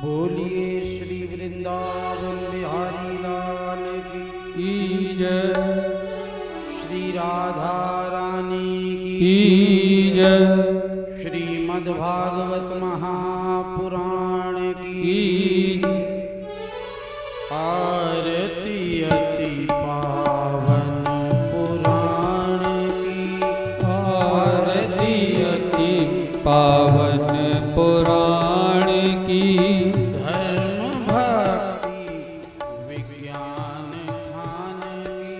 बोलिए श्री वृंदावन बिहारी लाल की जय। श्री राधा रानी की जय। श्रीमद्भागवत महापुराण की आरती अति पावन पुराण की आरती अति पावन पुराण की धर्म भक्ति विज्ञान खान की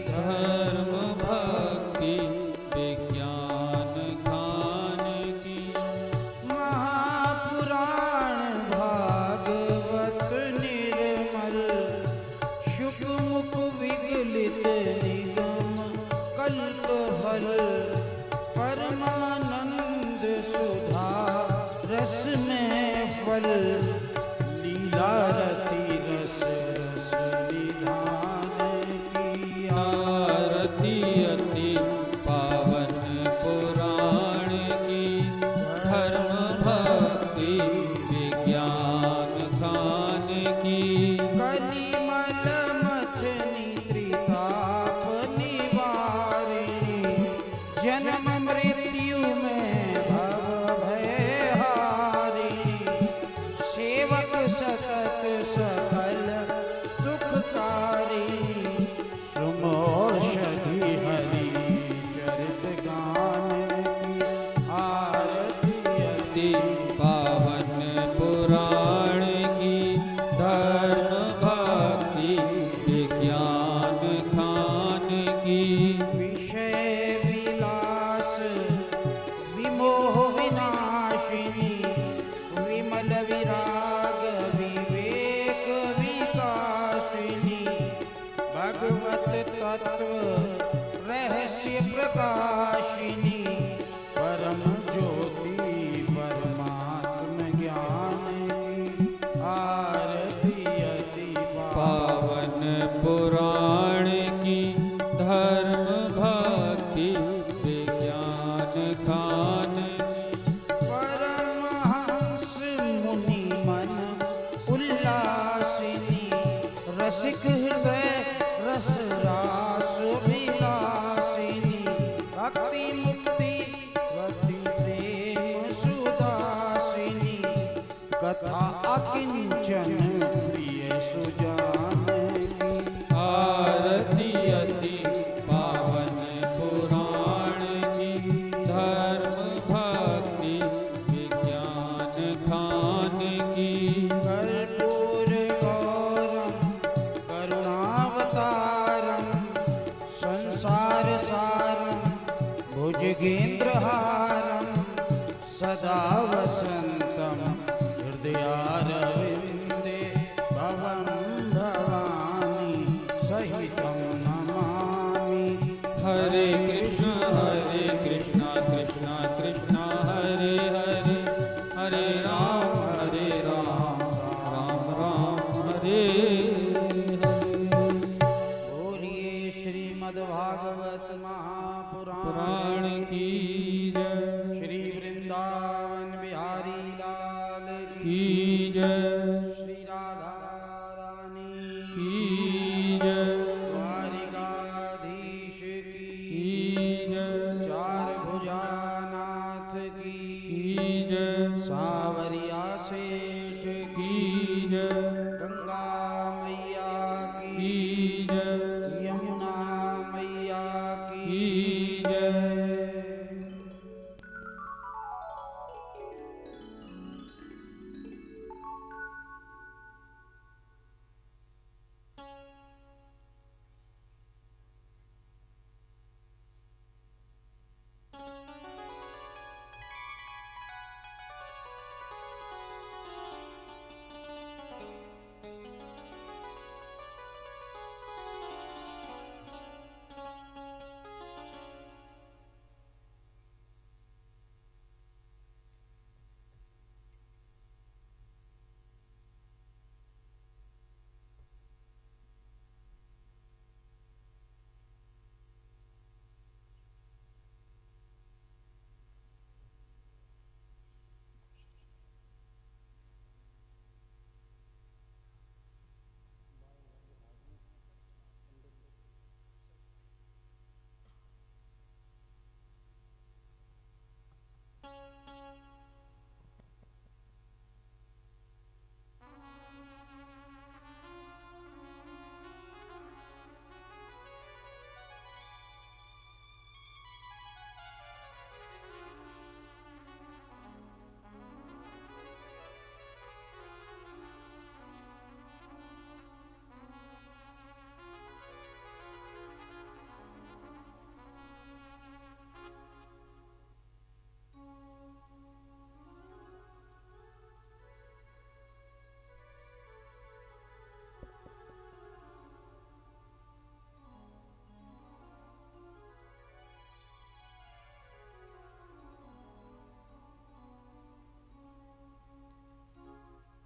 धर्म भक्ति विज्ञान खान की महापुराण भागवत निर्मल शुक मुख विगलित निगम कल्पफल परमानंद सुधा रस में फल लीला रति रस रस निधान की आरती अति पावन पुराण की धर्म भक्ति विज्ञान खान की कलिमल मथनी त्रिताप निवारिणी जन्म मृत्यु में भव भयहारिणी सेवक सतत सकल सुखकारिणी सुमोषधि हरि चरित गान की आरती अति पावन पुराण की धर्म भक्ति विज्ञान खान की विषय विलास विमोह विनाशिनी विमल विराग विवेक विकासिनी भगवत तत्व रहस्य प्रकाशिनी परम ज्योति परमात्म ज्ञान की आरती अति पावन पुराण की धर्म भक्ति विज्ञान खान की परमहंस मुनि मन उल्लासिनी रसिक हृदय रस रास विलासिनी भक्ति मुक्ति भक्ति प्रेम सुदासिनी कथा अकिंचन प्रिय सुजान की आरती अति पावन पुराण की धर्म भक्ति विज्ञान खान की कर्पूर गौरम करुणावतारम संसार सारम भुजगेन्द्रहारम सदा वसंतम हृदयारविंदे भवं भवानी सहितं नमामि हरे कृष्ण कृष्ण कृष्ण हरे हरे हरे राम राम राम हरे हरे बोलिए श्रीमद्भागवत महापुराण पुराण की जय। श्री वृंदावन बिहारी लाल की जय। श्री राधा रानी की जय। द्वारिकाधीश की की जय। चार भुजानाथ की जय। सावरिया सेठ की की जय। गंगा मैया की की जय। यमुना मैया की की जय।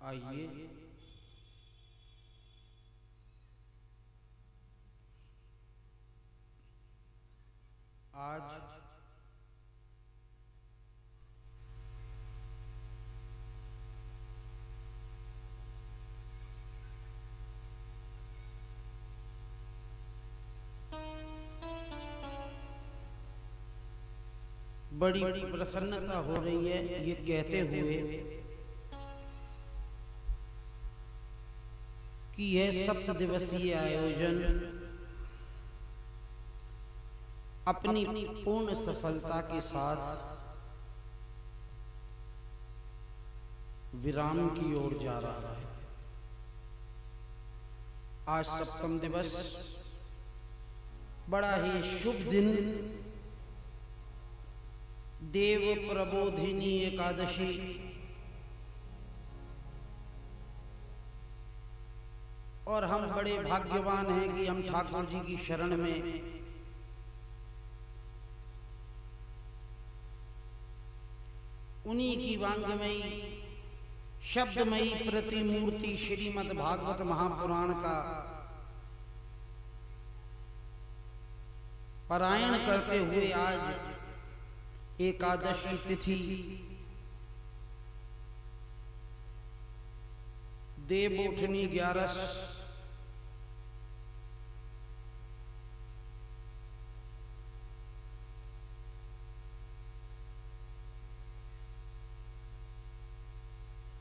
आइए आज बड़ी प्रसन्नता हो रही है ये कहते हुए कि यह 7 दिवसीय आयोजन अपनी पूर्ण सफलता के साथ विराम की ओर जा रहा है। आज 7वां दिवस बड़ा ही शुभ दिन, देव प्रबोधिनी एकादशी, और हम बड़े भाग्यवान हैं कि हम ठाकुर जी की शरण में उन्हीं की वांग्मयी शब्दमयी प्रतिमूर्ति श्रीमद् भागवत महापुराण का पारायण करते हुए आज एकादशी तिथि देवउठनी 11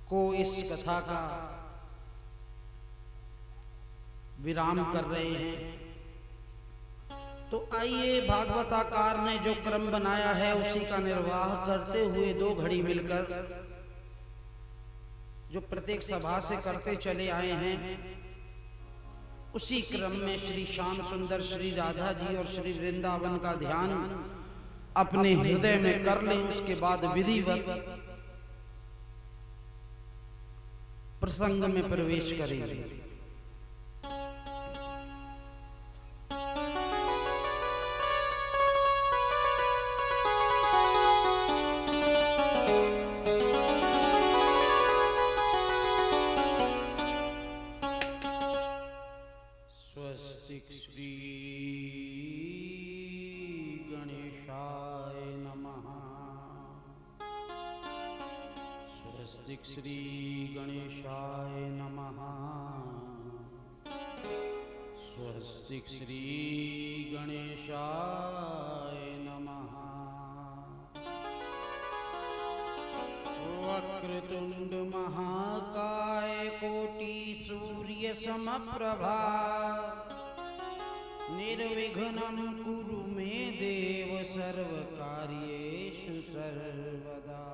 को इस कथा का विराम कर रहे हैं। तो आइए भागवताकार ने जो क्रम बनाया है उसी का निर्वाह करते हुए 2 घड़ी मिलकर जो प्रत्येक सभा से करते चले आए हैं उसी क्रम में श्री श्याम सुंदर, श्री राधा जी और श्री वृंदावन का ध्यान अपने हृदय में कर लें। उसके बाद विधिवत प्रसंग में प्रवेश करेंगे। स्वस्तिक श्री गणेशाय नमः। स्वस्तिक श्री गणेशाय नमः। स्वस्तिक श्री गणेशाय नमः। वक्रतुंड महाकाय कोटि सूर्य समप्रभा निर्विघ्नं कुरु मे देव सर्वकार्येषु सर्वदा।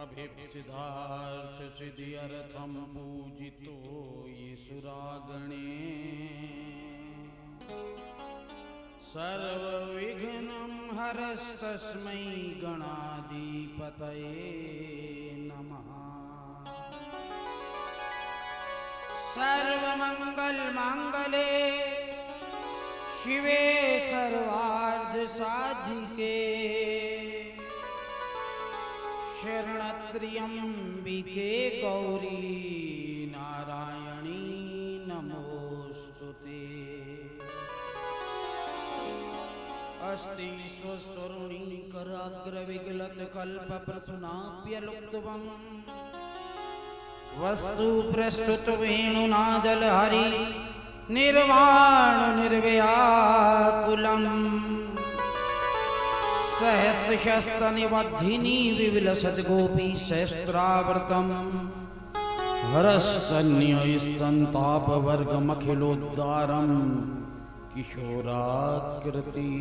अभिप्सिद्धार्थ सिद्ध्यर्थं पूजितो येषुरागणे सर्वविघ्नं हरस्तस्मै गणाधिपतये नमः। सर्वमंगल मांगले शिवे सर्वार्थ साधिके शरणत्र्यंबिके गौरी नारायणी नमोस्तुते। अस्ति स्वस्वर्णीकराग्रविगलत कल्पप्रसूनाप्यलुप्तवम् वस्तु प्रस्तुत वेणुनादलहरि निर्वाण निर्व्याकुलम् सहस्रशस्तनिबद्धिनी विविलसद्गोपी सहस्रावर्तम् हरस्तन्यस्तन्तापवर्गमखिलोद्दारम् किशोराकृति।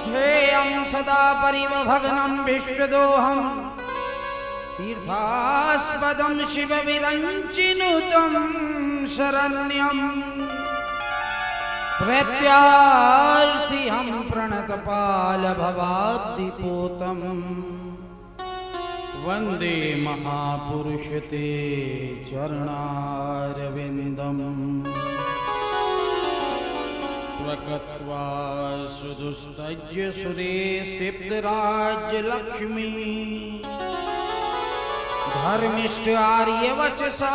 ध्येयं सदा परिवभग्नं विष्णुदोहम् तीर्थास्पदं शिवविरञ्चिनुतं शरण्यं प्रत्यार्थिहं प्रणतपालभवाब्धिपोतं वन्दे महापुरुष ते चरणारविन्दम्। प्रकृत्वा सुदुस्तज्य सुरेशिप्तराज्य लक्ष्मी धर्मिष्ठ आर्यवचसा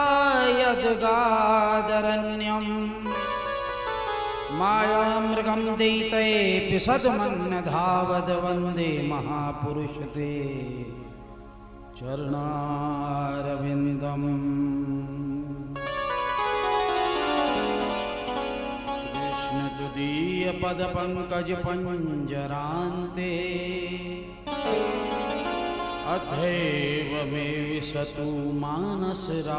यद्गादरण्यम् मायामृगं दयितये सद्मन्नधावद वन्दे महापुरुष ते चरणारविन्दम्। कृष्णतुदीय पदपङ्कज पञ्जरान्ते अथैव मे विशतु मानसराजहंसः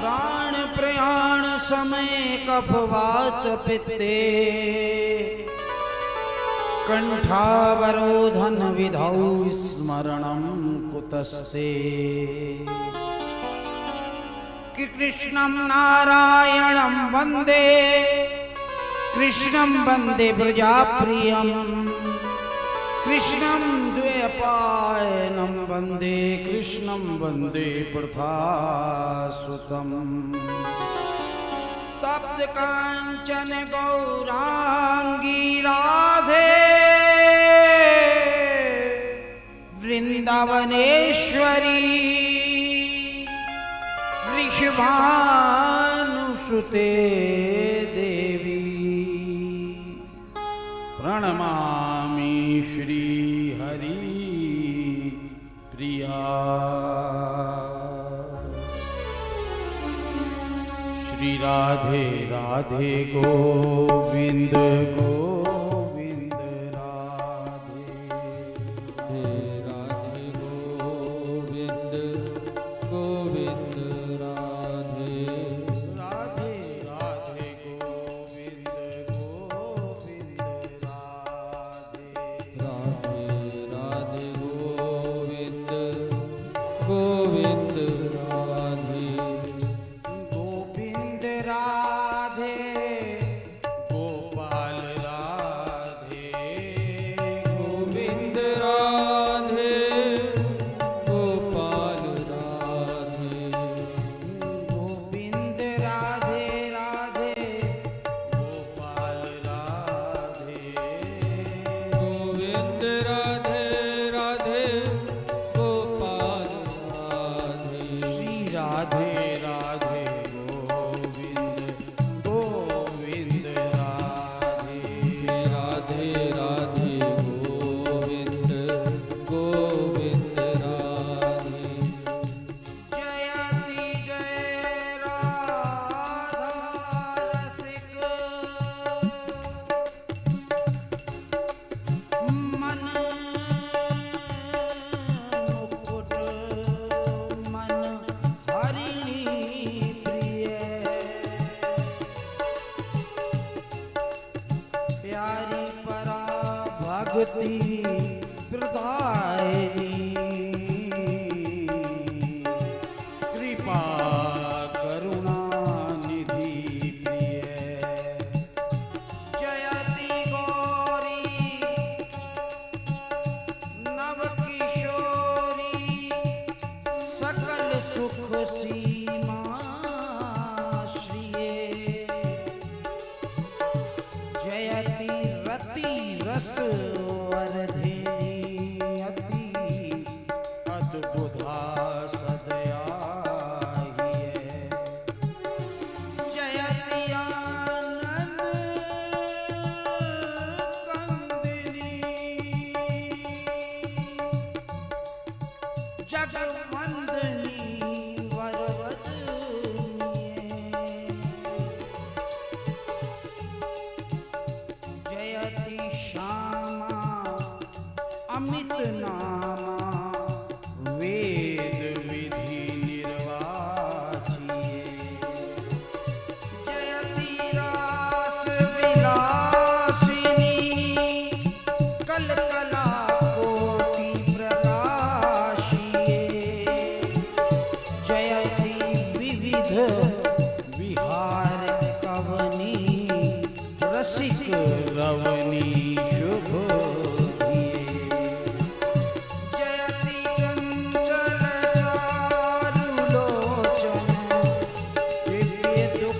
प्राण प्रयाण समय कफवात पित्ते कंठावरोधन विधौ स्मरणं कुतस्ते कि कृष्णं नारायणं वन्दे कृष्णं वन्दे प्रजाप्रियं कृष्णं द्वैपायनं वन्दे कृष्णं वन्दे प्रथासुतम् तप्त कांचन गौरांगी राधे वृंदावनेश्वरी वृषभानुसुते देवी प्रणमामि श्री हरि प्रिया। श्री राधे राधे गोविंद गोविंद राधे राधे गोविंद गोविंद राधे राधे राधे गोविंद गोविंद राधे राधे राधे गोविंद गोविंद राधे गोविंद राधे गोपाल राधे गोविंद राधे गोपाल राधे गोविंद राधे राधे गोपाल राधे गोविंद राधे राधे गोपाल राधे श्री राधे राधे गोविंद गोविंद राधे राधे राधे गोविंद गोविंद राधे जयति जय राधा रसिक मन मुकुट मन हरि प्रिय प्यारी परा भक्ति प्रदायिनी कृपा करुणा निधि प्रिय जयति गौरी नव किशोरी सकल सुख सीमा श्रिये जयति रति रस वरधिनी अति अद्भुता सदया जयति आनंद कंदिनी जगवंदनी जयति श्यामा अमित नामा वेद विधि निर्वाचिये जयति रास विलासिनी कलकला कोटि प्रकाशिये जयति विविध विहार कवनी रसिक रवनी शुभ दिए जयति चंचल चारुलोचन दिव्य दुख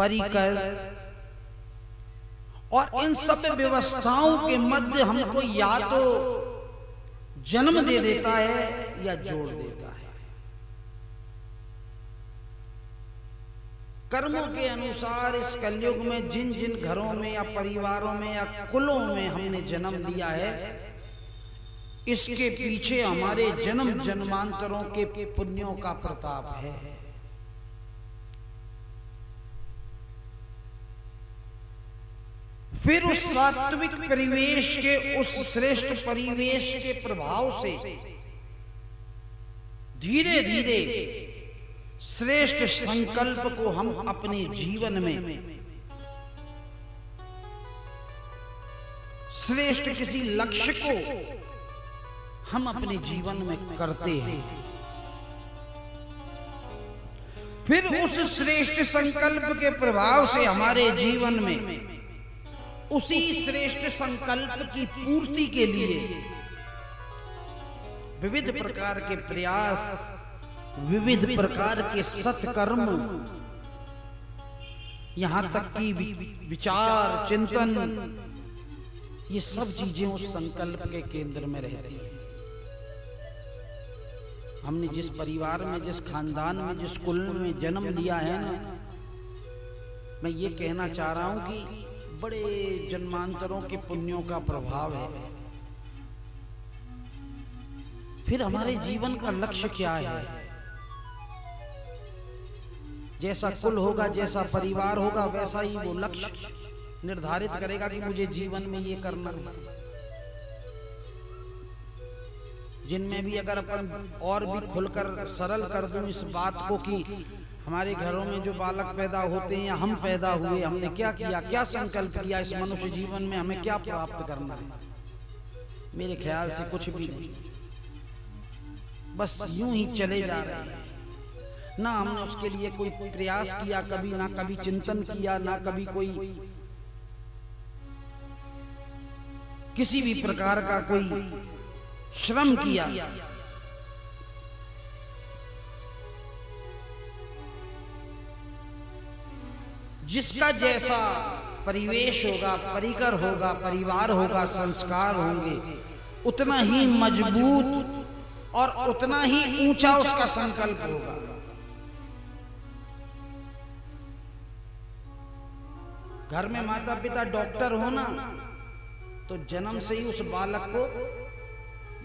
परिकर और इन सब व्यवस्थाओं के मध्य हमको या तो जन्म दे देता है या जोड़ देता है। कर्मों के अनुसार इस कलयुग में जिन जिन घरों में या परिवारों में या कुलों में हमने जन्म लिया है, इसके पीछे हमारे जन्म जन्मांतरों के पुण्यों का प्रताप है। फिर उस सात्विक परिवेश के, उस श्रेष्ठ परिवेश के प्रभाव से धीरे धीरे श्रेष्ठ संकल्प को हम अपने जीवन में, श्रेष्ठ किसी लक्ष्य को हम अपने जीवन में करते हैं। फिर उस श्रेष्ठ संकल्प के प्रभाव से हमारे जीवन में उसी श्रेष्ठ संकल्प की पूर्ति के लिए विविध प्रकार के प्रयास, विविध प्रकार के सत्कर्म, यहां तक कि विचार चिंतन, ये सब चीजें उस संकल्प के केंद्र में रहती हैं। हमने जिस परिवार में, जिस खानदान में, जिस कुल में जन्म लिया है ना, मैं ये कहना चाह रहा हूं कि बड़े जन्मांतरों के पुण्यों का प्रभाव है। फिर हमारे जीवन का लक्ष्य क्या है? जैसा कुल होगा, जैसा परिवार होगा, वैसा ही वो लक्ष्य निर्धारित करेगा कि मुझे जीवन में ये करना है। जिनमें भी अगर अपन और भी खुलकर सरल कर दूं इस बात को कि हमारे घरों में जो बालक पैदा होते हैं या हम पैदा हुए, हमने क्या किया, क्या संकल्प किया, इस मनुष्य जीवन में हमें क्या प्राप्त करना है? मेरे ख्याल से कुछ भी नहीं, बस यूं ही चले जा रहे हैं। ना हमने उसके लिए कोई प्रयास किया कभी, ना कभी चिंतन किया, ना कभी कोई किसी भी प्रकार का कोई श्रम किया। जिसका जैसा परिवेश होगा, परिकर होगा, परिवार होगा, संस्कार होंगे, उतना ही मजबूत और उतना ही ऊंचा उसका संकल्प होगा। घर में माता पिता डॉक्टर हो ना, तो जन्म से ही उस बालक को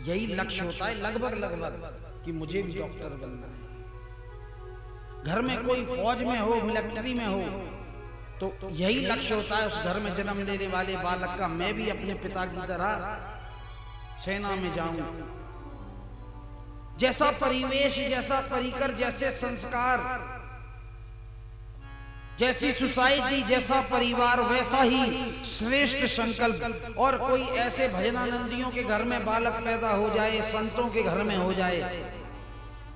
यही लक्ष्य होता है लगभग कि मुझे भी डॉक्टर बनना है। घर में कोई फौज में हो, मिलिट्री में हो, तो यही लक्ष्य होता है उस घर में जन्म लेने वाले बालक का, मैं भी अपने पिता की तरह सेना में जाऊं। जैसा परिवेश, जैसा परिकर, जैसे संस्कार, जैसी सोसाइटी, जैसा परिवार, वैसा ही श्रेष्ठ संकल्प। और कोई ऐसे भजनानंदियों के घर में बालक पैदा हो जाए, संतों के घर में हो जाए,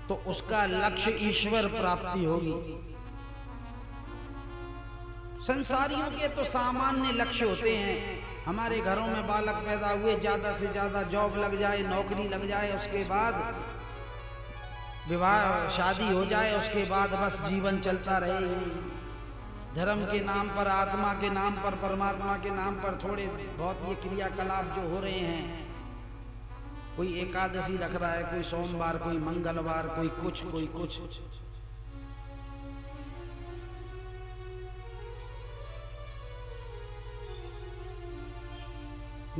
तो उसका लक्ष्य ईश्वर प्राप्ति होगी। संसारियों के तो सामान्य लक्ष्य होते हैं। हमारे घरों में बालक पैदा हुए, ज्यादा से ज्यादा जॉब लग जाए, नौकरी लग जाए, उसके बाद विवाह शादी हो जाए, उसके बाद बस जीवन चलता रहे। धर्म के नाम पर, आत्मा के नाम पर, परमात्मा के नाम पर थोड़े बहुत ये क्रियाकलाप जो हो रहे हैं, कोई एकादशी रख रहा है, कोई सोमवार, कोई मंगलवार, कोई कुछ, कोई कुछ।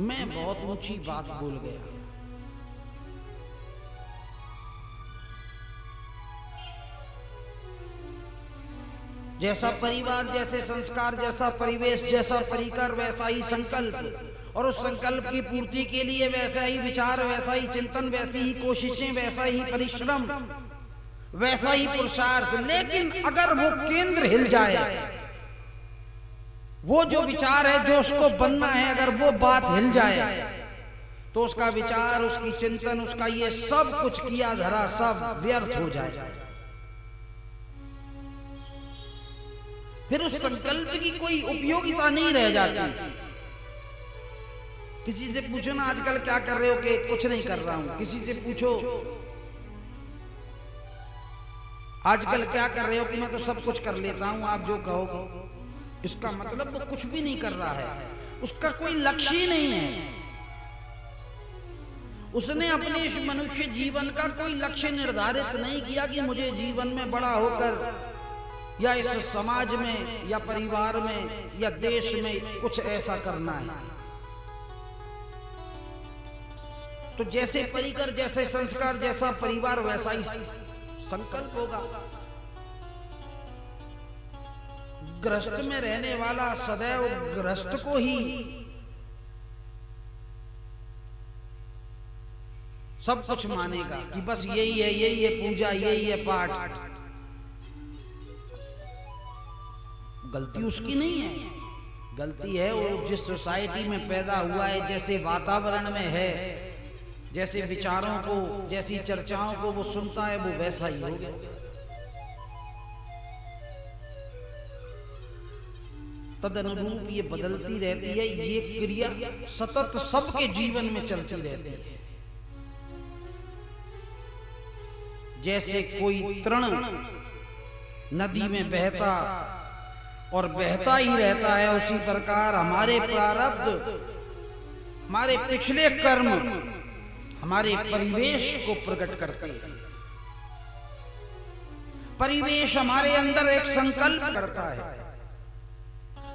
मैं बहुत ऊंची बात बोल गया। जैसा परिवार, जैसे संस्कार, जैसा परिवेश, जैसा परिकर, वैसा ही संकल्प। और उस संकल्प की पूर्ति के लिए वैसा ही विचार, वैसा ही चिंतन, वैसी ही कोशिशें, वैसा ही परिश्रम, वैसा ही पुरुषार्थ। लेकिन अगर वो केंद्र हिल जाए, वो जो विचार है, जो उसको बनना है, अगर वो बात हिल जाए, तो उसका विचार, उसकी चिंतन, उसका ये सब कुछ किया धरा सब व्यर्थ हो जाए। फिर उस संकल्प की कोई उपयोगिता नहीं रह जाती। किसी से पूछो ना आजकल क्या कर रहे हो, कि कुछ नहीं कर रहा हूं। किसी से पूछो आजकल क्या कर रहे हो कि मैं तो सब कुछ कर लेता हूं, आप जो कहो। इसका मतलब वो कुछ भी नहीं कर रहा है, उसका कोई लक्ष्य ही नहीं है। उसने अपने इस मनुष्य जीवन का कोई लक्ष्य निर्धारित नहीं किया कि मुझे जीवन में बड़ा होकर या इस समाज में या परिवार में या देश में कुछ ऐसा करना है। तो जैसे परिकर, जैसे संस्कार, जैसा परिवार, वैसा ही संकल्प होगा। गृहस्थ में रहने वाला सदैव गृहस्थ को ही सब कुछ मानेगा कि बस यही है पूजा, यही है पाठ। गलती उसकी नहीं है, गलती है वो जिस सोसाइटी में पैदा हुआ है, जैसे वातावरण में है, जैसे विचारों को, जैसी चर्चाओं को वो सुनता है, वो वैसा ही हो गया। तदनुरूप ये बदलती रहती है, ये क्रिया सतत सबके जीवन में चलती रहती है। जैसे कोई तृण नदी में बहता और बहता ही रहता है, उसी प्रकार हमारे प्रारब्ध, हमारे पिछले कर्म हमारे परिवेश को प्रकट करते हैं। परिवेश हमारे अंदर एक संकल्प करता है,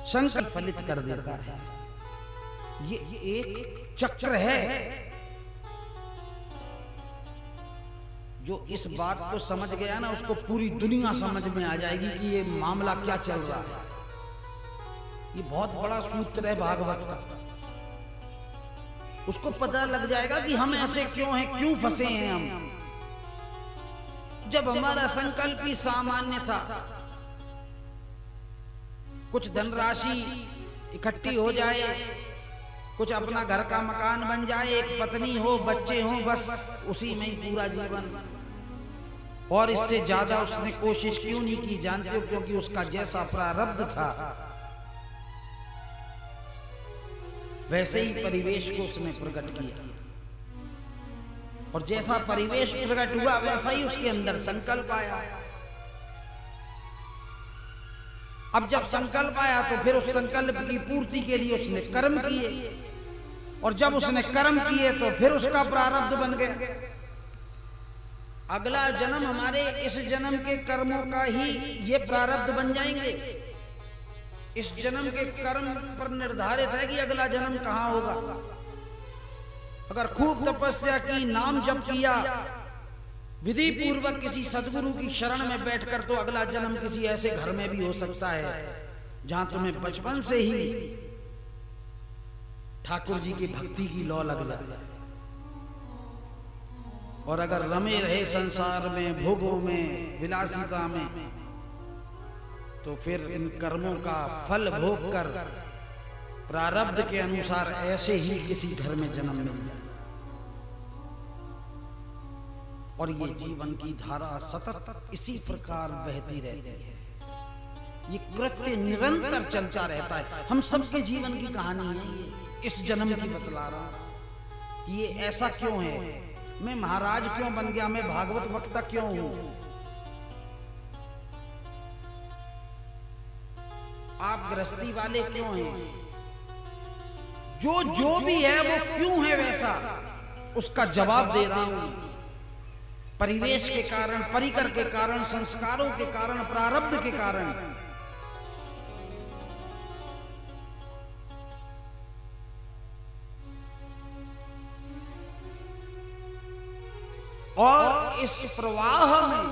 संकल्प फलित कर देता है। ये एक चक्र है। जो इस बात को समझ गया ना, उसको पूरी दुनिया समझ में आ जाएगी कि ये मामला क्या चल रहा है। ये बहुत बड़ा सूत्र है भागवत का। उसको पता लग जाएगा कि हम ऐसे क्यों हैं, क्यों फंसे हैं हम। जब हमारा संकल्प ही सामान्य था, कुछ धनराशि इकट्ठी हो जाए, कुछ अपना घर का मकान बन जाए, एक पत्नी हो, बच्चे हो, बस उसी में ही पूरा जीवन, और इससे ज्यादा उसने कोशिश क्यों नहीं की जानते हो? क्योंकि उसका जैसा प्रारब्ध था वैसे ही परिवेश को उसने प्रकट किया, और जैसा परिवेश प्रकट हुआ वैसा ही उसके अंदर संकल्प आया। अब जब संकल्प आया तो फिर उस संकल्प की पूर्ति के लिए उसने कर्म किए, और जब उसने कर्म किए तो फिर उसका प्रारब्ध बन गया। अगला जन्म हमारे इस जन्म के कर्मों का ही ये प्रारब्ध बन जाएंगे। इस जन्म के कर्म पर निर्धारित है कि अगला जन्म कहां होगा। अगर खूब तपस्या की, नाम जप किया, विधि पूर्वक किसी सदगुरु की शरण में बैठकर, तो अगला जन्म किसी ऐसे घर में भी हो सकता है जहां तुम्हें बचपन से ही ठाकुर जी की भक्ति की लौ लग जाए। और अगर रमे रहे संसार में, भोगों में, विलासिता में, तो फिर इन कर्मों का फल भोग कर प्रारब्ध के अनुसार ऐसे ही किसी घर में जन्म मिल जाए। और ये जीवन की धारा सतत इसी प्रकार बहती रहती है। ये कृत्य निरंतर चलता रहता है। हम सबके जीवन की कहानी है ये, इस जन्म की बतला रहा हूं कि ये ऐसा क्यों है, मैं महाराज क्यों बन गया, मैं भागवत वक्ता क्यों हूं, आप गृहस्थी वाले क्यों हैं, जो भी है वो क्यों है वैसा, उसका जवाब दे रहा हूं। परिवेश के कारण, परिकर के कारण, संस्कारों के कारण, प्रारब्ध के कारण। और इस प्रवाह में,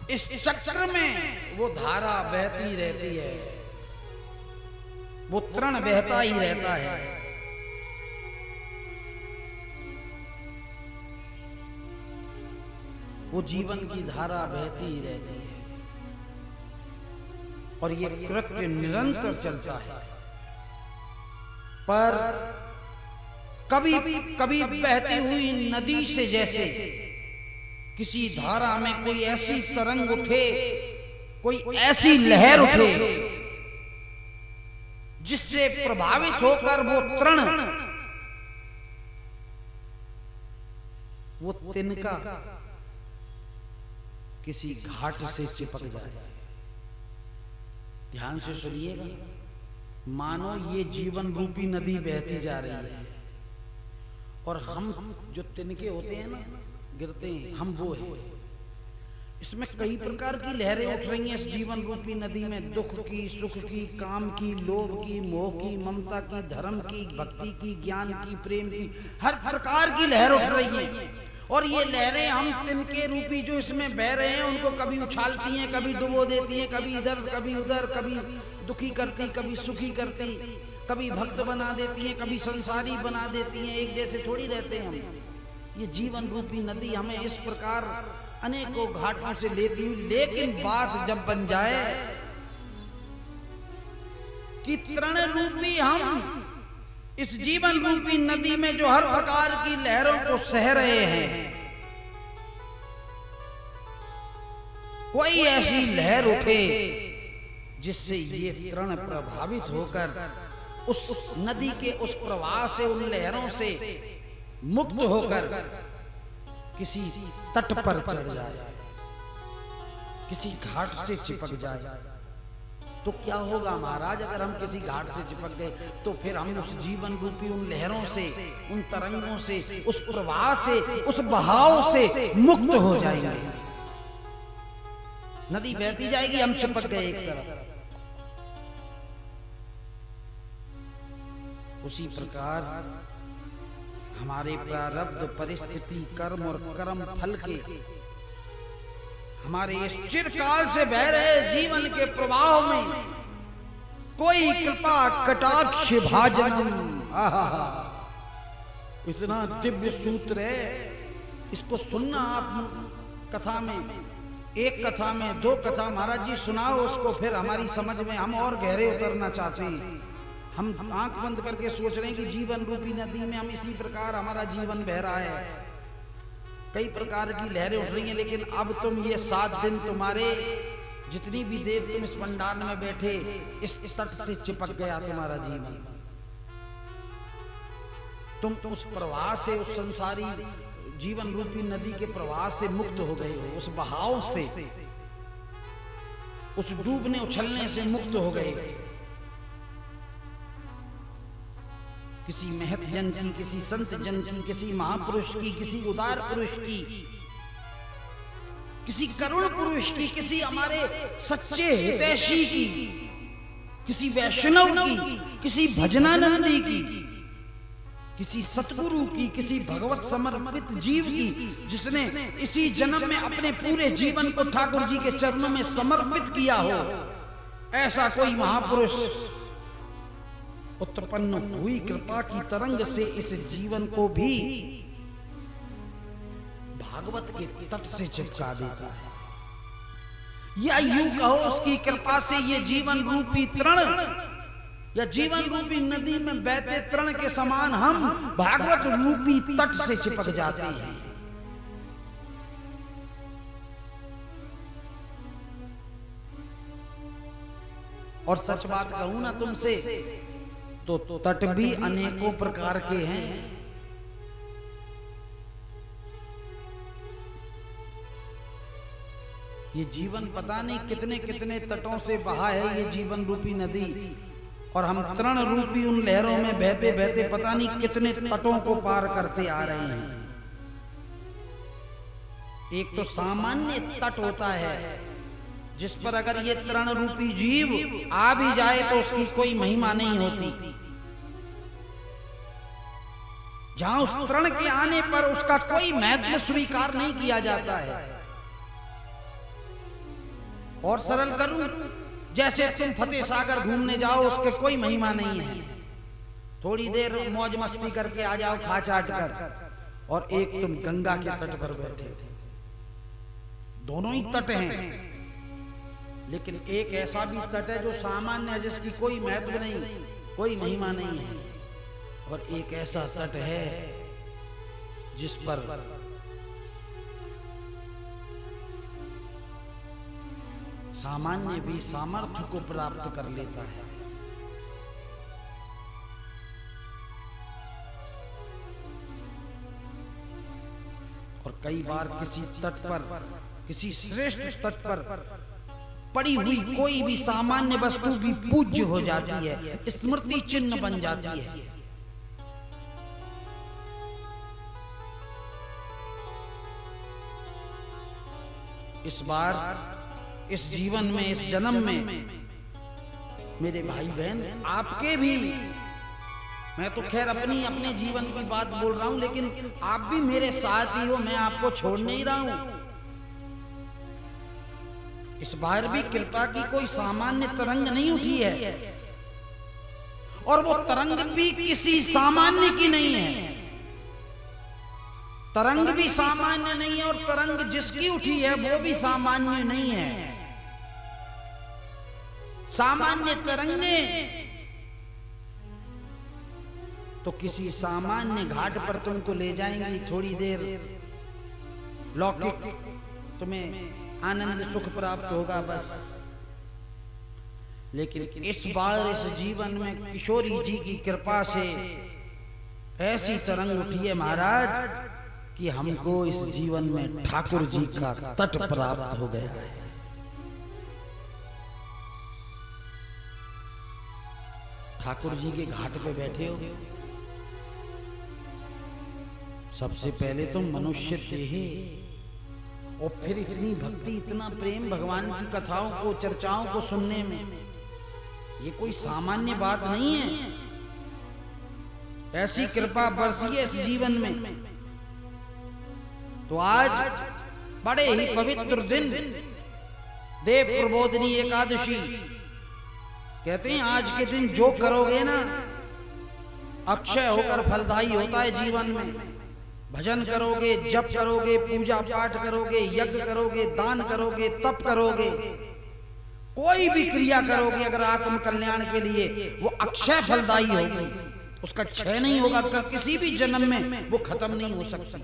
इस चक्र में वो धारा बहती रहती है, वो तृण बहता ही रहता है। वो जीवन की धारा बहती ही रहती है, और ये कृत्य निरंतर चलता है। पर कभी कभी बहती हुई नदी से जैसे किसी धारा में कोई ऐसी तरंग उठे, कोई ऐसी लहर उठे जिससे प्रभावित होकर वो तृण, वो तिनका किसी घाट से चिपक जाए। ध्यान से सुनिएगा, मानो ये जीवन रूपी नदी बहती जा रही है और हम जो तिनके होते हैं ना, गिरते हैं, हम वो है। इसमें कई प्रकार की लहरें उठ रही हैं इस जीवन रूपी नदी में, दुख की, सुख की, काम की, लोभ की, मोह की, ममता की, धर्म की, भक्ति की, ज्ञान की, प्रेम की, हर प्रकार की लहर उठ रही है। और ये लहरें हम तिनके रूपी जो इसमें बह रहे हैं उनको कभी उछालती हैं, कभी डुबो देती हैं, कभी इधर कभी उधर, कभी दुखी करती, कभी सुखी करती, कभी भक्त बना देती हैं, कभी संसारी बना देती हैं। एक जैसे थोड़ी रहते हैं हम। ये जीवन रूपी नदी हमें इस प्रकार अनेकों घाटों से लेती हुई, लेकिन बात जब बन जाए कि तृण रूपी हम इस जीवन रूपी नदी में जो हर प्रकार की लहरों को सह रहे हैं, कोई ऐसी लहर उठे जिससे ये तृण प्रभावित होकर उस नदी के उस प्रवाह से, उन लहरों से मुक्त होकर किसी तट पर चढ़ जाए, किसी घाट से चिपक जाए, तो क्या होगा महाराज? अगर हम किसी घाट से चिपक गए तो फिर हम उस जीवन रूपी उन लहरों से, उन तरंगों से, उस प्रवाह से, उस बहाव से मुक्त हो जाएंगे। नदी बहती जाएगी, हम चिपक गए एक तरफ। उसी प्रकार हमारे प्रारब्ध, परिस्थिति, कर्म और कर्म फल के हमारे इस चिरकाल से बह रहे जीवन के प्रवाह में कोई कृपा कटाक्ष भाजनम, इतना दिव्य सूत्र है, इसको सुनना आप कथा में, एक कथा में, दो कथा महाराज जी सुनाओ उसको, फिर हमारी समझ में हम और गहरे उतरना चाहते हैं। हम आंख बंद करके सोच रहे हैं कि जीवन रूपी नदी में हम इसी प्रकार हमारा जीवन बह रहा है, कई प्रकार की लहरें उठ रही हैं, लेकिन अब तुम ये 7 दिन तुम्हारे जितनी भी देर तुम इस पंडाल में बैठे, इस तट से चिपक गया तुम्हारा जीवन। तुम उस प्रवाह से, उस संसारी जीवन रूपी नदी के प्रवाह से मुक्त हो गए हो, उस बहाव से, उस डूबने उछलने से मुक्त हो गए। किसी महत जन की, किसी संत जन की, किसी महापुरुष की, किसी उदार पुरुष की, किसी करुण पुरुष की, किसी हमारे सच्चे हितैषी की, किसी वैष्णव की, किसी भजनानंदी की, किसी सतगुरु की, किसी भगवत समर्पित जीव की, जिसने इसी जन्म में अपने पूरे जीवन को ठाकुर जी के चरणों में समर्पित किया हो, ऐसा कोई महापुरुष उत्पन्न हुई कृपा की तरंग से इस जीवन को भी भागवत के तट से चिपका देता है। या यूं कहो उसकी कृपा से ये जीवन रूपी तृण या जीवन रूपी नदी में बहते तृण के समान हम भागवत रूपी तट से चिपक जाते हैं। और सच बात कहूं ना तुमसे, तो तट भी अनेकों प्रकार के हैं। ये जीवन पता नहीं कितने कितने तटों से बहा है ये जीवन रूपी नदी, और हम तृण रूपी उन लहरों में बहते बहते पता नहीं कितने तटों को पार करते आ रहे हैं। एक तो सामान्य तट होता है जिस पर अगर ये तृण रूपी जीव आ भी जाए तो उसकी कोई महिमा नहीं होती, जहां उस तृण के आने पर उसका कोई महत्व स्वीकार नहीं किया जाता है। और सरल करूं, जैसे तुम फतेह सागर घूमने जाओ, उसके कोई महिमा नहीं है, थोड़ी देर मौज मस्ती करके आ जाओ खा चाट कर, और एक तुम गंगा के तट पर बैठे, दोनों ही तट हैं, लेकिन एक ऐसा भी तट है जो सामान्य है, जिसकी कोई महत्व नहीं, कोई महिमा नहीं है, और एक ऐसा तट है जिस पर सामान्य भी सामर्थ्य को प्राप्त कर लेता है। और कई बार किसी तट पर किसी श्रेष्ठ तट पर पड़ी हुई कोई भी सामान्य वस्तु भी पूज्य हो जाती है, स्मृति चिन्ह बन जाती है। इस बार, इस जीवन में, इस जन्म में मेरे भाई बहन, आपके भी, मैं तो खैर अपने जीवन की बात बोल रहा हूं, लेकिन आप भी मेरे साथ ही हो, मैं आपको छोड़ नहीं रहा हूं। इस बार भी कृपा की कोई सामान्य तरंग नहीं उठी है, और वो तरंग भी किसी सामान्य की नहीं है। तरंग भी सामान्य नहीं है, और तरंग जिसकी उठी है वो भी सामान्य नहीं है। सामान्य तरंगे तो किसी सामान्य घाट पर तुमको ले जाएंगी, थोड़ी देर लौकिक तुम्हें आनंद सुख प्राप्त होगा बस। लेकिन इस बार इस जीवन में किशोरी जी की कृपा से ऐसी तरंग उठी है महाराज कि हमको इस जीवन में ठाकुर जी का तट प्राप्त हो गया है। ठाकुर जी के घाट पे बैठे हो, सबसे पहले तो मनुष्य देह, और फिर इतनी भक्ति, इतना प्रेम भगवान की कथाओं को, चर्चाओं को सुनने में, ये कोई सामान्य बात नहीं है। ऐसी कृपा बरसी है इस जीवन में। तो आज बड़े ही पवित्र दिन, देव प्रबोधिनी एकादशी, कहते हैं आज के दिन जो करोगे ना, अक्षय होकर फलदायी होता है जीवन में। भजन करोगे, जप करोगे, पूजा पाठ करोगे, यज्ञ करोगे, दान करोगे, तप करोगे, कोई भी क्रिया करोगे अगर आत्म कल्याण के लिए, वो अक्षय फलदायी होगी, उसका क्षय नहीं होगा, किसी भी जन्म में वो खत्म नहीं हो सकता।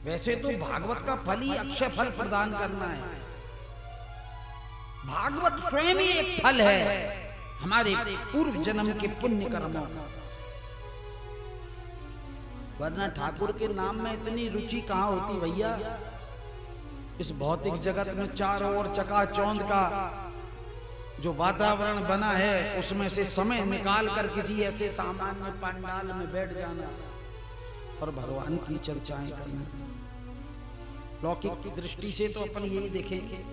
वैसे तो भागवत का फल ही अक्षय फल प्रदान करना है। भागवत स्वयं ही एक फल है हमारे पूर्व जन्म के पुण्य कर्मों का। वरना ठाकुर के नाम में इतनी रुचि कहां होती भैया। इस भौतिक जगत में चारों ओर चकाचौंध का जो वातावरण बना है, उसमें से समय निकाल कर किसी ऐसे सामान्य पंडाल में बैठ जाना और भगवान की चर्चाएं करना, लौकिक की दृष्टि से तो अपन यही देखेंगे,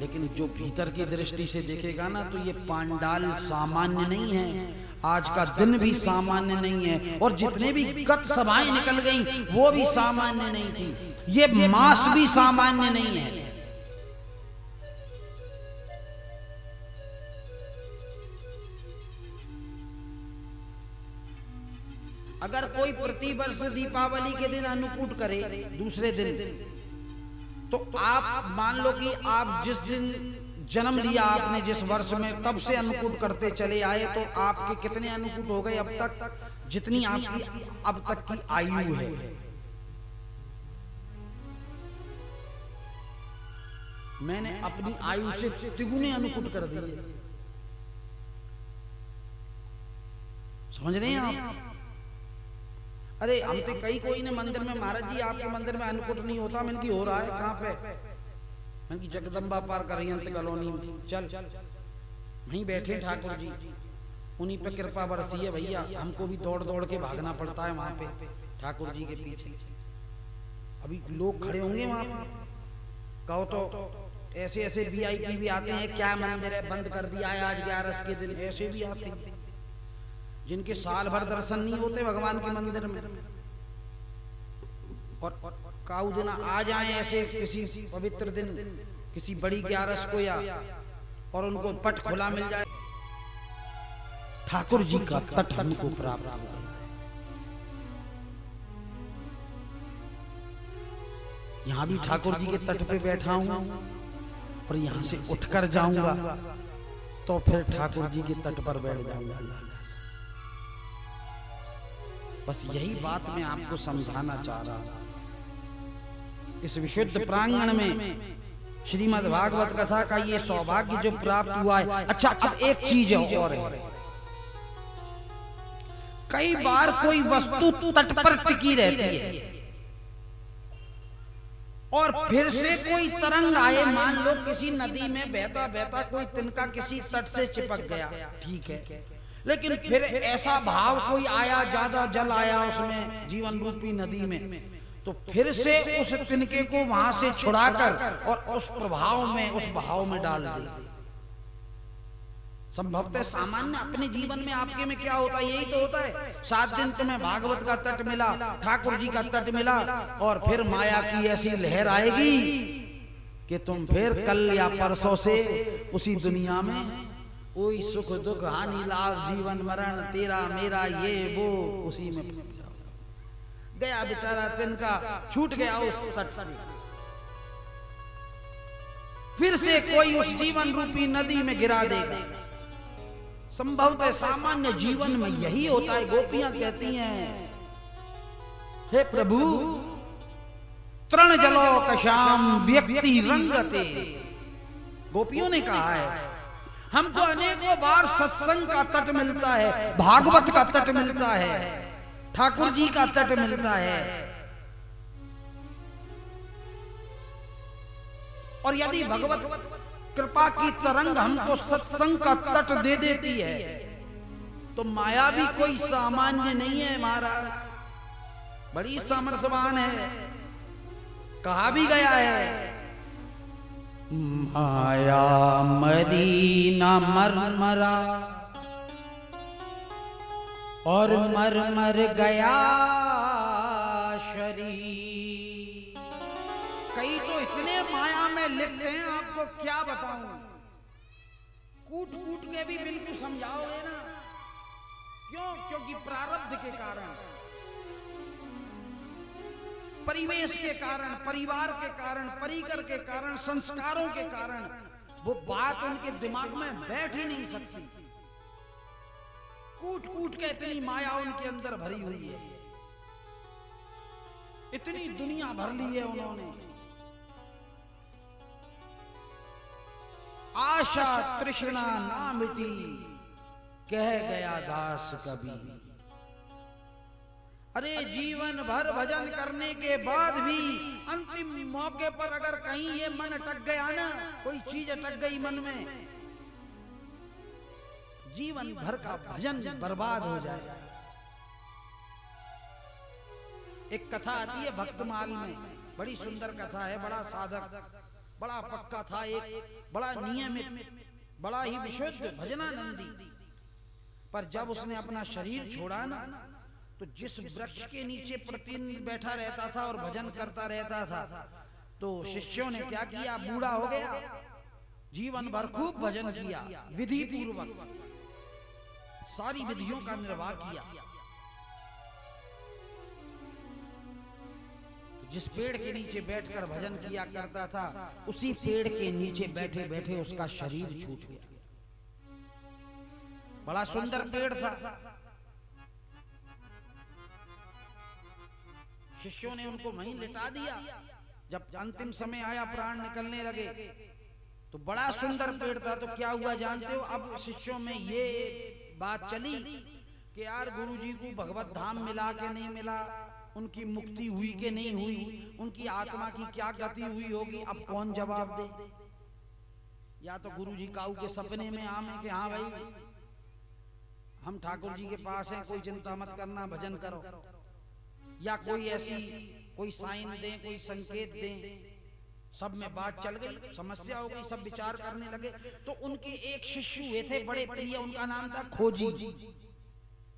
लेकिन जो भीतर की दृष्टि से देखेगा ना, तो ये पांडाल सामान्य नहीं है, आज का दिन भी सामान्य नहीं है, और जितने भी गत सभाएं निकल गईं वो भी सामान्य नहीं थी, ये मास भी सामान्य नहीं है। अगर कोई प्रतिवर्ष दीपावली के दिन अन्नकूट करे दूसरे दिन, तो आप मान लो कि आप जिस दिन जन्म लिया आपने, जिस वर्ष में, तब से अन्नकूट करते चले आए, तो आपके कितने अन्नकूट हो गए अब तक, जितनी आपकी अब तक की आयु है। मैंने अपनी आयु से तिगुने अन्नकूट कर दिए। समझ रहे हैं आप? अरे हम तो कई कोई ने मंदिर में, महाराज जी आपके मंदिर में अन्नकूट नहीं होता। मैंने की हो रहा है कहाँ पे? मैंने की जगदम्बा पार करियंत कॉलोनी में, चल वहीं बैठे ठाकुर जी, उन्हीं पे कृपा बरसी है भैया। हमको भी दौड़ दौड़ के भागना पड़ता है वहां पे ठाकुर जी के पीछे। अभी लोग खड़े होंगे वहां पे, कहो तो ऐसे ऐसे VIP भी आते हैं, क्या मंदिर है बंद कर दिया है आज 11 के दिन, ऐसे भी आते हैं जिनके साल भर दर्शन नहीं होते भगवान के मंदिर में, और काऊ दिन आ जाए ऐसे किसी पवित्र दिन, किसी बड़ी 11 को, या और उनको पट खुला मिल जाए। ठाकुर जी का तट हमको प्राप्त हो गया। यहां भी ठाकुर जी के तट पे बैठा हूं, और यहां से उठकर जाऊंगा तो फिर ठाकुर जी के तट पर बैठ जाऊंगा। बस यही बात मैं आपको समझाना चाह रहा हूं। इस विशुद्ध प्रांगण में श्रीमद् भागवत कथा का ये सौभाग्य जो प्राप्त हुआ है। अच्छा, अब एक चीज और है, कई बार कोई वस्तु तट पर टिकी रहती है, और फिर से कोई तरंग आए, मान लो किसी नदी में बहता बहता कोई तिनका किसी तट से चिपक गया, ठीक है, लेकिन फिर ऐसा भाव कोई आया, ज्यादा जल आया उसमें जीवन रूपी नदी में, तो फिर से उस तिनके को वहां से छुड़ाकर और उस प्रभाव में, उस भाव में डाल दे। संभवतः सामान्य अपने जीवन में आपके में क्या होता है, यही तो होता है। 7 दिन तुम्हें भागवत का तट मिला, ठाकुर जी का तट मिला, और फिर माया की ऐसी लहर आएगी कि तुम फिर कल या परसों से उसी दुनिया में कोई सुख दुख हानि लाभ जीवन मरण तेरा मेरा ये वो उसी में फंस जाओ। गया बेचारा तिनका, छूट गया उस तट से, फिर से कोई उस जीवन रूपी नदी में गिरा देगा। संभवतः सामान्य जीवन में यही होता है। गोपियां कहती हैं, हे प्रभु तृण जलो कशाम व्यक्ति रंगते। गोपियों ने कहा है, हमको अनेकों बार सत्संग का तट मिलता है, भागवत का तट मिलता है, ठाकुर जी का तट मिलता है, और यदि भगवत कृपा की तरंग हमको सत्संग का तट दे देती है तो माया भी कोई सामान्य नहीं है महाराज, बड़ी सामर्थ्यवान है। कहा भी गया है, माया मरी न मरमरा और मर गया शरीर। कई तो इतने माया में लिप्त हैं, आपको क्या बताऊं, कूट कूट के भी बिल्कुल समझाओगे ना। क्यों? क्योंकि प्रारब्ध के कारण, परिवेश के कारण, परिवार के कारण, परिकर के कारण, संस्कारों के कारण वो बात उनके दिमाग में बैठ ही नहीं सकती। कूट कूट के इतनी माया उनके अंदर भरी हुई है, इतनी दुनिया भर ली है उन्होंने। आशा तृष्णा ना मिटी, कह गया दास कभी। अरे जीवन भर भजन करने के बाद भी अंतिम मौके पर अगर कहीं ये मन अटक गया ना, कोई चीज अटक गई मन में, जीवन भर का भजन बर्बाद हो जाए। एक कथा आती है भक्तमाल में, बड़ी सुंदर कथा है। बड़ा साधक, बड़ा पक्का था, एक बड़ा नियमित, बड़ा ही विशुद्ध भजनानंदी, पर जब उसने अपना शरीर छोड़ा ना, तो जिस वृक्ष के नीचे प्रतिदिन बैठा रहता था और भजन करता रहता था, तो शिष्यों ने क्या किया, बूढ़ा हो गया, जीवन भर खूब भजन किया, विधि पूर्वक सारी विधियों का निर्वाह किया। जिस पेड़ के नीचे बैठकर भजन किया करता था, उसी पेड़ के नीचे बैठे बैठे उसका शरीर छूट गया। बड़ा सुंदर पेड़ था। शिष्यों ने उनको वहीं लिटा दिया। जब अंतिम समय आया, प्राण निकलने लगे, तो बड़ा सुंदर पेड़ था। तो क्या हुआ जानते हो? अब शिष्यों में ये बात चली कि यार गुरुजी को भगवत धाम मिला के नहीं मिला, उनकी मुक्ति हुई कि नहीं हुई, उनकी आत्मा की क्या गति हुई होगी, अब कौन जवाब दे। या तो गुरुजी काऊ के सपने में आमे कि हाँ भाई हम ठाकुर जी के पास हैं, कोई चिंता मत करना, भजन करो, या कोई ऐसी कोई साइन दें, कोई संकेत दें। सब में बात चल गई, समस्या हो गई, सब विचार करने लगे। तो उनके एक शिष्य हुए थे बड़े प्रिय, उनका नाम था खोजी।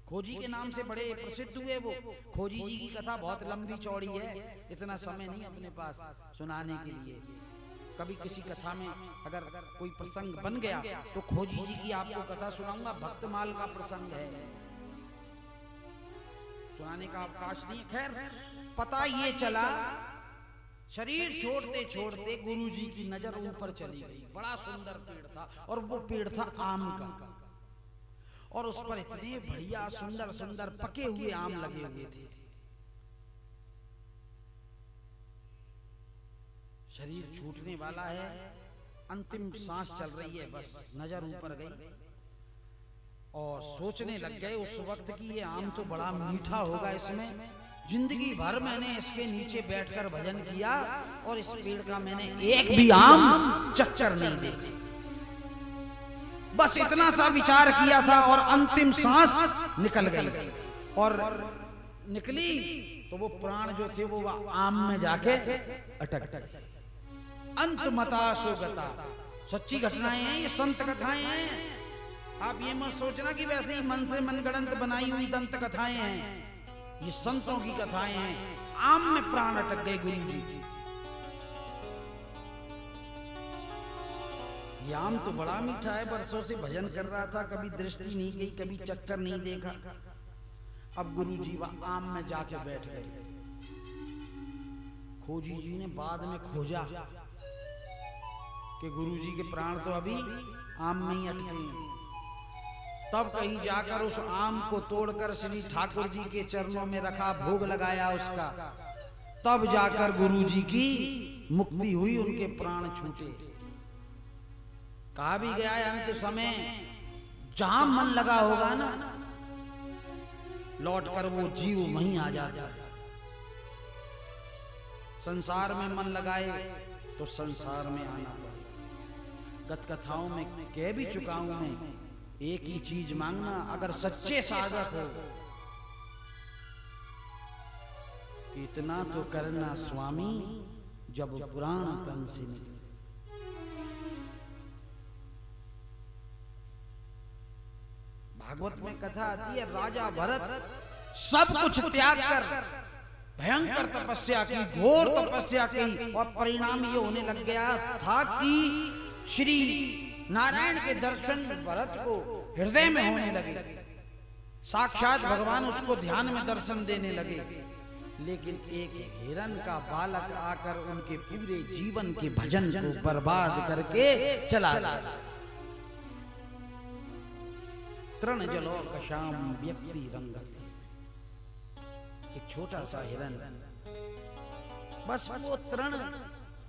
खोजी के नाम से बड़े प्रसिद्ध हुए वो। खोजी जी की कथा बहुत लंबी चौड़ी है, इतना समय नहीं अपने पास सुनाने के लिए। कभी किसी कथा में अगर कोई प्रसंग बन गया तो खोजी जी की आपको कथा सुनाऊंगा। भक्तमाल का प्रसंग है, सुनाने का अवकाश नहीं। खैर पता ये चला, शरीर छोड़ते छोड़ते गुरुजी की नजर ऊपर चली गई। बड़ा सुंदर पेड़ था, और वो पेड़ था आम का, और उस पर इतने बढ़िया सुंदर सुंदर पके हुए आम लगे हुए थे। शरीर छूटने वाला है, अंतिम सांस चल रही है, बस नजर ऊपर गई और सोचने लग गए उस वक्त कि ये आम तो बड़ा मीठा होगा, इसमें जिंदगी भर मैंने इसके नीचे बैठकर भजन किया और इस पेड़ का मैंने एक भी आम चक्कर नहीं देखा। बस इतना सा विचार किया था और अंतिम सांस निकल गई और निकली तो वो प्राण जो थे वो आम में जाके अटक गए। अंत मता सुगता, सच्ची घटनाएं हैं ये, संत कथाएं हैं। आप ये मत सोचना कि वैसे ही मन से मनगढ़ंत बनाई हुई दंत कथाएं हैं, ये संतों की कथाएं हैं। आम में प्राण अटक गए गुरु जी। ये आम तो बड़ा मीठा है, बरसों से भजन कर रहा था, कभी दृष्टि नहीं गई, कभी चक्कर नहीं देखा। अब गुरु जी वह आम में जाके बैठ गए। खोजी जी ने बाद में खोजा कि गुरु जी के प्राण तो अभी आम में ही अटके हैं। तब कहीं जाकर उस आम को तोड़कर श्री ठाकुर जी के चरणों में रखा, भोग लगाया उसका, तब जाकर गुरु जी की मुक्ति हुई, उनके प्राण छूटे। कहा भी गया है अंत समय जहां मन लगा होगा ना, लौटकर वो जीव वहीं आ जाता है। संसार में मन लगाए तो संसार में आना पड़ेगा। गत कथाओं में कह भी चुका हूं मैं, एक ही चीज मांगना, अगर सच्चे साधक हो इतना तो करना स्वामी, जब प्राण तन से निकले। भागवत में कथा आती है, राजा भरत सब कुछ त्याग कर भयंकर तपस्या की, घोर तपस्या की, और परिणाम ये होने लग गया था कि श्री नारायण के दर्शन भरत को हृदय में होने लगे। साक्षात भगवान उसको ध्यान में दर्शन देने लगे। लेकिन एक हिरण का बालक आकर उनके पूरे जीवन के भजन को बर्बाद करके चला गया। तृण जलो कशाम व्यक्ति रंगते, एक छोटा सा हिरण, बस वो तृण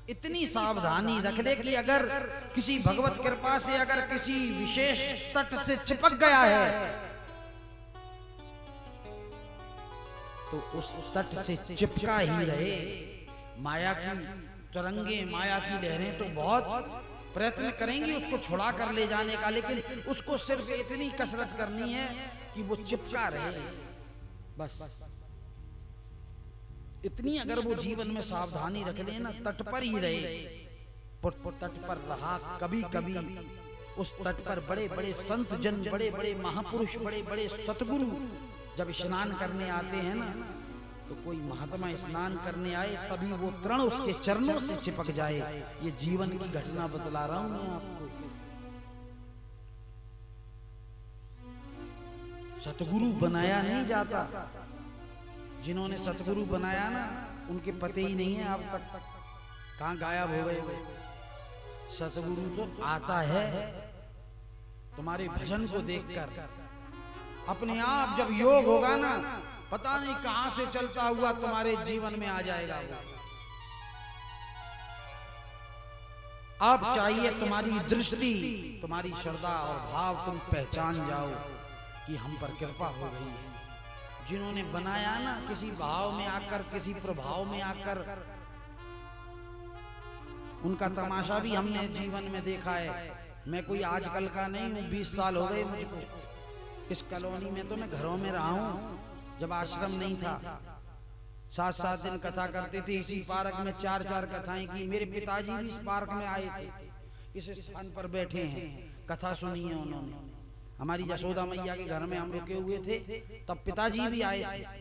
इतनी सावधानी रख ले कि अगर किसी भगवत कृपा से अगर किसी विशेष तट से चिपक गया है तो उस तट से चिपका ही रहे। माया की तरंगे, माया की लहरें तो बहुत प्रयत्न करेंगी उसको छुड़ा कर ले जाने का, लेकिन उसको सिर्फ इतनी कसरत करनी है कि वो चिपका रहे, बस इतनी अगर वो जीवन में सावधानी रख ले ना, तट पर ही रहे। तट पर रहा, कभी कभी उस तट पर बड़े बड़े संत जन, बड़े बड़े महापुरुष, बड़े बड़े सतगुरु जब स्नान करने आते हैं ना, तो कोई महात्मा स्नान करने आए तभी वो तृण उसके चरणों से चिपक जाए। ये जीवन की घटना बतला रहा हूं मैं आपको। सतगुरु बनाया नहीं जाता, जिन्होंने सतगुरु बनाया ना उनके पते ही नहीं है अब तक, कहां गायब हो गए। सतगुरु तो आता है तुम्हारे भजन को देखकर, अपने आप जब योग होगा ना, पता नहीं कहां से चलता हुआ तुम्हारे जीवन में आ जाएगा। अब चाहिए तुम्हारी दृष्टि, तुम्हारी श्रद्धा और भाव, तुम पहचान जाओ कि हम पर कृपा हो गई है। जिन्होंने बनाया ना, किसी भाव में आकर, किसी प्रभाव में आकर, उनका तमाशा भी हमने जीवन में देखा है। मैं कोई आजकल का नहीं हूं, 20 साल हो गए मुझको इस कॉलोनी में। तो मैं घरों में रहा हूं, जब आश्रम नहीं था 7-7 दिन कथा करते थे इसी पार्क में, 4-4 कथाएं की। मेरे पिताजी भी इस पार्क में आए थे, इस स्थान पर बैठे हैं, कथा सुनी है उन्होंने। हमारी यशोदा मैया के घर में हम रुके हुए थे, तब पिताजी भी आए थे।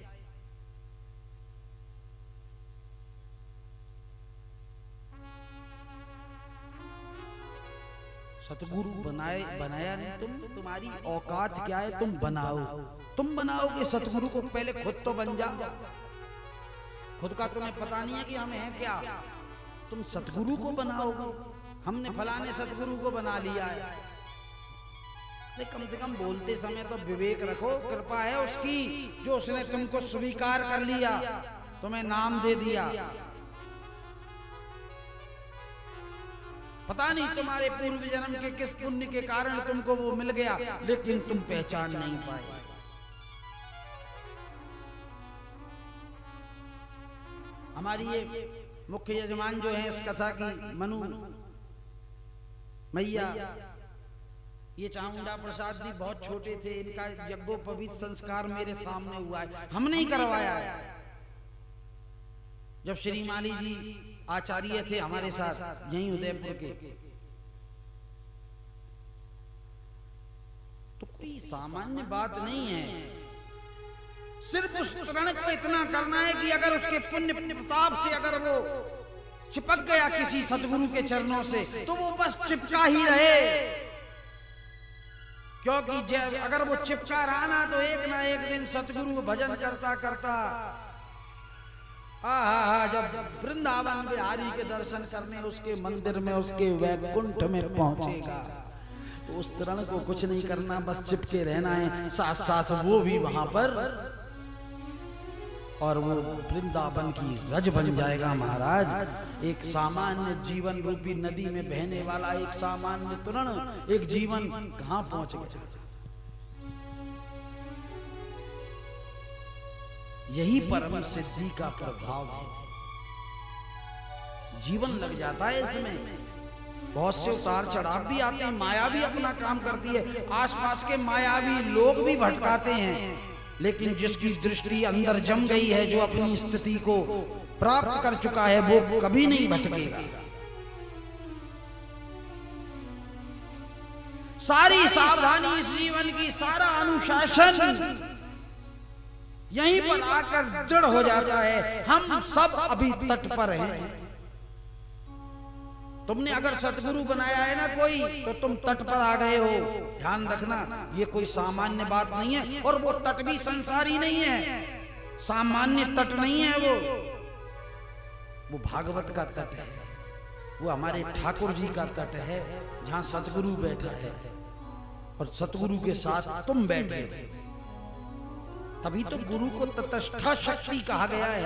सतगुरु बनाया नहीं तुम, तुम्हारी औकात क्या है, तुम बनाओगे सतगुरु को, पहले खुद तो बन जाओ। खुद का तुम्हें पता नहीं है कि हम हैं क्या, तुम सतगुरु को बनाओगे। हमने फलाने सतगुरु को बना लिया है। कम से कम बोलते समय तो विवेक रखो, कृपा है उसकी जो उसने तुमको स्वीकार कर लिया, तुम्हें नाम दे दिया। पता नहीं तुम्हारे पूर्व जन्म के किस पुण्य के कारण तुमको वो मिल गया, लेकिन तुम पहचान नहीं पाए। हमारी ये मुख्य यजमान जो है इस कथा की, मनु मैया, ये चामुंडा प्रसाद जी बहुत छोटे थे, इनका यज्ञोपवीत संस्कार मेरे सामने हुआ है, हमने ही करवाया है। जब श्री माली जी आचार्य थे हमारे साथ यहीं उदयपुर के, तो कोई सामान्य बात नहीं है। सिर्फ उस तृण को इतना करना है कि अगर उसके पुण्य प्रताप से अगर वो चिपक गया किसी सदगुरु के चरणों से तो वो बस चिपका ही रहे, क्योंकि जब अगर वो चिपका रहा ना तो एक ना एक दिन सतगुरु भजन करता करता जब वृंदावन बिहारी के दर्शन करने उसके मंदिर में, उसके वैकुंठ में पहुंचेगा, तो उस तृण को कुछ नहीं करना, बस चिपके रहना है, साथ साथ वो भी वहां पर, और वो वृंदावन की रज बन जाएगा महाराज। एक सामान्य जीवन रूपी नदी में बहने वाला एक सामान्य तृण एक जीवन कहां पहुंच गया। यही परम सिद्धि का प्रभाव है, जीवन लग जाता है इसमें। बहुत से उतार चढ़ाव भी आते हैं, माया भी अपना काम करती है, आसपास के मायावी लोग भी भटकाते हैं, लेकिन जिसकी दृष्टि अंदर जम गई है, जो अपनी स्थिति को प्राप्त कर चुका है, वो कभी नहीं भटकेगा। सारी सावधानी इस जीवन की, सारा अनुशासन यहीं पर आकर दृढ़ हो जाता है। हम सब अभी तट पर हैं। तुमने अगर सतगुरु बनाया है ना कोई, तो तुम तट पर आ गए हो, ध्यान रखना, ये कोई सामान्य बात नहीं है। और वो तट भी संसारी नहीं है, सामान्य तट नहीं है, वो भागवत का तट है, वो हमारे ठाकुर जी का तट है, जहां सतगुरु बैठा है और सतगुरु के साथ तुम बैठे। तभी तो गुरु को तटस्था शक्ति कहा गया है।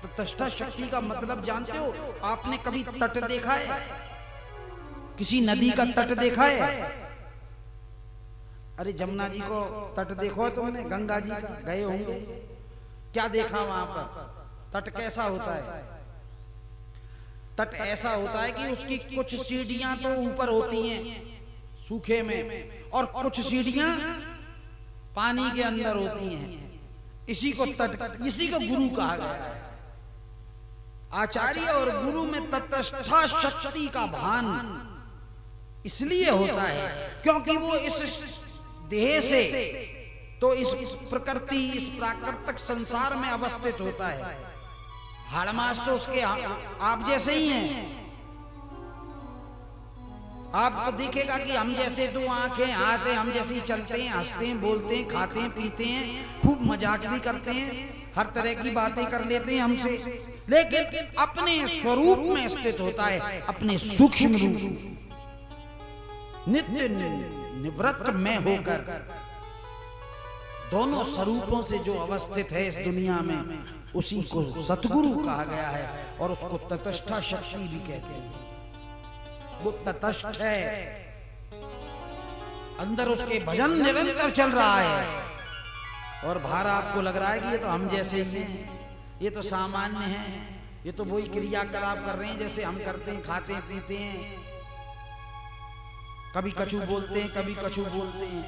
तटस्था शक्ति का मतलब जानते हो? आपने कभी तट देखा है? किसी नदी का तट देखा है? अरे जमुना जी को तट देखो तुमने, गंगा जी का गए होंगे, क्या देखा वहां पर? तट कैसा होता है? तट ऐसा होता है कि उसकी कुछ सीढ़ियां तो ऊपर होती हैं सूखे में, और कुछ सीढ़ियां पानी के अंदर होती हैं। इसी को तट, इसी को गुरु कहा गया है। आचार्य और गुरु में तटस्था शक्ति का भान इसलिए होता है क्योंकि वो इस देह से, तो इस प्रकृति, इस प्राकृतिक संसार में अवस्थित होता है। हाड़मास तो उसके आप जैसे ही हैं। आपको दिखेगा कि हम जैसे दो आंखें, हाथ हैं, हम जैसे ही चलते हैं, हंसते हैं, बोलते हैं, खाते हैं, पीते हैं, खूब मजाक भी करते हैं, हर तरह की बातें कर लेते हैं हमसे, लेकिन अपने स्वरूप में स्थित होता है, अपने सूक्ष्म रूप, नित्य निवृत्त में होकर दोनों स्वरूपों से जो अवस्थित है इस दुनिया में, उसी को सतगुरु कहा गया है। और उसको तटस्था शक्ति भी कहते हैं। वो तटस्थ है, अंदर उसके भजन निरंतर चल रहा है, और बाहर आपको लग रहा है कि ये तो हम जैसे ही हैं, ये तो सामान्य हैं, ये तो वही क्रियाकलाप कर रहे हैं जैसे हम करते हैं, खाते हैं, पीते हैं, कभी कछु बोलते हैं, कभी कछु बोलते हैं।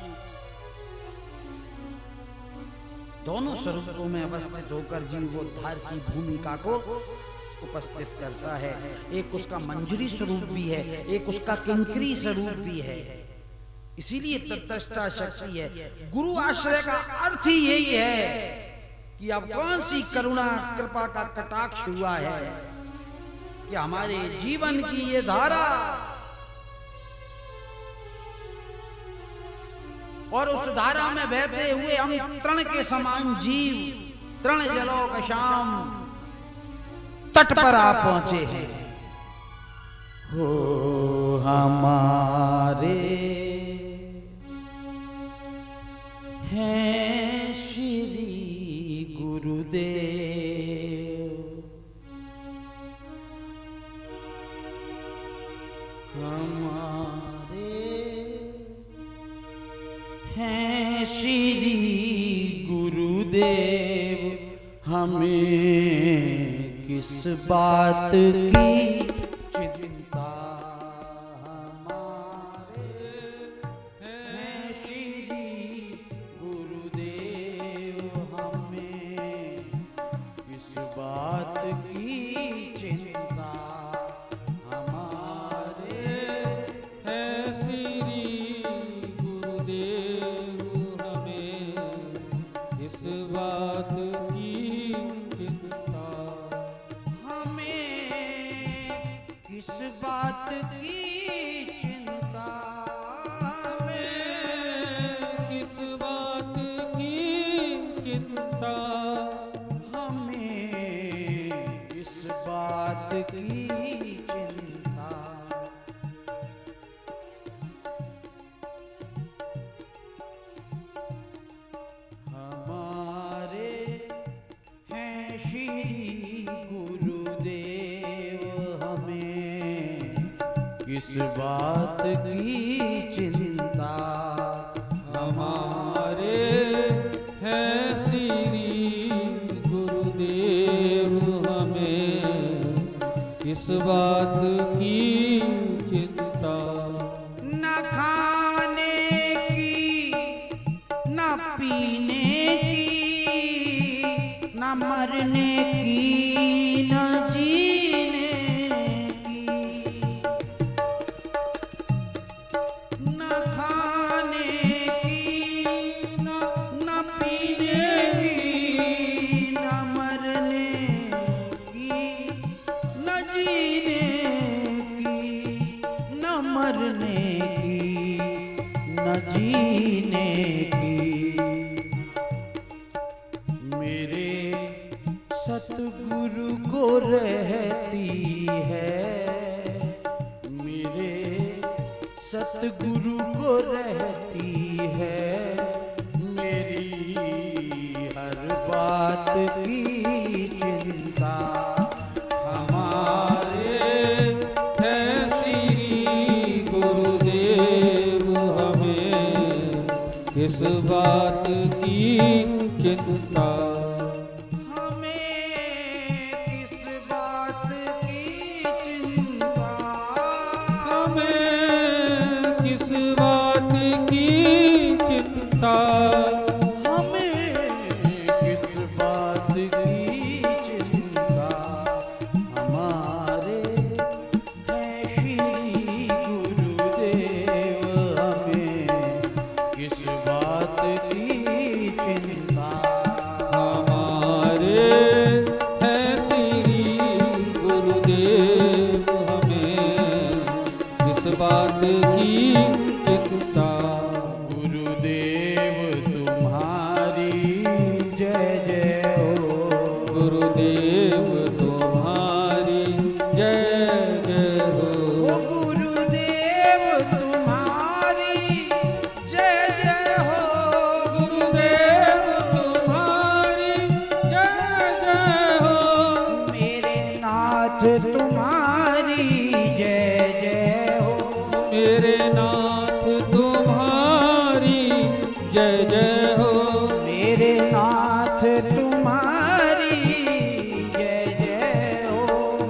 दोनों स्वरूपों में अवस्थित होकर जीव उद्धार की भूमिका को उपस्थित करता है। एक उसका मंजरी स्वरूप भी है, एक उसका किंकरी स्वरूप भी है, इसीलिए तटस्था शक्ति है। गुरु आश्रय का अर्थ ही यही है कि अब कौन सी करुणा कृपा का कटाक्ष हुआ है कि हमारे जीवन की ये धारा, और उस धारा में बहते हुए हम तृण के समान जीव, तृण जलोकशाम तट पर आप पहुंचे हैं। हो हमारे हैं श्री गुरुदेव, हमारे हैं श्री गुरुदेव, हमें किस बात की चिंता हमारे हैं श्री गुरुदेव हमें, किस बात की चिंता हमारे है श्री गुरुदेव हमें, इस बात की चिंता। हमें किस बात की चिंता, हमें किस बात की चिंता, हमें किस बात की चिंता। हमारे हैं श्री गुरुदेव हमें, किस बात की चिंता। हमारे हैं श्री गुरुदेव हमें, किस बात की चिंता। न खाने की न पीने की, न मरने की न जीने की, न खाने की न पीने की, न मरने की न जीने की, न मरने की न जीने की। मेरे सतगुरु को रहती है, मेरे सतगुरु को रहती है, मेरी हर बात की चिंता। हमारे हैं श्री गुरुदेव हमें, किस बात की चिंता। हमें किस बात की चिंता, हमें किस बात की चिंता। हमें किस बात की चिंता। हमारे हैं श्री गुरुदेव हमें, किस बात की चिंता। हमारे हैं श्री गुरुदेव हमें, किस बात की चिंता। गुरुदेव तुम्हारी जय जय हो, गुरुदेव तुम्हारी जय जय हो। ओ गुरुदेव तुम्हारी जय जय हो, गुरुदेव तुम्हारी जय जय हो। मेरे नाथ तुम्हारी जय जय हो, मेरे नाथ तुम्हारी जय जय हो। मेरे नाथ तुम्हारी जय जय हो,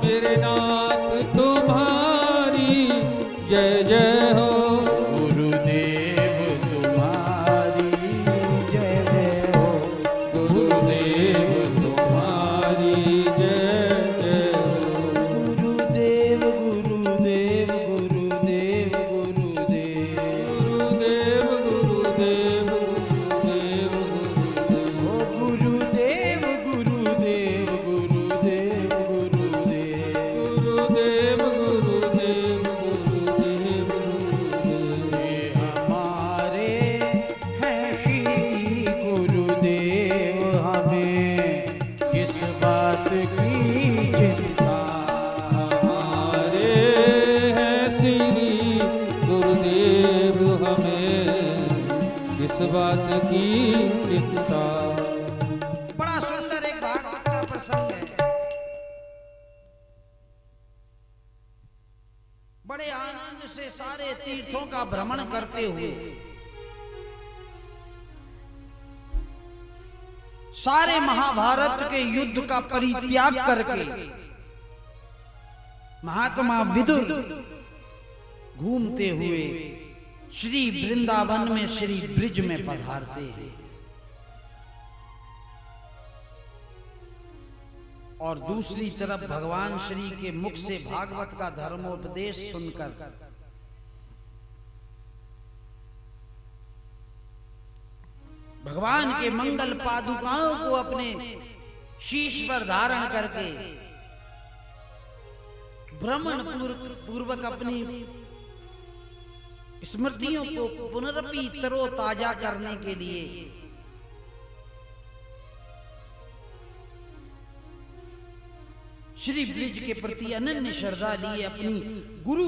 मेरे नाथ तुम्हारी जय जय हो। गुरुदेव तुम्हारी जय जय हो, गुरुदेव तुम्हारी जय जय हो। गुरुदेव गुरुदेव गुरुदेव गुरुदेव, गुरुदेव गुरुदेव गुरुदेव गुरुदेव। ओ गुरुदेव गुरुदेव गुरुदेव गुरुदेव। गुरुदेव गुरुदेव गुरुदेव गुरुदेव। ये हमारे हैं श्री गुरुदेव हमें, किस बात की चिंता। हमारे हैं श्री गुरुदेव हमें, किस बात की चिंता। बड़ा सुंदर एक भागवत का प्रसंग है। बड़े आनंद से सारे तीर्थों का भ्रमण करते हुए सारे महाभारत के युद्ध का परित्याग करके महात्मा विदुर घूमते हुए श्री वृंदावन में श्री ब्रिज में पधारते हैं और दूसरी तरफ भगवान श्री के मुख से भागवत का धर्मोपदेश सुनकर भगवान के मंगल पादुकाओं को अपने शीश पर धारण करके भ्रमण पूर्वक अपनी स्मृतियों को पुनरपि तरोताजा करने के लिए श्री ब्रिज के प्रति अनन्य श्रद्धा लिए अपनी गुरु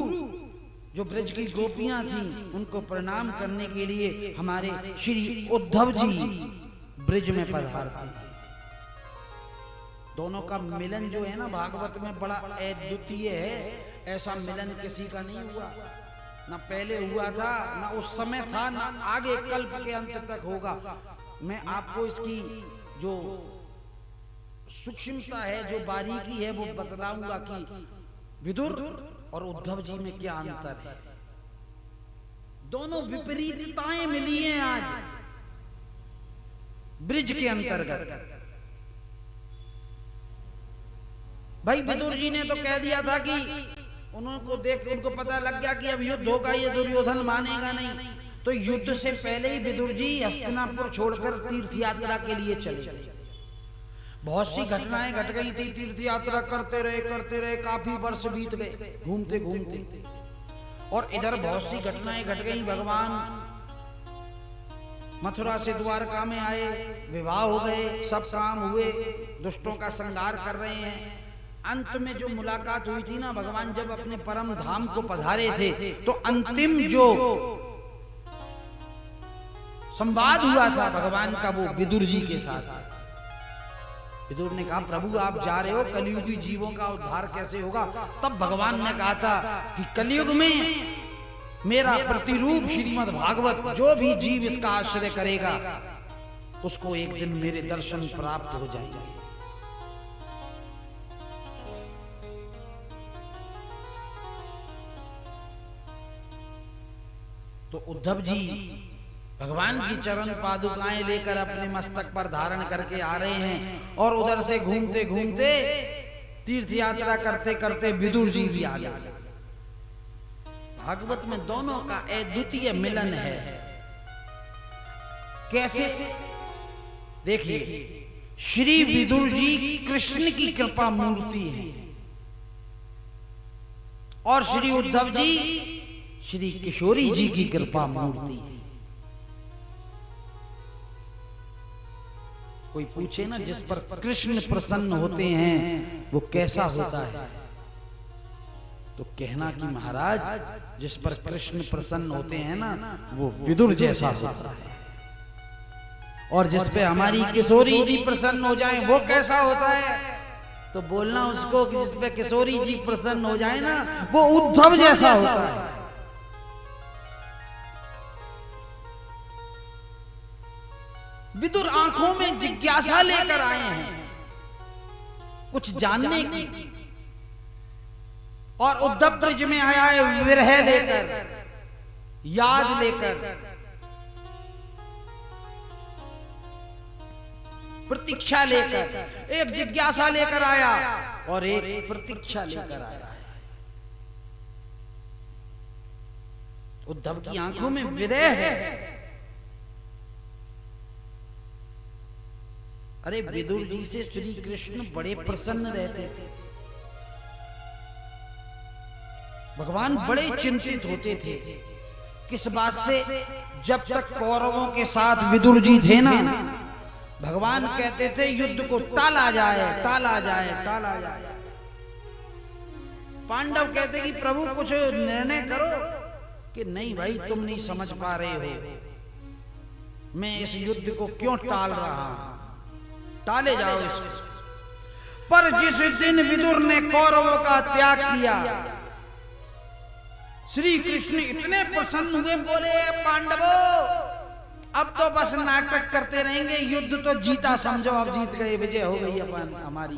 जो ब्रज की गोपियां थीं उनको प्रणाम करने के लिए हमारे श्री उद्धव जी ब्रिज में पधारते हैं। दोनों का मिलन जो है ना भागवत में बड़ा अद्वितीय है। ऐसा मिलन किसी का नहीं हुआ, ना पहले हुआ था, ना उस समय था, ना आगे कल्प के अंत तक होगा। मैं आपको इसकी जो सूक्ष्मता है, जो बारीकी है, वो बतलाऊंगा कि विदुर और उद्धव जी में क्या अंतर है। दोनों विपरीतताएं मिली हैं आज ब्रिज के अंतर्गत। भाई विदुर जी ने तो कह दिया था कि उनको देख उनको पता लग गया कि अब युद्ध होगा, ये दुर्योधन मानेगा नहीं, तो युद्ध से पहले ही विदुर जी हस्तिनापुर छोड़कर तीर्थ यात्रा के लिए चले। बहुत सी घटनाएं घट गई थी, तीर्थ यात्रा करते रहे, काफी वर्ष बीत गए घूमते घूमते। और इधर बहुत सी घटनाएं घट गई। भगवान मथुरा से द्वारका में आए, विवाह हो गए, सब काम हुए, दुष्टों का संहार कर रहे हैं। अंत में जो मुलाकात हुई थी ना, भगवान जब अपने परम धाम को पधारे थे तो अंतिम जो संवाद हुआ था भगवान का वो विदुर जी के साथ। विदुर ने कहा प्रभु आप जा रहे हो, कलयुगी जीवों का उद्धार कैसे होगा? तब भगवान ने कहा था कि कलयुग में मेरा प्रतिरूप श्रीमद् भागवत जो भी जीव इसका आश्रय करेगा उसको एक दिन मेरे दर्शन प्राप्त हो जाएंगे। तो उद्धव जी भगवान की चरण पादुकाएं लेकर अपने मस्तक पर धारण करके आ रहे हैं और उधर से घूमते घूमते तीर्थ यात्रा करते करते विदुर जी भी आ गए। भागवत में दोनों का अद्वितीय मिलन है। कैसे? देखिए, श्री विदुर जी कृष्ण की कृपा मूर्ति है और श्री उद्धव जी श्री किशोरी जी की कृपा मूर्ति है। कोई पूछे ना जिस पर कृष्ण प्रसन्न होते हैं वो कैसा होता है, तो कहना कि महाराज जिस पर कृष्ण प्रसन्न होते हैं ना वो विदुर जैसा होता है, और जिस पे हमारी किशोरी जी प्रसन्न हो जाए वो कैसा होता है, तो बोलना उसको कि जिस पे किशोरी जी प्रसन्न हो जाए ना वो उद्धव जैसा होता है। विदुर आंखों में जिज्ञासा लेकर आए हैं कुछ जानने की, और उद्धव ब्रिज में आया है विरह लेकर, याद लेकर, प्रतीक्षा लेकर। एक जिज्ञासा लेकर आया और एक प्रतीक्षा लेकर आया है। उद्धव की आंखों में विरह है। अरे विदुर जी से श्री कृष्ण बड़े प्रसन्न रहते थे, भगवान बड़े चिंतित होते थे। किस बात से? जब तक कौरवों के साथ विदुर जी थे ना, भगवान कहते थे युद्ध को टाला जाए, टाला जाए, टाला जाए। पांडव कहते कि प्रभु कुछ निर्णय करो, कि नहीं भाई तुम नहीं समझ पा रहे हो, मैं इस युद्ध को क्यों टाल रहा हूं, टाले जाओ इसको। पर जिस दिन विदुर ने कौरवों का त्याग किया, श्री कृष्ण इतने प्रसन्न हुए, बोले पांडवों अब तो बस नाटक करते रहेंगे, युद्ध तो जीता समझो, अब जीत गए, विजय हो गई अपन हमारी।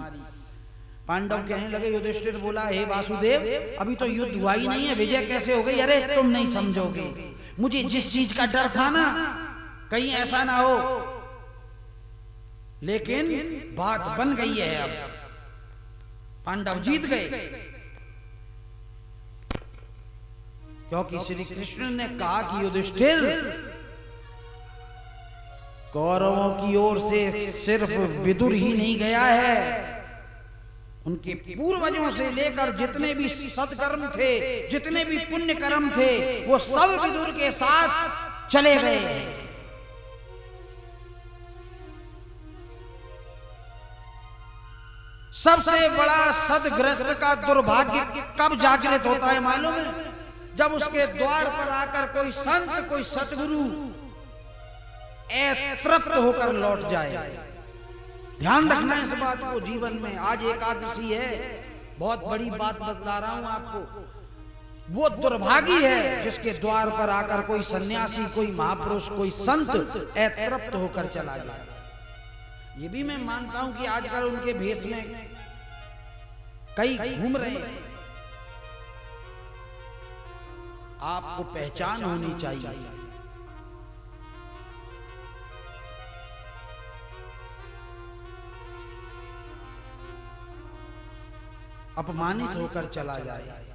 पांडव कहने लगे, युधिष्ठिर बोला, हे वासुदेव, अभी तो युद्ध हुआ ही नहीं है, विजय कैसे हो गई? अरे तुम नहीं समझोगे, मुझे जिस चीज का डर था ना, कहीं ऐसा ना हो, लेकिन बात बन गई है, अब पांडव जीत गए, क्योंकि श्री कृष्ण ने कहा कि युधिष्ठिर, कौरवों की ओर से सिर्फ विदुर ही नहीं गया है, उनके पूर्वजों से लेकर जितने भी सत्कर्म थे, जितने भी पुण्य कर्म थे, वो सब विदुर के साथ चले गए। सबसे बड़ा सदग्रस्त का दुर्भाग्य कब जागृत होता है मालूम है? जब उसके द्वार पर आकर कोई संत, कोई सतगुरु तृप्त होकर लौट जाए। ध्यान रखना इस बात को जीवन में। आज एकादशी है, बहुत बड़ी बात बतला रहा हूं आपको। वो दुर्भागी है जिसके द्वार पर आकर कोई सन्यासी, कोई महापुरुष, कोई संत तृप्त होकर चला जाए। ये भी मैं मानता हूं कि आजकल उनके भेष में कई घूम रहे हैं, आपको पहचान होनी चाहिए। अपमानित होकर चला जाए।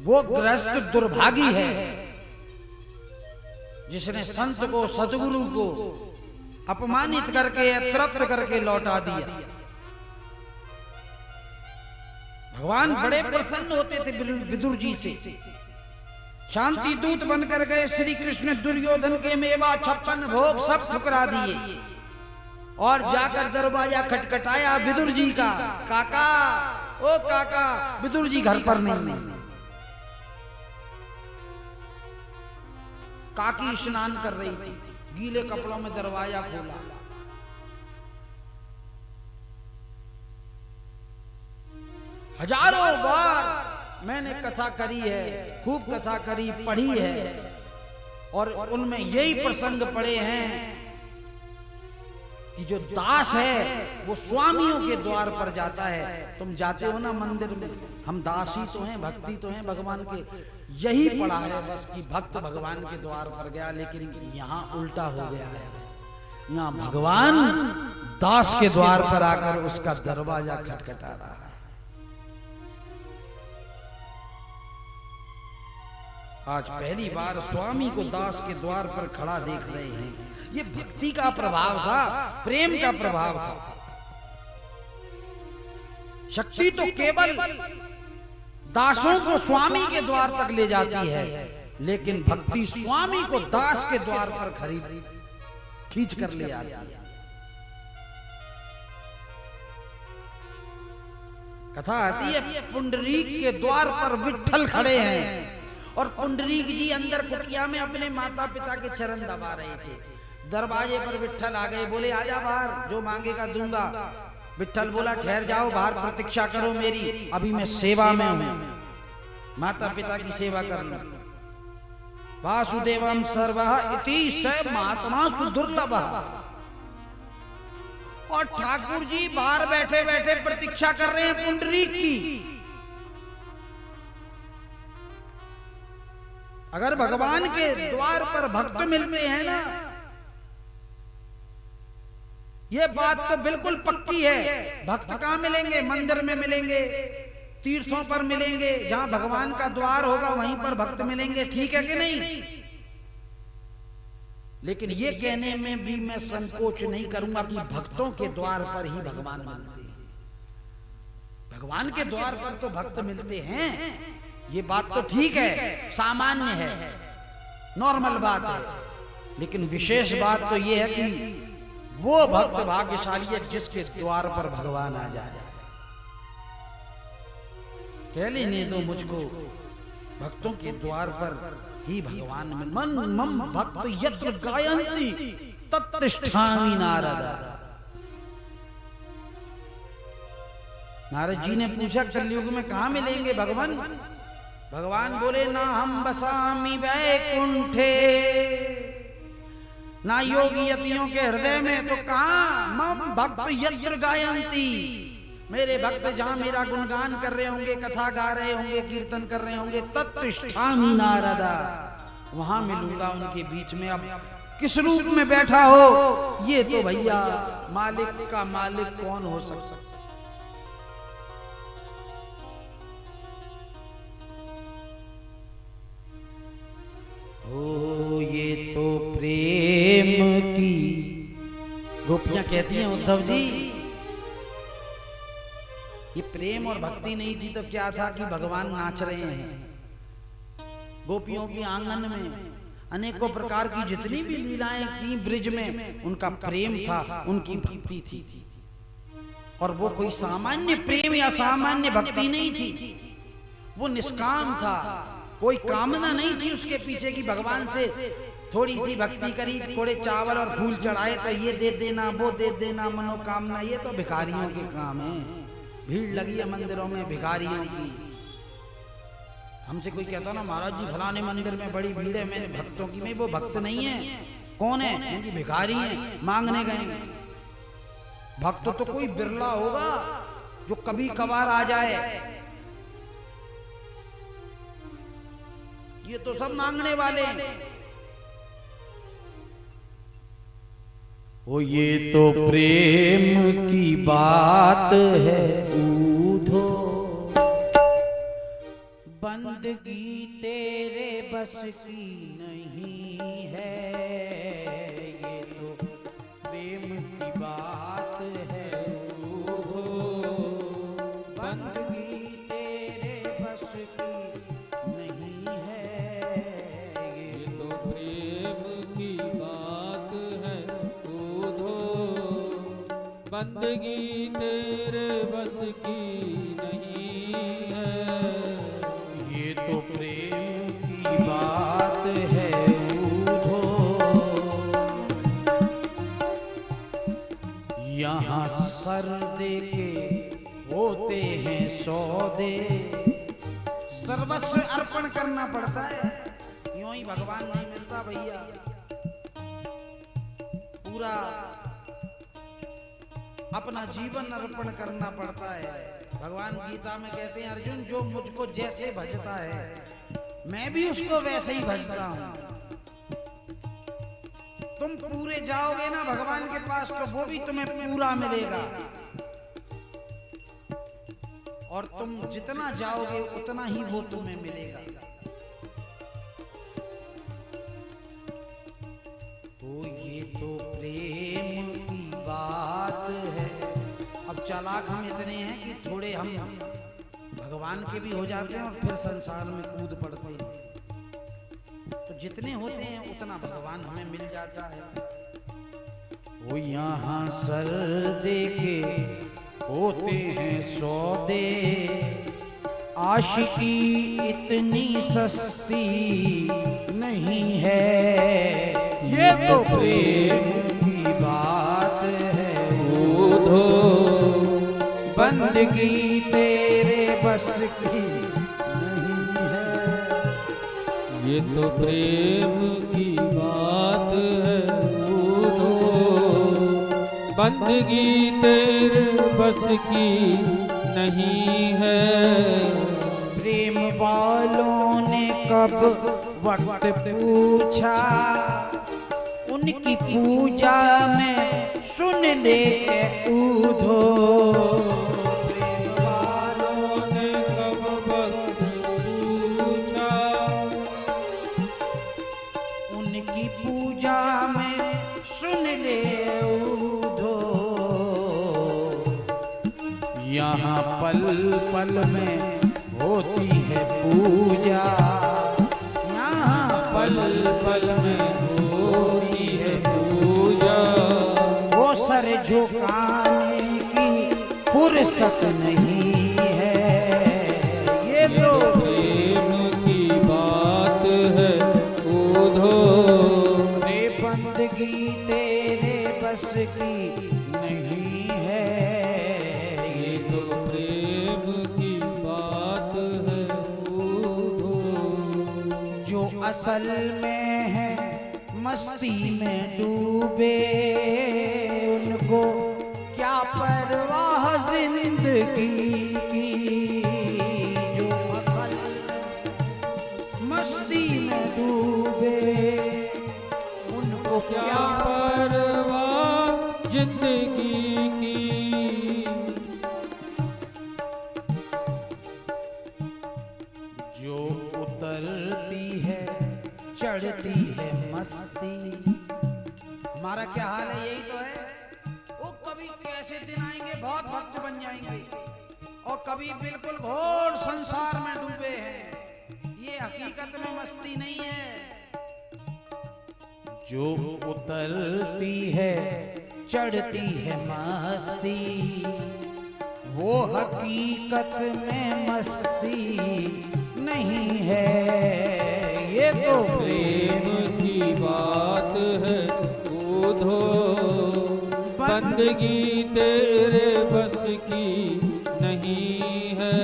वो ग्रस्त दुर्भागी है जिसने संत को, सतगुरु को अपमानित करके, तृप्त करके लौटा दिया। भगवान बड़े प्रसन्न होते थे विदुर जी से। शांति दूत बनकर गए श्री कृष्ण, दुर्योधन के मेवा 56 भोग सब ठुकरा दिए और जाकर दरवाजा खटखटाया विदुर जी का। काका, ओ काका। विदुर जी घर पर नहीं। काकी स्नान कर रही थी, गीले कपड़ों में दरवाजा खोला। हजारों बार मैंने कथा करी है, खूब कथा करी, पढ़ी है, और उनमें यही प्रसंग पड़े हैं कि जो दास है वो स्वामियों के द्वार पर जाता है। तुम जाते हो ना मंदिर में, हम दास ही तो हैं, भक्ति तो हैं भगवान के। यही पढ़ा है बस कि भक्त भगवान के द्वार पर गया, लेकिन यहाँ उल्टा हो गया है। यहाँ भगवान दास के द्वार पर आकर उसका दरवाजा खटखटा रहा है। आज पहली बार स्वामी को दास के द्वार पर खड़ा देख रहे हैं। ये भक्ति का प्रभाव था, प्रेम का प्रभाव था। शक्ति तो केवल दासों को स्वामी के द्वार तक ले जाती है, लेकिन भक्ति स्वामी को दास के द्वार पर खींच कर ले आती है। कथा आती है, पुंडरीक के द्वार पर विट्ठल खड़े हैं और पुंडरीक जी अंदर कुटिया में अपने माता पिता के चरण दबा रहे थे। दरवाजे पर विट्ठल आ गए, बोले आजा बाहर, जो मांगेगा दूंगा। विट्ठल बोला ठहर जाओ, बाहर प्रतीक्षा करो मेरी, अभी मैं सेवा में हूं, माता पिता की सेवा कर लूं। वासुदेवम सर्वः इति स महात्मा सुदुर्लभः। और ठाकुर जी बाहर बैठे बैठे प्रतीक्षा कर रहे हैं पुंडरीक की। अगर भगवान के द्वार पर भक्त मिलते हैं ना, ये बात तो बिल्कुल पक्की है। भक्त कहां मिलेंगे? मंदिर में मिलेंगे, तीर्थों पर मिलेंगे, जहां भगवान का द्वार होगा वहीं पर भक्त मिलेंगे। ठीक है कि नहीं? लेकिन ये कहने में भी मैं संकोच नहीं करूंगा कि भक्तों के द्वार पर ही भगवान मिलते हैं। भगवान के द्वार पर तो भक्त मिलते हैं, ये बात तो ठीक है, सामान्य है, नॉर्मल बात है। लेकिन विशेष बात तो ये है कि वो भक्त भाग्यशाली है जिसके द्वार पर भगवान आ जाए। कह लेने दो मुझको, भक्तों के द्वार पर ही भगवान मिल। मन मम भक्त यत्र गायन्ति तत्तिष्ठामि नारद। नारद जी ने पूछा कलयुग में कहां मिलेंगे भगवान? भगवान बोले ना हम बसामि वैकुंठे ना योगी यतियों के हृदय में, तो कहाँ मम भक्त यत्र गायंती, मेरे भक्त जहां मेरा गुणगान कर रहे होंगे, कथा गा रहे होंगे, कीर्तन कर रहे होंगे, तत्तिष्ठामि नारदा, वहां मिलूंगा उनके बीच में। अब किस रूप में बैठा हो, ये तो भैया मालिक का मालिक कौन हो सकता। ओ ये तो प्रेम की, गोपियां कहती हैं उद्धव जी, ये प्रेम और भक्ति नहीं थी तो क्या था कि भगवान नाच रहे हैं। गोपियों के आंगन में अनेकों प्रकार की जितनी भी लीलाएं की ब्रिज में, उनका प्रेम था, उनकी भक्ति थी। और वो कोई सामान्य प्रेम या सामान्य भक्ति नहीं थी, वो निष्काम था। कोई कामना नहीं थी उसके पीछे की भगवान से थोड़ी सी भक्ति करी, थोड़े चावल और फूल चढ़ाए तो ये दे देना, वो दे देना, मनोकामना। ये तो भिखारियों के काम है। भीड़ लगी है मंदिरों में भिखारियों की। हमसे कोई कहता ना महाराज जी फलाने मंदिर में बड़ी भीड़ है, मैंने भक्तों की, मैं वो भक्त नहीं है। कौन है? मैंने भिखारी है, मांगने गए। भक्त तो कोई बिरला होगा जो कभी कभार आ जाए, ये तो सब मांगने वाले हैं। ओ ये तो प्रेम की बात है ऊधो, बंदगी तेरे बस की नहीं है। ये तो प्रेम की बात है ऊधो, बंदगी तेरे बस की नहीं है। ये तो प्रेम की बात है ऊधो, बंदगी तेरे बस की नहीं है। ये तो प्रेम की बात है ऊधो, यहाँ सर दे के होते हैं सौदे। सर्वस्व अर्पण करना पड़ता है, यूं ही भगवान नहीं मिलता भैया। पूरा अपना जीवन अर्पण करना पड़ता है। भगवान गीता में कहते हैं अर्जुन जो मुझको जैसे भजता है मैं भी उसको वैसे ही भजता हूं। तुम पूरे जाओगे ना भगवान के पास तो वो भी तुम्हें पूरा मिलेगा, और तुम जितना जाओगे उतना ही वो तुम्हें मिलेगा। तो ये तो प्रेम की बात है। अब चालाक हम इतने हैं कि थोड़े हम भगवान के भी हो जाते हैं और फिर संसार में कूद पड़ते हैं। तो जितने होते हैं उतना भगवान हमें मिल जाता है। वो यहाँ सर दे के होते हैं सौदे, आशिकी इतनी सस्ती नहीं है। ये तो प्रेम की बात है ऊधो, बंदगी तेरे बस की नहीं है। ये तो प्रेम की बात है ऊधो, बंदगी तेरे बस की नहीं है। प्रेम वालों ने कब वक्त पूछा, उनकी पूजा में सुन ले ऊधो। प्रेम वालों ने कब वक्त पूछा, उनकी पूजा में सुन ले ऊधो। यहाँ पल पल में होती है पूजा, यहाँ पल पल में होती है पूजा। वो सर झुकाने की फुर्सत नहीं है। ये तो प्रेम की बात है ऊधो, रे बंदगी तेरे बस की नहीं है। ये तो प्रेम की बात है ऊधो। जो असल में है मस्ती में डूबे उनको क्या परवाह जिंदगी की, जो असल मस्ती में डूबे उनको क्या परवाह जिंदगी की। जो उतरती है चढ़ती है मस्ती। हमारा क्या हाल है, यही तो है। वो कभी कैसे दिन आएंगे बहुत भक्त बन जाएंगे और कभी बिल्कुल घोर संसार में डूबे हैं। ये हकीकत में मस्ती नहीं है। जो उतरती है चढ़ती है मस्ती, वो हकीकत में मस्ती नहीं है। ये तो प्रेम की बात है उधो, बंदगी तेरे बस की नहीं है।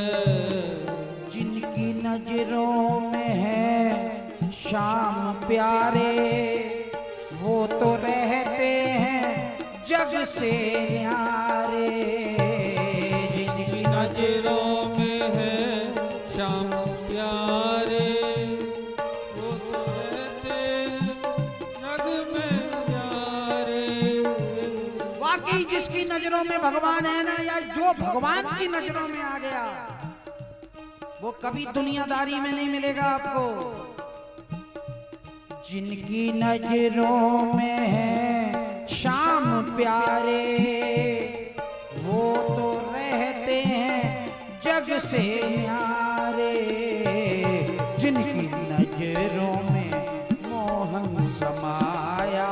जिनकी नजरों में है शाम प्यारे, वो तो रहते हैं जग से न्यारे। जिनकी नजरों में है शाम प्यारे, वो तो रहते हैं जग में प्यारे। वाकई जिसकी नजरों में भगवान है ना, या जो भगवान की नजरों में आ गया, वो कभी दुनियादारी में नहीं मिलेगा आपको। जिनकी नजरों में है शाम प्यारे, वो तो रहते हैं जग से न्यारे। जिनकी नजरों में मोहन समाया,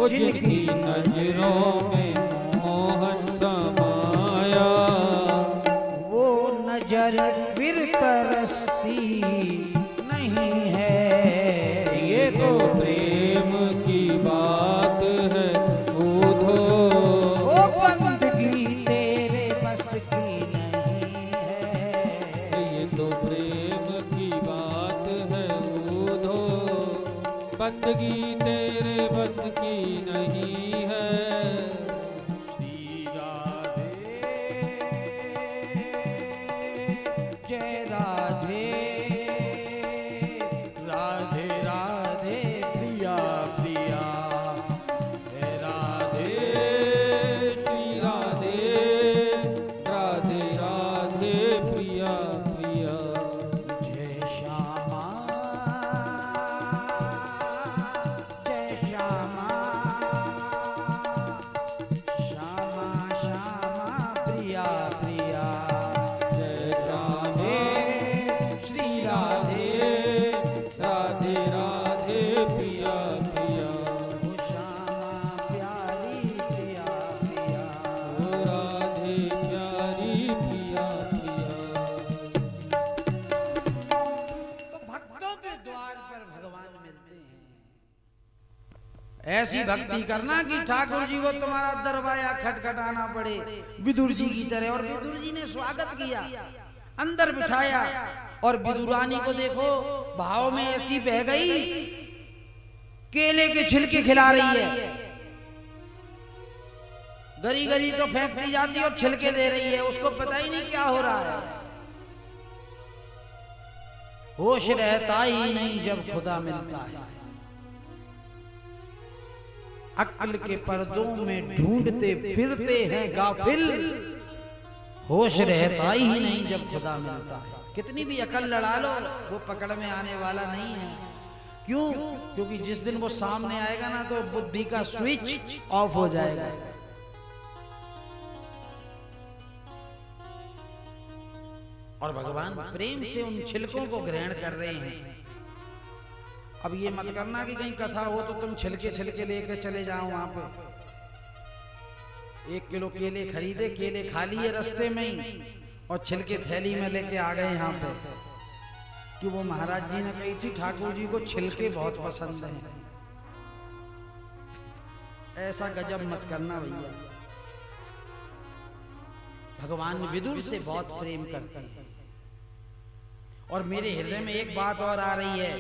जिनकी नजरों में मोहन समाया, वो नजर फिर तरसती नहीं है। ये तो प्रेम की बात है उधो, वो बंदगी तेरे बस की नहीं है। ये तो प्रेम की बात है उधो, बंदगी तेरे बस की नहीं है। श्री राधे जय राधे, राधे राधे प्रिया प्रिया, जय राधे श्री राधे राधे राधे प्रिया प्रिया। जय श्यामा जय श्यामा, श्यामा श्यामा प्रिया प्रिया। जय राधे श्री राधे राधे राधे प्रिया प्रिया। श्यामा प्यारी प्रिया प्रिया। ओ राधे प्यारी प्रिया प्रिया। तो भक्तों के द्वार पर भगवान मिलते हैं। ऐसी भक्ति करना कि ठाकुर जी को तुम्हारा दरवाजा खटखटाना पड़े, विदुर जी की तरह। और विदुर जी ने स्वागत किया, अंदर बिठाया, और विदुरानी को देखो भाव में ऐसी बह गई, केले के छिलके खिला रही है। गरी गरी तो फेंकती जाती है और छिलके दे रही है, उसको पता ही नहीं क्या हो रहा है। होश रहता ही नहीं जब खुदा मिलता है। अक्ल के पर्दों में ढूंढते फिरते हैं गाफिल, होश रहता ही नहीं जब खुदा मिलता है। कितनी भी अकल लड़ा लो, वो पकड़ में आने वाला नहीं है। क्यों? क्योंकि जिस दिन वो सामने आएगा ना, तो बुद्धि का स्विच ऑफ हो जाएगा। और भगवान प्रेम से उन छिलकों को ग्रहण कर रहे हैं। अब ये मत करना कि कहीं कथा हो तो तुम छिलके छिलके लेके चले जाओ वहां पे। 1 किलो केले खरीदे, केले खा लिए रास्ते में ही, और छिलके थैली में लेके आ गए यहाँ पे। कि वो महाराज जी ने कही थी ठाकुर जी को छिलके बहुत पसंद हैं। ऐसा गजब मत करना भैया। भगवान विदुर से बहुत प्रेम करते हैं। और मेरे हृदय में एक बात और आ रही है,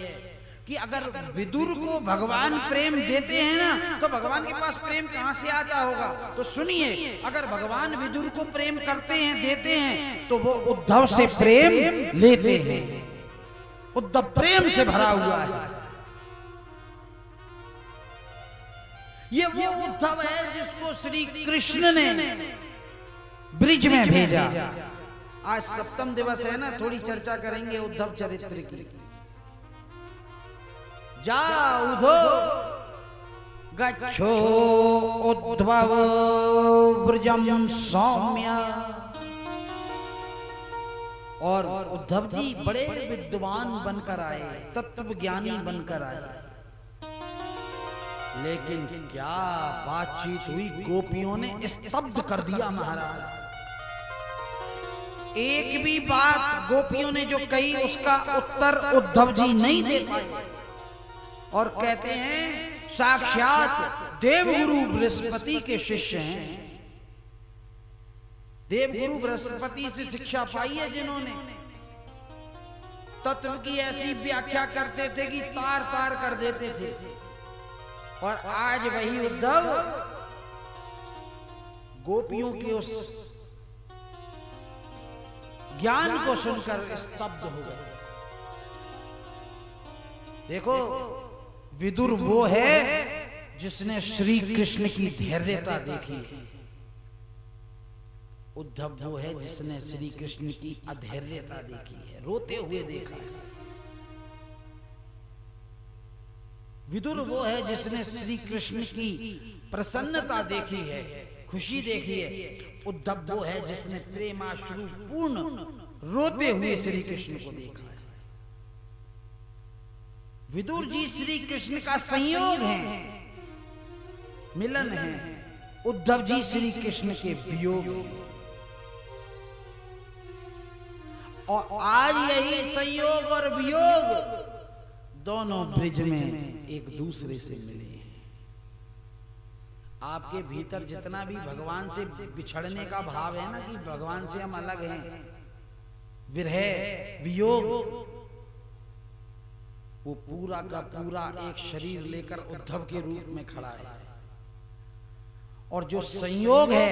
कि अगर विदुर को भगवान प्रेम देते हैं ना तो भगवान के पास प्रेम कहां से आता होगा। तो सुनिए, अगर भगवान विदुर को प्रेम करते हैं, देते हैं, तो वो उद्धव से प्रेम लेते हैं। उद्धव प्रेम से भरा हुआ है। ये वो उद्धव है जिसको श्री कृष्ण ने ब्रिज में भेजा। आज सप्तम दिवस है ना, थोड़ी चर्चा करेंगे उद्धव चरित्र की। जा उद्धो गच्छो उद्धव ब्रजम सौम्य। और उद्धव जी बड़े विद्वान बनकर आए, तत्व ज्ञानी बनकर आए, लेकिन क्या बातचीत हुई, गोपियों ने स्तब्ध कर दिया महाराज। एक भी बात गोपियों ने जो कही उसका उत्तर उद्धव जी नहीं दे पाए। और कहते हैं साक्षात देवगुरु बृहस्पति के शिष्य हैं। देवगुरु बृहस्पति से शिक्षा पाई है जिन्होंने, तत्व की ऐसी व्याख्या करते थे कि तार तार कर देते थे। और आज वही उद्धव गोपियों के उस ज्ञान को सुनकर स्तब्ध हो गए। देखो, विदुर वो है जिसने श्री कृष्ण की धैर्यता देखी है, उद्धव वो है जिसने श्री कृष्ण की अधैर्यता देखी है, रोते हुए देखा है। विदुर वो है जिसने श्री कृष्ण की प्रसन्नता देखी है, खुशी देखी है। उद्धव वो है जिसने प्रेमाश्रु पूर्ण रोते हुए श्री कृष्ण को देखा है। विदुर जी श्री कृष्ण का संयोग है, मिलन है। उद्धव जी श्री कृष्ण के वियोग हैं। और आज यही संयोग और वियोग दोनों ब्रिज में एक दूसरे से मिले हैं। आपके भीतर जितना भी भगवान से बिछड़ने का भाव है ना, कि भगवान से हम अलग हैं, विरह वियोग, वो पूरा का पूरा एक शरीर लेकर उद्धव के रूप में खड़ा है। और जो संयोग है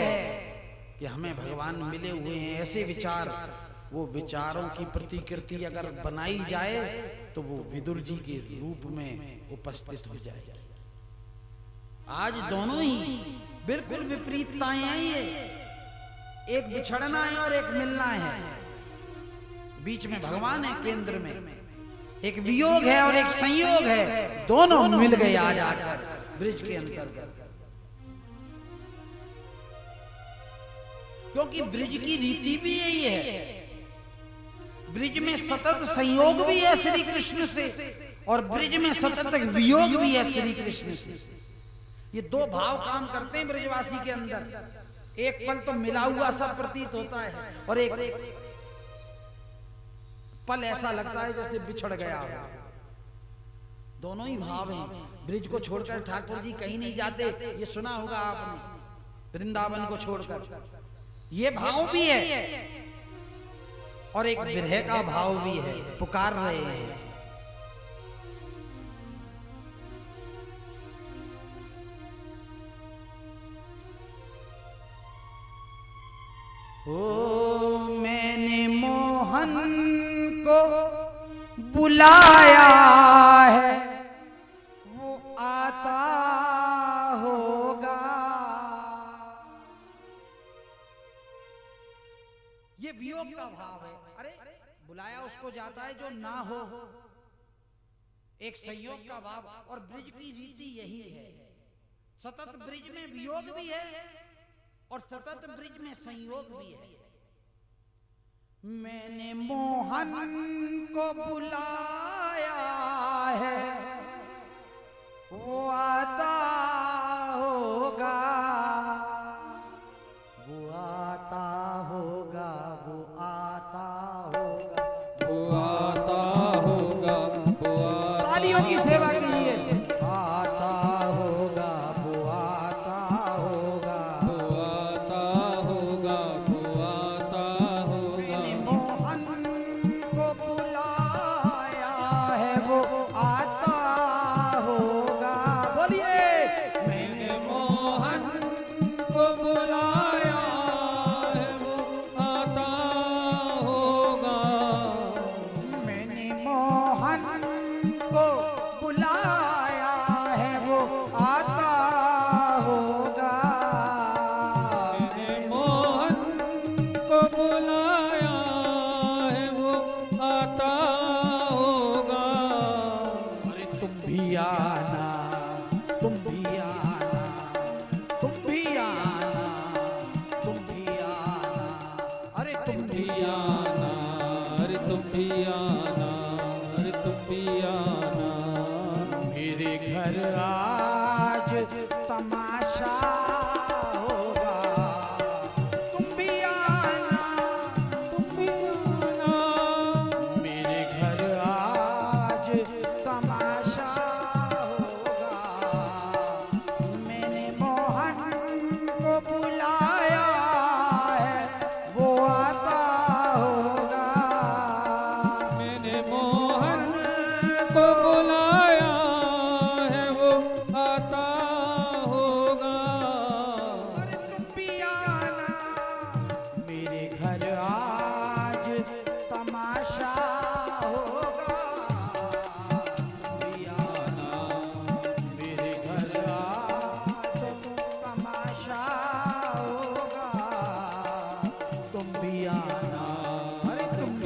कि हमें भगवान मिले हुए हैं, ऐसे विचार, वो विचारों की प्रतिकृति अगर बनाई जाए तो वो विदुर जी के रूप में उपस्थित हो जाएगी। आज दोनों ही बिल्कुल विपरीतताएं हैं। एक बिछड़ना है और एक मिलना है। बीच में भगवान है, केंद्र में एक वियोग है और एक संयोग है। दोनों मिल गए आज आकर ब्रिज के अंतर्गत। क्योंकि ब्रिज की रीति भी यही है। ब्रिज में सतत संयोग भी है श्री कृष्ण से, और ब्रिज में सतत वियोग भी है श्री कृष्ण से। ये दो भाव काम करते हैं ब्रिजवासी के अंदर। एक पल तो मिला हुआ सा प्रतीत होता है, और एक पल ऐसा लगता है जैसे बिछड़ गया हो। दोनों ही भाव हैं। ब्रिज को छोड़कर ठाकुर जी कहीं नहीं जाते, ये सुना होगा आपने, वृंदावन को छोड़कर। ये भाव भी है और एक विरह का भाव भी है, पुकार रहे हैं। ओ मैंने मोहन को बुलाया है, वो आता होगा। ये वियोग का भाव है। अरे बुलाया उसको जाता है जो ना हो, एक संयोग का भाव। और ब्रिज की रीति यही है। सतत ब्रिज में वियोग भी है और सतत ब्रिज में संयोग भी है। मैंने मोहन को बुलाया है, वो आता होगा, वो आता होगा, वो आता होगा, वो आता होगा, वो आता। तालियों की सेवा कीजिए। आता होगा, वो आता होगा, वो आता होगा, वो आता होगा। मोहन को बुलाया है, वो आता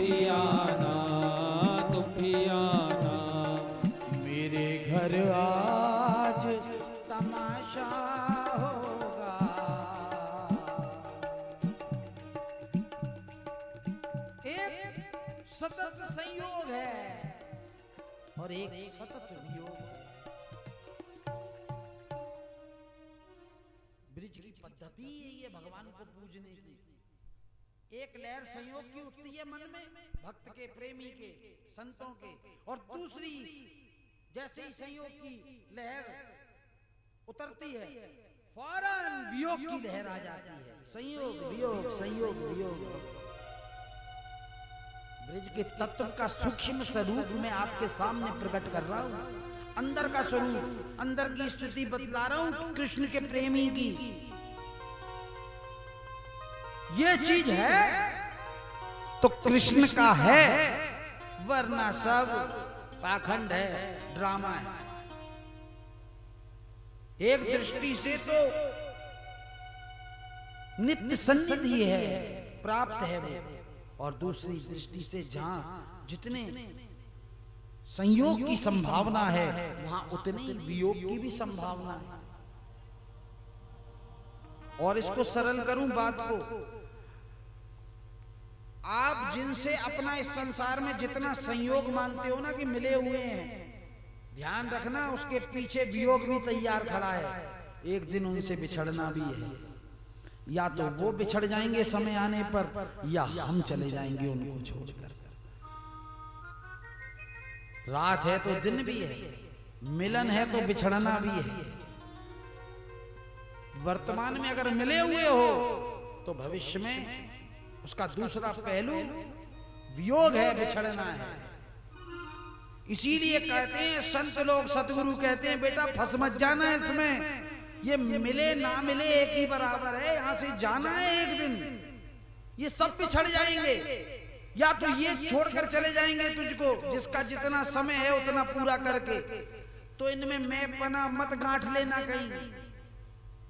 भी आना, तुम भी आना। मेरे घर आज तमाशा होगा। एक सतत संयोग है और एक सतत वियोग है। ब्रिज की पद्धति है ये भगवान को पूजने की। एक लहर संयोग की उठती है मन में, भक्त के, प्रेमी के, संतों के, और दूसरी जैसे ही संयोग की लहर उतरती है फौरन वियोग की लहर आ जाती है। संयोग वियोग, संयोग वियोग। ब्रिज के तत्व का सूक्ष्म स्वरूप मैं आपके सामने प्रकट कर रहा हूं। अंदर का स्वरूप, अंदर की स्थिति बतला रहा हूं कृष्ण के प्रेमी की। ये चीज है तो कृष्ण का है, वरना सब पाखंड है, ड्रामा है। एक दृष्टि से तो नित्य सन्निधि है, प्राप्त है वो, और दूसरी दृष्टि से जहां जितने संयोग की संभावना है वहां उतनी वियोग की भी संभावना है। और इसको सरल करूं बात को, आप जिनसे अपना इस संसार में जितना संयोग मानते हो ना कि मिले हुए हैं, ध्यान रखना उसके पीछे वियोग भी तैयार खड़ा है। एक दिन उनसे बिछड़ना भी है, या तो वो बिछड़ जाएंगे समय आने पर, या हम चले जाएंगे उनको छोड़कर। रात है तो दिन भी है, मिलन है तो बिछड़ना भी है। वर्तमान में अगर मिले हुए हो तो भविष्य में उसका दूसरा पहलू वियोग है, बिछड़ना है। इसीलिए कहते हैं संत लोग, सतगुरु कहते हैं बेटा फंस मत जाना इसमें, ये मिले ना मिले एक ही बराबर है, यहां से जाना है एक दिन, ये सब बिछड़ जाएंगे, या तो ये छोड़कर चले जाएंगे तुझको, जिसका जितना समय है उतना पूरा करके। तो इनमें मैं पना मत गांठ लेना कहीं,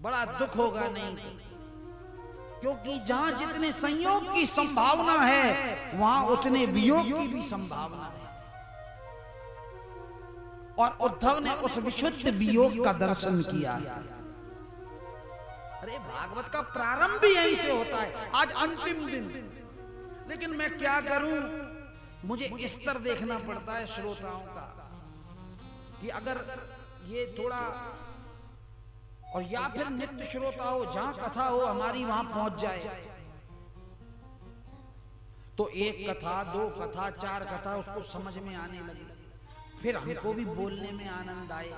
बड़ा दुख होगा नहीं। क्योंकि जहां जितने संयोग की संभावना है वहां उतने वियोग की भी संभावना है। और उद्धव ने उस विशुद्ध वियोग का दर्शन किया है। अरे भागवत का प्रारंभ भी यहीं से होता है, आज अंतिम दिन। लेकिन मैं क्या करूं, मुझे स्तर देखना पड़ता है श्रोताओं का, कि अगर ये थोड़ा, और या फिर नित्य श्रोता हो, जहां कथा हो हमारी वहां पहुंच जाए, तो एक कथा, दो कथा, चार कथा उसको समझ में आने लगे, फिर हमको भी बोलने में आनंद आए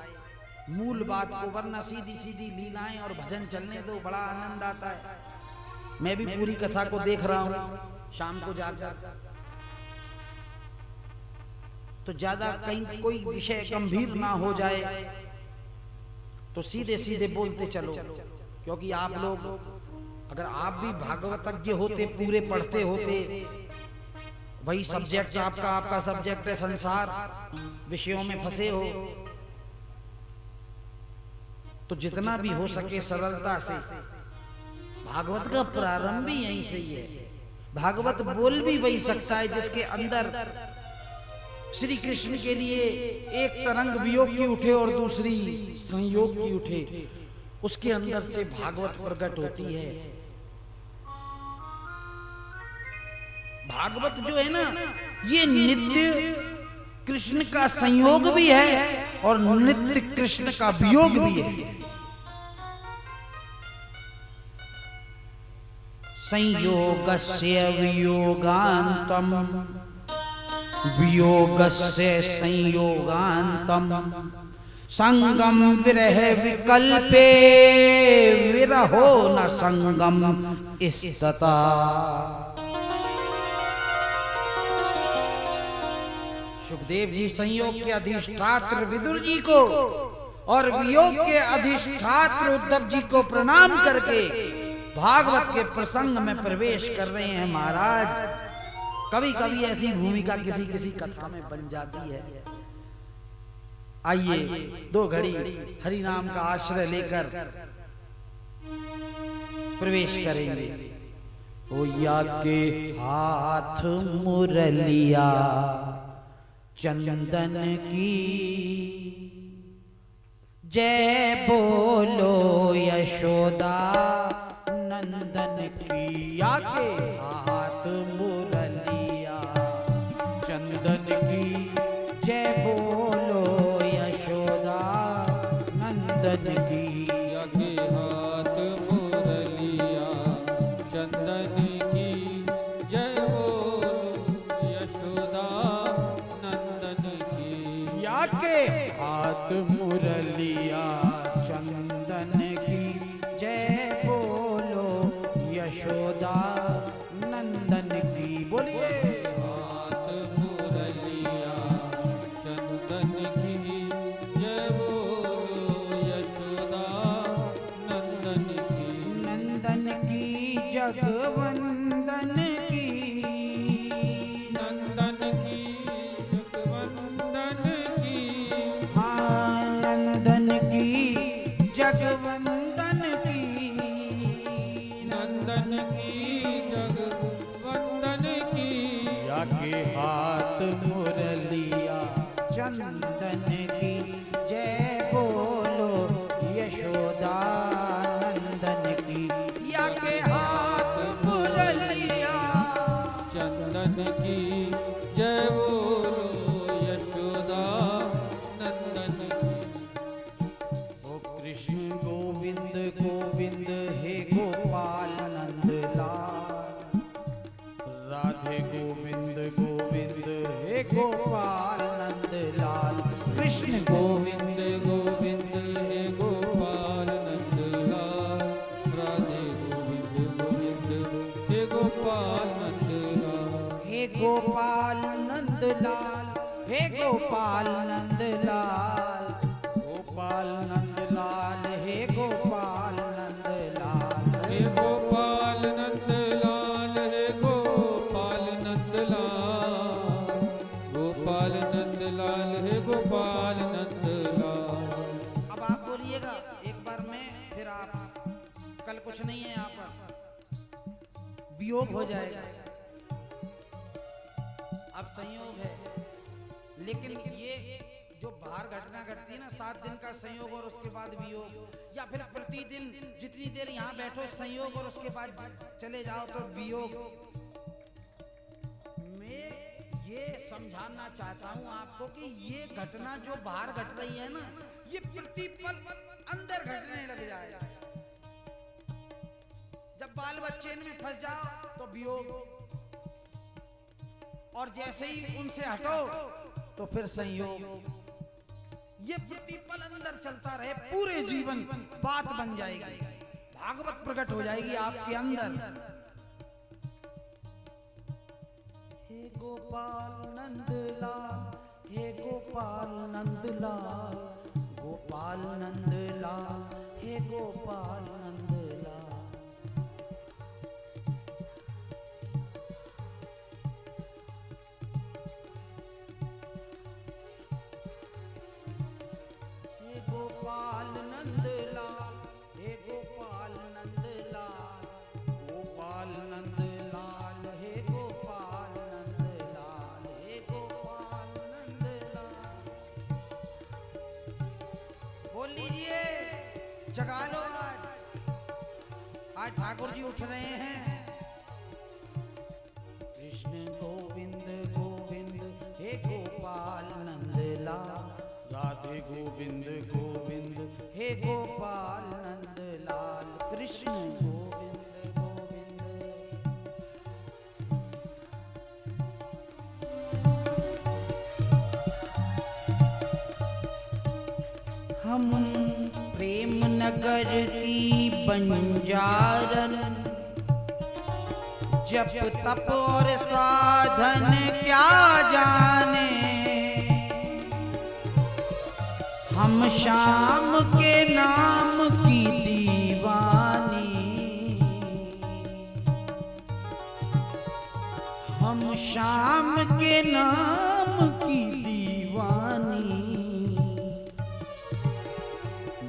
मूल बात को, वरना सीधी सीधी लीलाएं और भजन चलने दो, बड़ा आनंद आता है। मैं भी पूरी कथा को देख रहा हूं शाम को जाकर, तो ज्यादा कहीं कोई विषय गंभीर ना हो जाए तो सीधे सीधे बोलते चलो। क्योंकि आप लोग, अगर आप भी भागवतज्ञ होते, पूरे पढ़ते होते, वही सब्जेक्ट आपका सब्जेक्ट है संसार, विषयों में फंसे हो, तो जितना भी हो सके सरलता से, भागवत का प्रारंभ भी यहीं से ही है। भागवत बोल भी वही सकता है जिसके अंदर श्री कृष्ण के लिए एक तरंग वियोग की उठे और दूसरी संयोग की उठे, उसके अंदर से भागवत प्रकट होती है। भागवत जो है ना, ये नित्य कृष्ण का संयोग भी है और नित्य कृष्ण का वियोग भी है। संयोगस्य वियोगांतम, वियोगस्य संयोगांतम, संगम विरह विकल्पे, विरहो न संगम इस्तता। सुखदेव जी संयोग के अधिष्ठात्र विदुर जी को और वियोग के अधिष्ठात्र उद्धव जी को प्रणाम करके भागवत के प्रसंग में प्रवेश कर रहे हैं। महाराज, कभी कभी ऐसी भूमिका किसी किसी कथा में बन जाती है। आइए दो घड़ी हरि नाम का आश्रय लेकर प्रवेश करेंगे। ओ या के हाथ मुरलिया चंदन की जय बोलो यशोदा नंदन की। या के हाथ मुरलिया चंदन की जय बोलो यशोदा नंदन की। या के हाथ मुरलिया चंदन की जय बोलो यशोदा नंदन की। या के हाथ मुरलिया चंदन की जय बोलो यशोदा नंदन की। बोलिए हाथ मुरलिया चंदन की जय बोलो यशोदा नंदन की। नंदन की जगवंदन की। नंदन की जगवंदन की। हाँ नंदन की जगवंदन की। नंदन की जगवंदन की। या के हाथ मुरलिया चंदन की जय बोलो यशोदा नंदन की। या के हाथ मुरलिया चंदन की जय बोलो यशोदा नंदन की। ओ कृष्ण गोविंद गोविंद हे गोपाल नंद लाल। राधे गोविंद गोविंद हे गोपाल नंद लाल। कृष्ण गोविंद गोविंद हे गोपाल नंद लाल। राधे गोविंद गोविंद हे गोपाल नंद लाल। हे गोपाल नंद लाल हे गोपाल नंद लाल। गोपाल नंद लाल हे गोपाल नंद लाल। हे गोपाल नंद लाल हे गोपाल नंद लाल। गोपाल नंद लाल हे गोपाल नंद लाल। अब आप बोलिएगा एक बार में, फिर आप कल कुछ नहीं है यहाँ पर, वियोग हो जाएगा। अब संयोग है, लेकिन ये जो बाहर घटना घटती है ना, 7 दिन का संयोग और उसके बाद वियोग, या फिर प्रतिदिन जितनी देर यहाँ बैठो संयोग और उसके बाद चले जाओ तो वियोग। मैं ये समझाना चाहता हूँ आपको कि ये घटना जो बाहर घट रही है ना, ये प्रतिपल अंदर घटने लग जाए। जब बाल बच्चे इनमें फंस जाओ तो वियोग, और जैसे ही उनसे हटो तो फिर संयोग। ये प्रतिपल अंदर चलता रहे, पूरे जीवन बात बन जाएगी, भागवत प्रकट हो जाएगी आपके अंदर। हे गोपाल नंद लाल हे गोपाल नंद लाल। गोपाल नंद लाल हे गोपाल नंद लाल। हे गोपाल नंद लाल हे गोपाल नंद लाल। गोपाल नंद लाल हे गोपाल नंद लाल। हे गोपाल नंद लाल। बोल लीजिए, जगा लो आज ठाकुर जी उठ रहे हैं। कृष्ण गोविंद गोविंद हे गोपाल नंद लाल। राधे गोविंद गोविंद हे गोपाल नंद लाल। कृष्ण गोविंद गोविंद। हम प्रेम नगर की बंजारन, जप तप और साधन क्या जाने। हम शाम के नाम की दीवानी। हम शाम के नाम की दीवानी।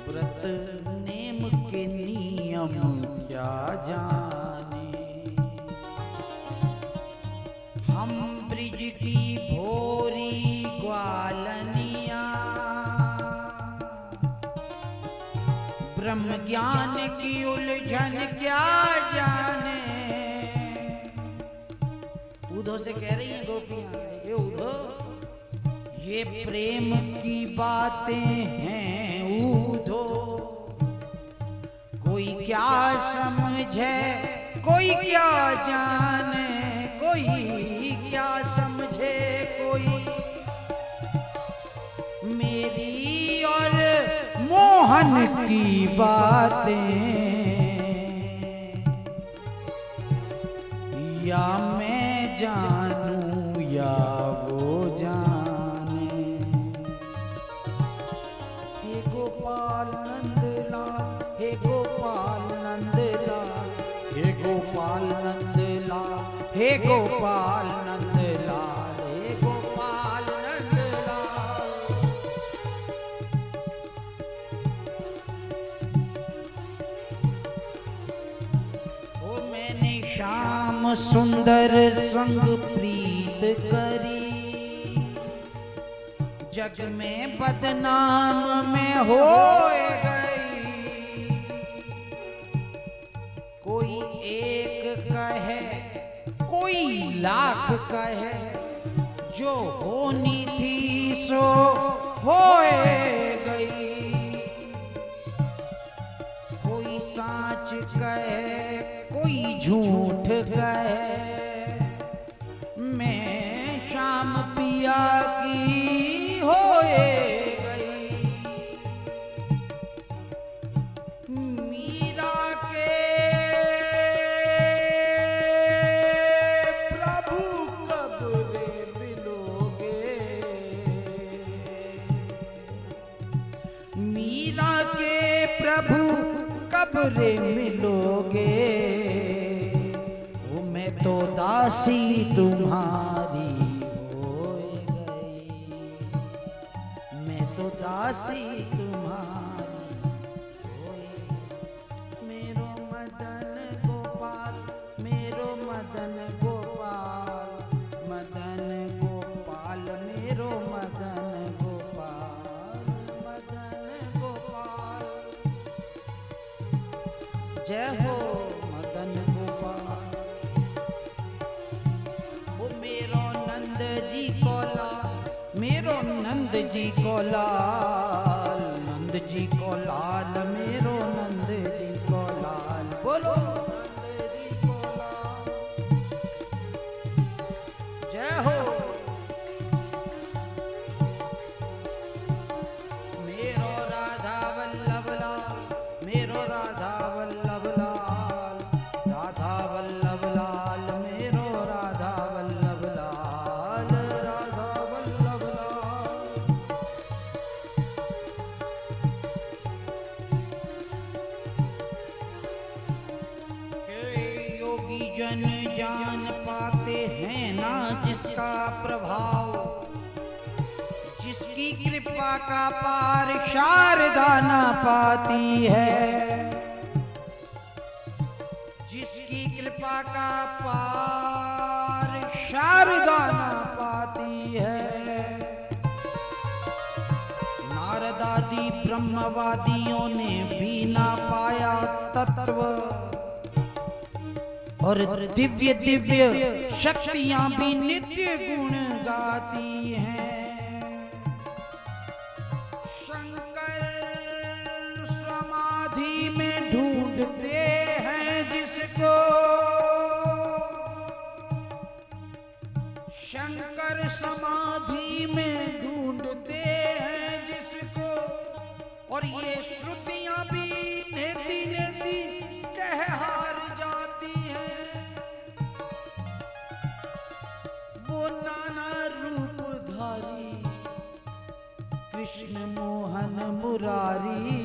व्रत नेम के नियम क्या जाने। ब्रिज की भोरी ग्वालनिया, ब्रह्म ज्ञान की उलझन क्या जाने। उधो से कह रही हैं गोपियां, ये उधो, ये प्रेम की बातें हैं उधो, कोई क्या समझे कोई क्या जाने, कोई क्या समझे कोई। मेरी और मोहन की बातें या मैं जानूं या वो जाने। हे गोपाल नंदलाल, हे गोपाल नंदलाल, हे गोपाल नंदलाल, हे गोपाल नंदलाल, हे गोपाल नंदलाल। ओ मैंने श्याम सुंदर संग प्रीत करी, जग में बदनाम में हो गई। कोई एक कहे कोई लाख कहे, जो होनी थी सो होए गई। कोई साच कहे कोई झूठ कहे, मैं शाम पिया की होए गई। मीरा के प्रभु कब रे मिलोगे, मीरा के प्रभु कब रे मिलोगे। वो मैं तो दासी तुम्हारी होए गई, मैं तो दासी तुम्हारी होए। मेरो मदन गोपाल, मेरो मदन गोपाल, मदन गोपाल, मेरो मदन गोपाल, मदन गोपाल। जय हो मदन गोपाल। वो मेरो नंद जी को लाल, मेरो नंद जी को लाल, नंद जी को लाल, मेरो नंद जी को लाल। बोलो नंद जी को लाल। जय हो। मेरो राधा वल्लभ लाल, मेरो राधा वल्लभ लाल, राधा वल्लभ लाल, मेरो राधा वल्लभ लाल, राधा वल्लभ लाल। के योगी जन जान पाते हैं ना जिसका प्रभाव, जिसकी कृपा का पार शारदा ना पाती है, जिसकी कृपा का पार शारदा ना पाती है। नारदादि ब्रह्मवादियों ने भी ना पाया तत्व, और दिव्य दिव्य शक्तियां भी नित्य गुण गाती हैं। शंकर समाधि में ढूंढते हैं जिसको, शंकर समाधि में ढूंढते हैं जिसको। और ये श्रुतियां भी नेति नेति कह हार जाती हैं। वो नाना रूप धारी कृष्ण मोहन मुरारी,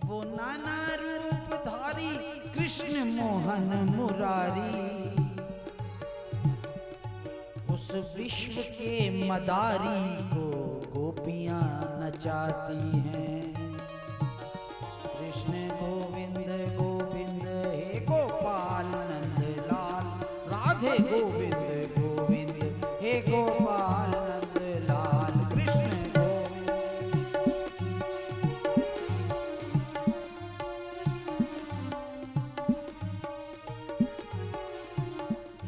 वो नाना रूप धारी कृष्ण मोहन मुरारी। उस विश्व के मदारी को गोपियां नचाती हैं। कृष्ण गोविंद गोविंद, हे गोपाल नंद लाल, राधे गोविंद गोविंद गोविंद हे गोपाल नंद लाल कृष्ण गोविंद।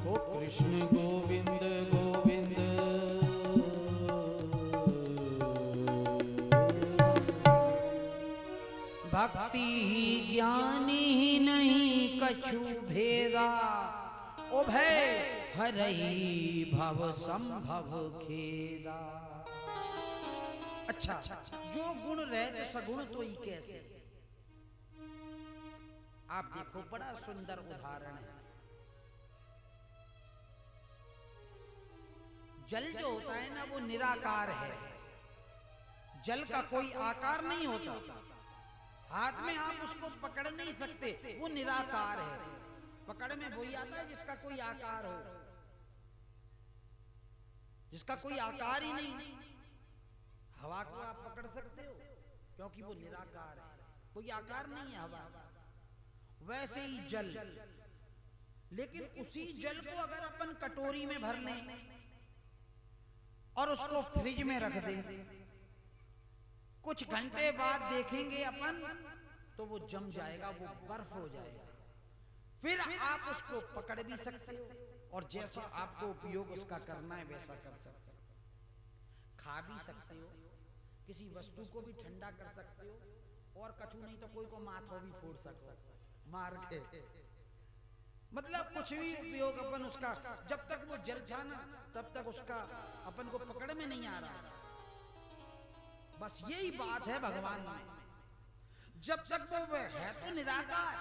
ओ कृष्ण गोविंद गोविंद भक्ति ही ज्ञानी ही नहीं कछु भेदा, ओ भय हरई भव संभव खेदा। अच्छा, जो गुण रहे सगुण तो ही कैसे। आप देखो बड़ा सुंदर उदाहरण है। जल जो होता है ना वो निराकार है। जल का कोई आकार नहीं होता, हाथ में आप उसको पकड़ नहीं सकते, वो निराकार है। पकड़ में वही आता है जिसका कोई आकार हो, जिसका कोई आकार ही नहीं। हवा को आप पकड़ सकते हो क्योंकि वो निराकार है, कोई आकार नहीं है हवा। वैसे ही जल, लेकिन उसी जल को अगर अपन कटोरी में भर लें और उसको फ्रिज में रख दें, कुछ घंटे बाद देखेंगे अपन तो वो जम जाएगा, वो बर्फ हो जाएगा। फिर आप उसको पकड़ भी सकते हो और जैसा आपको उपयोग उसका करना है वैसा कर सकते हो। खा भी सकते हो, किसी वस्तु को भी ठंडा कर सकते हो, और कछु नहीं तो कोई को माथो भी फोड़ सकते हो मार के। मतलब कुछ भी उपयोग अपन उसका, जब तक वो जल था ना तब तक उसका अपन को पकड़ में नहीं आ रहा। बस यही बात है भगवान में, जब तक वो है तो निराकार,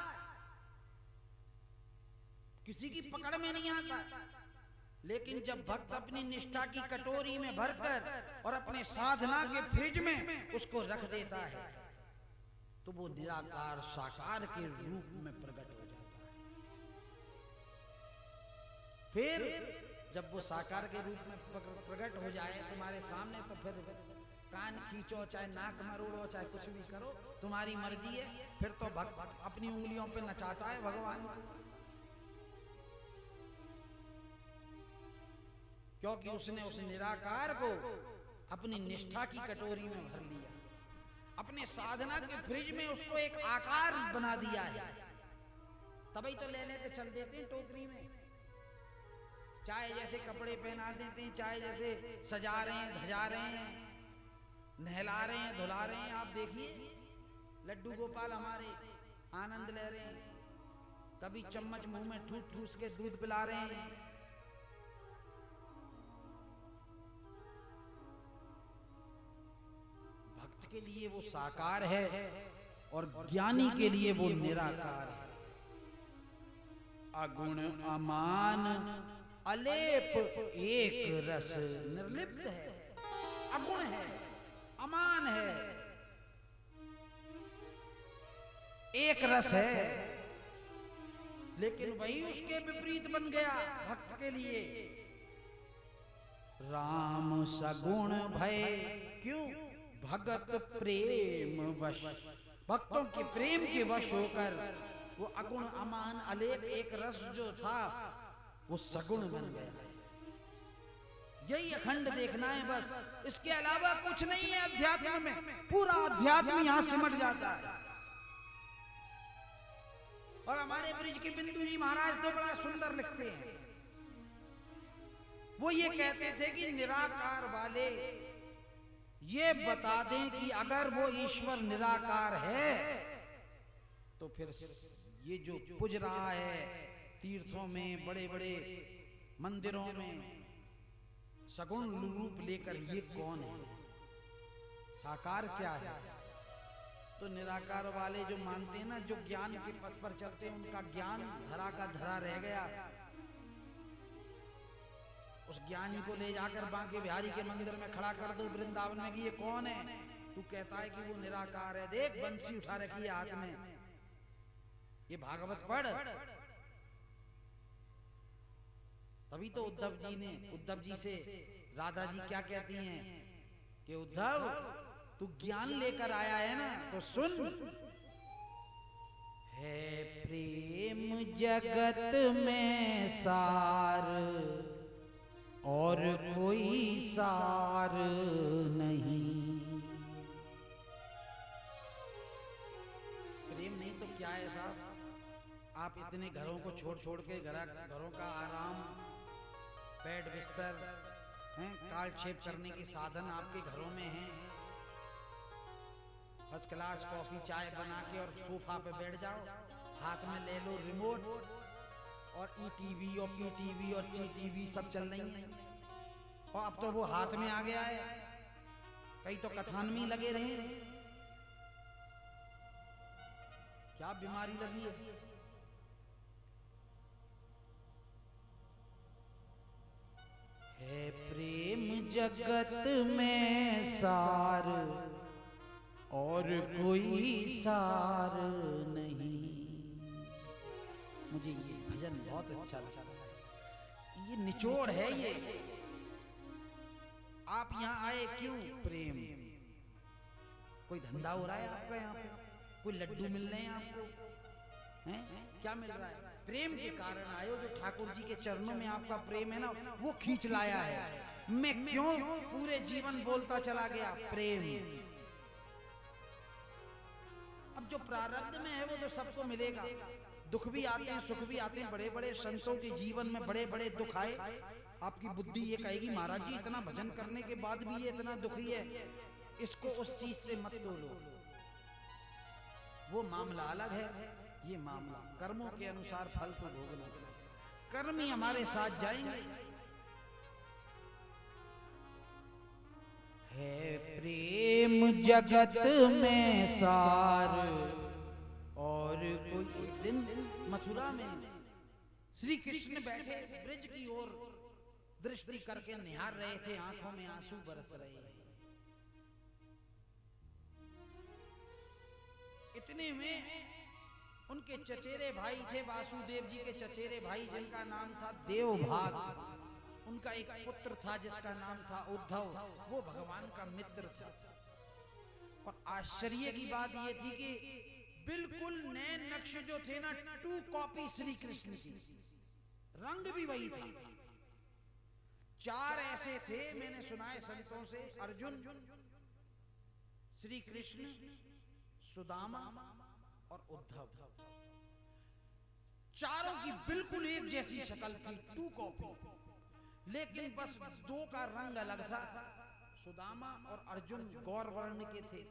किसी की पकड़ में नहीं आता। लेकिन जब भक्त अपनी निष्ठा की कटोरी में भरकर और अपने साधना के फ्रिज में उसको रख देता है तो वो निराकार साकार के रूप में प्रकट हो जाता है। फिर जब वो साकार के रूप में प्रकट हो जाए तुम्हारे सामने, तो फिर कान खींचो, चाहे नाक मरोड़ो, चाहे कुछ भी करो, तुम्हारी मर्जी है। फिर तो भक्त अपनी उंगलियों पे नचाता है भगवान, क्योंकि उसने उस निराकार को अपनी निष्ठा की कटोरी में भर लिया, अपने साधना के फ्रिज में उसको एक आकार बना दिया है। तभी तो ले लेके चल देते हैं टोकरी में, चाहे जैसे कपड़े पहना देते हैं, चाहे जैसे सजा रहे हैं, धजा रहे हैं, नहला रहे हैं, धुला रहे हैं। आप देखिए लड्डू गोपाल हमारे आनंद ले रहे हैं, कभी चम्मच मुंह में ठूस ठूस के दूध पिला रहे हैं। भक्त के लिए वो साकार है और ज्ञानी के लिए वो निराकार है। अगुण अमान अलेप एक रस निर्लिप्त है। अगुण है, अमान है, एक रस है, लेकिन वही उसके विपरीत बन गया भक्त के लिए। राम सगुण भय क्यों भगत प्रेम वश, भक्तों के प्रेम के वश होकर वो अगुण अमान अलेप एक रस जो था वो सगुण बन गया। यही अखंड देखना है बस, इसके अलावा कुछ नहीं है अध्यात्म में। पूरा अध्यात्म यहां सिमट जाता है। और हमारे ब्रिज के बिंदु जी महाराज तो बड़ा सुंदर लिखते हैं। वो ये कहते थे कि निराकार वाले ये बता दें कि अगर वो ईश्वर निराकार है तो फिर ये जो पूज रहा है तीर्थों में, बड़े बड़े मंदिरों में सगुण रूप लेकर, ये कौन है, साकार क्या है? तो निराकार वाले जो मानते हैं ना, जो ज्ञान के पथ पर चलते हैं, उनका ज्ञान धरा का धरा रह गया। उस ज्ञानी को ले जाकर बांके बिहारी के मंदिर में खड़ा कर दो वृंदावन में कि ये कौन है, तू कहता है कि वो निराकार है। देख बंसी उठा रखी है हाथ में, ये भागवत पढ़। तभी तो उद्धव जी से राधा जी क्या कहती हैं कि उद्धव तू ज्ञान लेकर आया है ना, तो सुन, है प्रेम जगत में सार और कोई सार नहीं। प्रेम नहीं तो क्या है साहब? आप इतने घरों को छोड़ छोड़ के घरों का आराम, बेड बिस्तर हैं, कालक्षेप करने के साधन आपके घरों में हैं। फर्स्ट क्लास कॉफी चाय बना के और सोफा पे बैठ जाओ, हाथ में ले लो रिमोट और ईटीवी और पीटीवी और सीटीवी सब चल रही है। और अब तो वो हाथ में आ गया है, कई तो कथानवी लगे रहे। क्या बीमारी लगी है? है प्रेम जगत में सार और कोई सार नहीं। मुझे ये भजन बहुत अच्छा लगा। ये निचोड़ है ये। आप यहाँ आए क्यों? प्रेम। कोई धंधा हो रहा है आपका यहाँ पे? कोई लड्डू मिल रहे हैं आपको? हैं? क्या मिल रहा है? प्रेम के कारण आयो। जो ठाकुर जी के चरणों में आपका प्रेम है ना, वो खींच लाया है। मैं क्यों पूरे जीवन बोलता चला गया प्रेम। अब जो प्रारब्ध में है वो तो सबको मिलेगा। दुख भी आते हैं, सुख भी आते हैं। बड़े बड़े संतों के जीवन में बड़े बड़े दुख आए। आपकी बुद्धि ये कहेगी महाराज जी इतना भजन करने के बाद भी ये इतना दुखी है, इसको उस चीज से मत तोलो। वो मामला अलग है। ये मामला कर्मों के अनुसार फल तो भोगना। कर्म ही हमारे साथ जाएंगे। है प्रेम जगत में सार और कोई। एक दिन मथुरा में श्री कृष्ण बैठे ब्रिज की ओर दृष्टि करके निहार रहे थे। आंखों में आंसू बरस रहे। इतने में उनके चचेरे भाई थे, वासुदेव जी के चचेरे भाई, जिनका नाम था देवभाग। उनका एक पुत्र था जिसका नाम था उद्धव। वो भगवान का मित्र था। और आश्चर्य की बात ये थी कि बिल्कुल नए नक्श जो थे ना, 2 कॉपी श्री कृष्ण की। रंग भी वही था। 4 ऐसे थे, मैंने सुना है संतों से, अर्जुन, श्री कृष्ण, सुदामा और उद्धव। चारों की बिल्कुल एक जैसी शक्ल थी, 2 कॉपी। लेकिन बस 2 का रंग अलग था। सुदामा और अर्जुन गौर वर्ण के थे,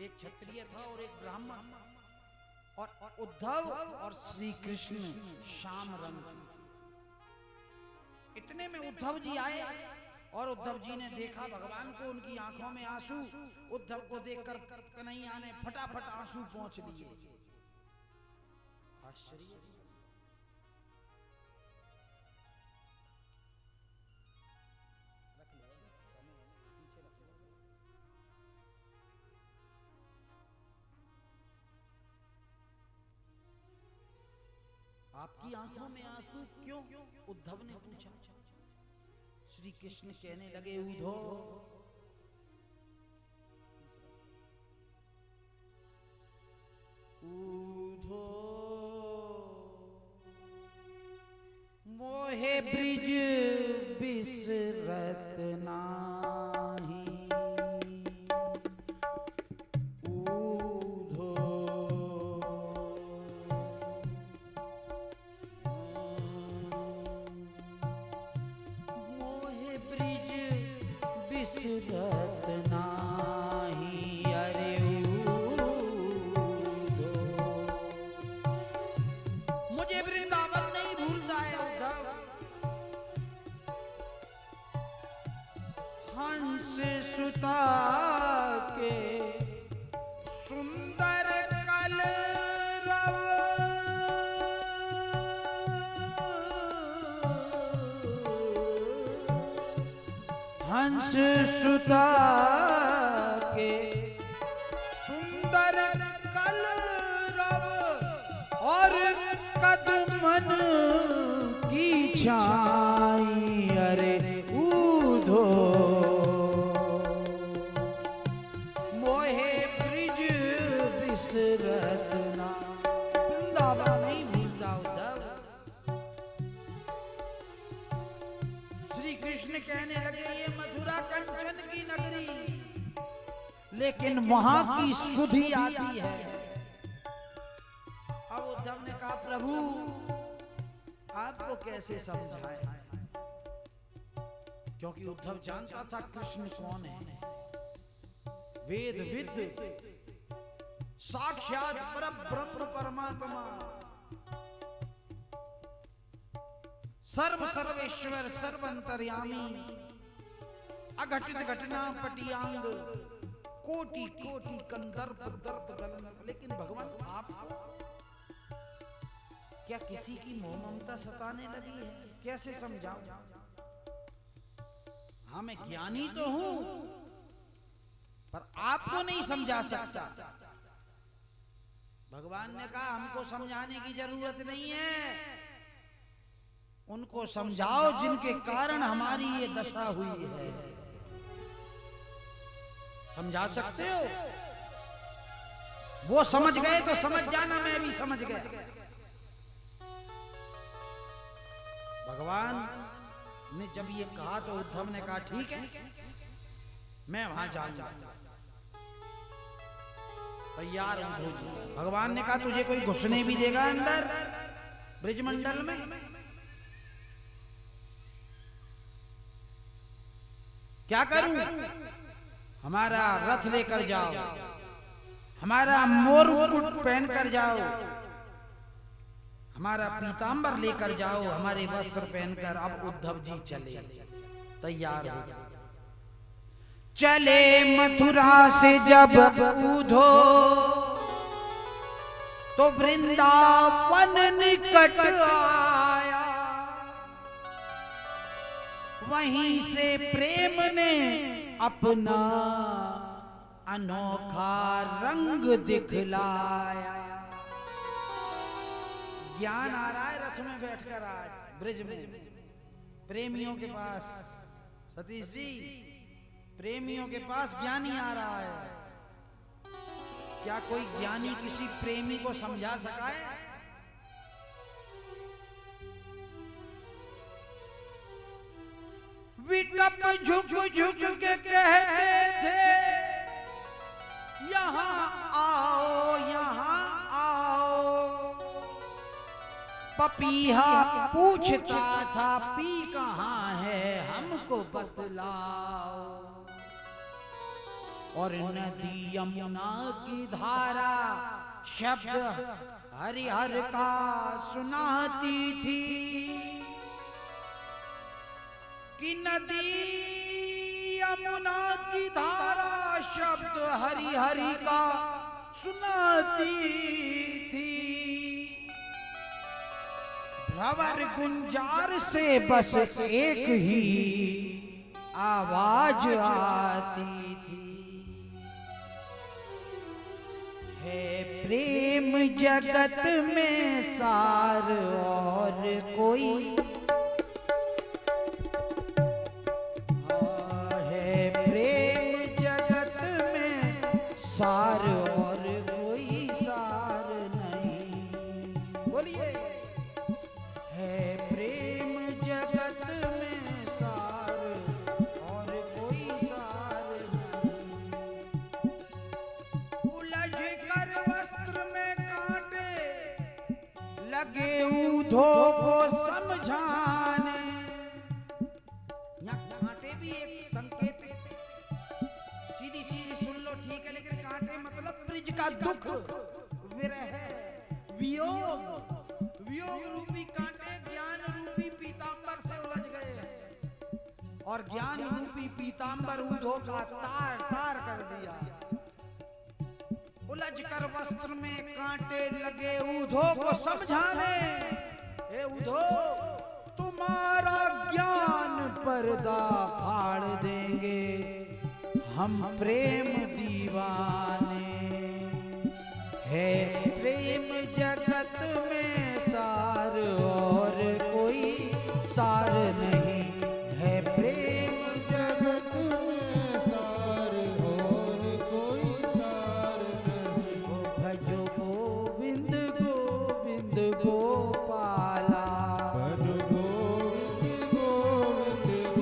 एक क्षत्रिय था और एक ब्राह्मण। और उद्धव और श्री कृष्ण श्याम रंग। इतने में उद्धव जी आए और उद्धव जी ने देखा भगवान को, उनकी आंखों में आंसू। उद्धव को देखकर कन्हैया ने फटाफट आंसू पोंछ लिए। आश्चर्य। आपकी आंखों में आंसू क्यों? उद्धव ने पूछा। श्री कृष्ण कहने लगे, ऊधो ऊधो मोहे ब्रिज बिसरत नाही। ऊधो मोहे ब्रिज बिसरत नाही। अरे ऊधो मुझे वृंदावन नहीं भूलता है उद्धव। हंस सुता के सुंदर कलरव। हंस सुता के सुंदर कलरव और कदमन की छाई। अरे ऊधो मोहे ब्रिज बिसरत नाही। श्री कृष्ण कहने लगे ये मथुरा कंचन की नगरी, लेकिन वहां की सुधि आती है। अब उद्धव ने कहा प्रभु आपको कैसे समझाए, क्योंकि उद्धव जानता था कृष्ण कौन है। वेद विद साक्षात परब्रह्म परमात्मा, सर्व सर्वेश्वर सर्वंतर्यामी, अघटित घटना पटियांग, कोटि कोटि कंदर्प दर्प गलन। लेकिन भगवान आपको क्या किसी की मोह ममता सताने लगी है? कैसे समझाऊं? हाँ मैं ज्ञानी तो हूं, पर आपको नहीं समझा सकता। भगवान ने कहा हमको समझाने की जरूरत नहीं है, उनको समझाओ जिनके कारण हमारी ये दशा हुई है। समझा सकते हो? वो समझ गए तो समझ जाना, मैं भी समझ गया। भगवान ने जब ये कहा तो उद्धव ने कहा ठीक है मैं वहां जाऊंगा, तैयार हूं। भगवान ने कहा तुझे कोई घुसने भी देगा अंदर ब्रिजमंडल में? क्या करूं? हमारा रथ लेकर जाओ, हमारा मोर मुकुट पहन कर जाओ, हमारा पीतांबर लेकर जाओ, हमारे वस्त्र पहनकर। अब उद्धव जी चले, तैयार हो गए। चले मथुरा से जब उधो, तो वृंदावन निकट आया। वहीं से प्रेम ने अपना अनोखा रंग दिखलाया। ज्ञान आ रहा है रथ में बैठकर आज ब्रिज में प्रेमियों के पास। सतीश जी, प्रेमियों के पास ज्ञानी आ रहा है। क्या कोई ज्ञानी किसी प्रेमी को समझा सका है? विटप झुक झुक के कहते थे यहाँ आओ यहाँ आओ। पपीहा पूछता था पी कहाँ है हमको बतलाओ। और नदी यमुना की धारा शब्द हरिहर का सुनाती थी कि नदी यमुना की धारा शब्द हरिहरि का सुनाती थी। भंवर गुंजार से बस एक ही आवाज आती थी, है प्रेम जगत में सार और कोई, है प्रेम जगत में सार और कोई सार नहीं। बोलिए, है प्रेम जगत में सार और कोई सार नहीं। उलझ कर वस्त्र में कांटे लगे ऊधो को समझाने। यहाँ कांटे भी एक संकेत, सीधी सीधी सुन लो ठीक है, लेकिन कांटे मतलब ब्रिज का दुख, विरह, वियोग। वियोग रूपी कांटे ज्ञान रूपी पीतांबर से उलझ गए और ज्ञान रूपी पीतांबर ऊधो का तार तार कर दिया। उलझ कर वस्त्र में कांटे लगे ऊधो को समझाने। हे ऊधो, तुम्हारा ज्ञान पर्दा फाड़ देंगे हम प्रेम दीवाने। है प्रेम जगत में सार और कोई सार नहीं, है प्रेम जगत में सार और कोई सार नहीं। भजो गोविंद गोविंद गोपाला, भजो गोविंद गोविंद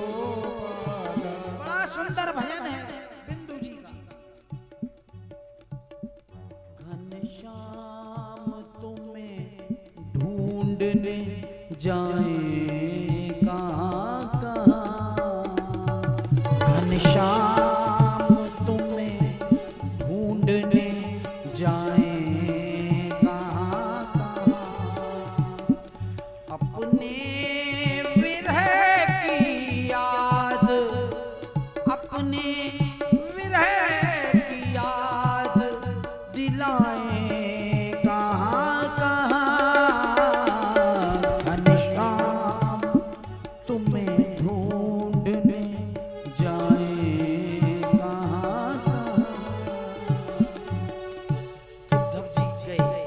तुम्हें ढूंढने जाए कहाँ कहाँ। उद्धव जी गए।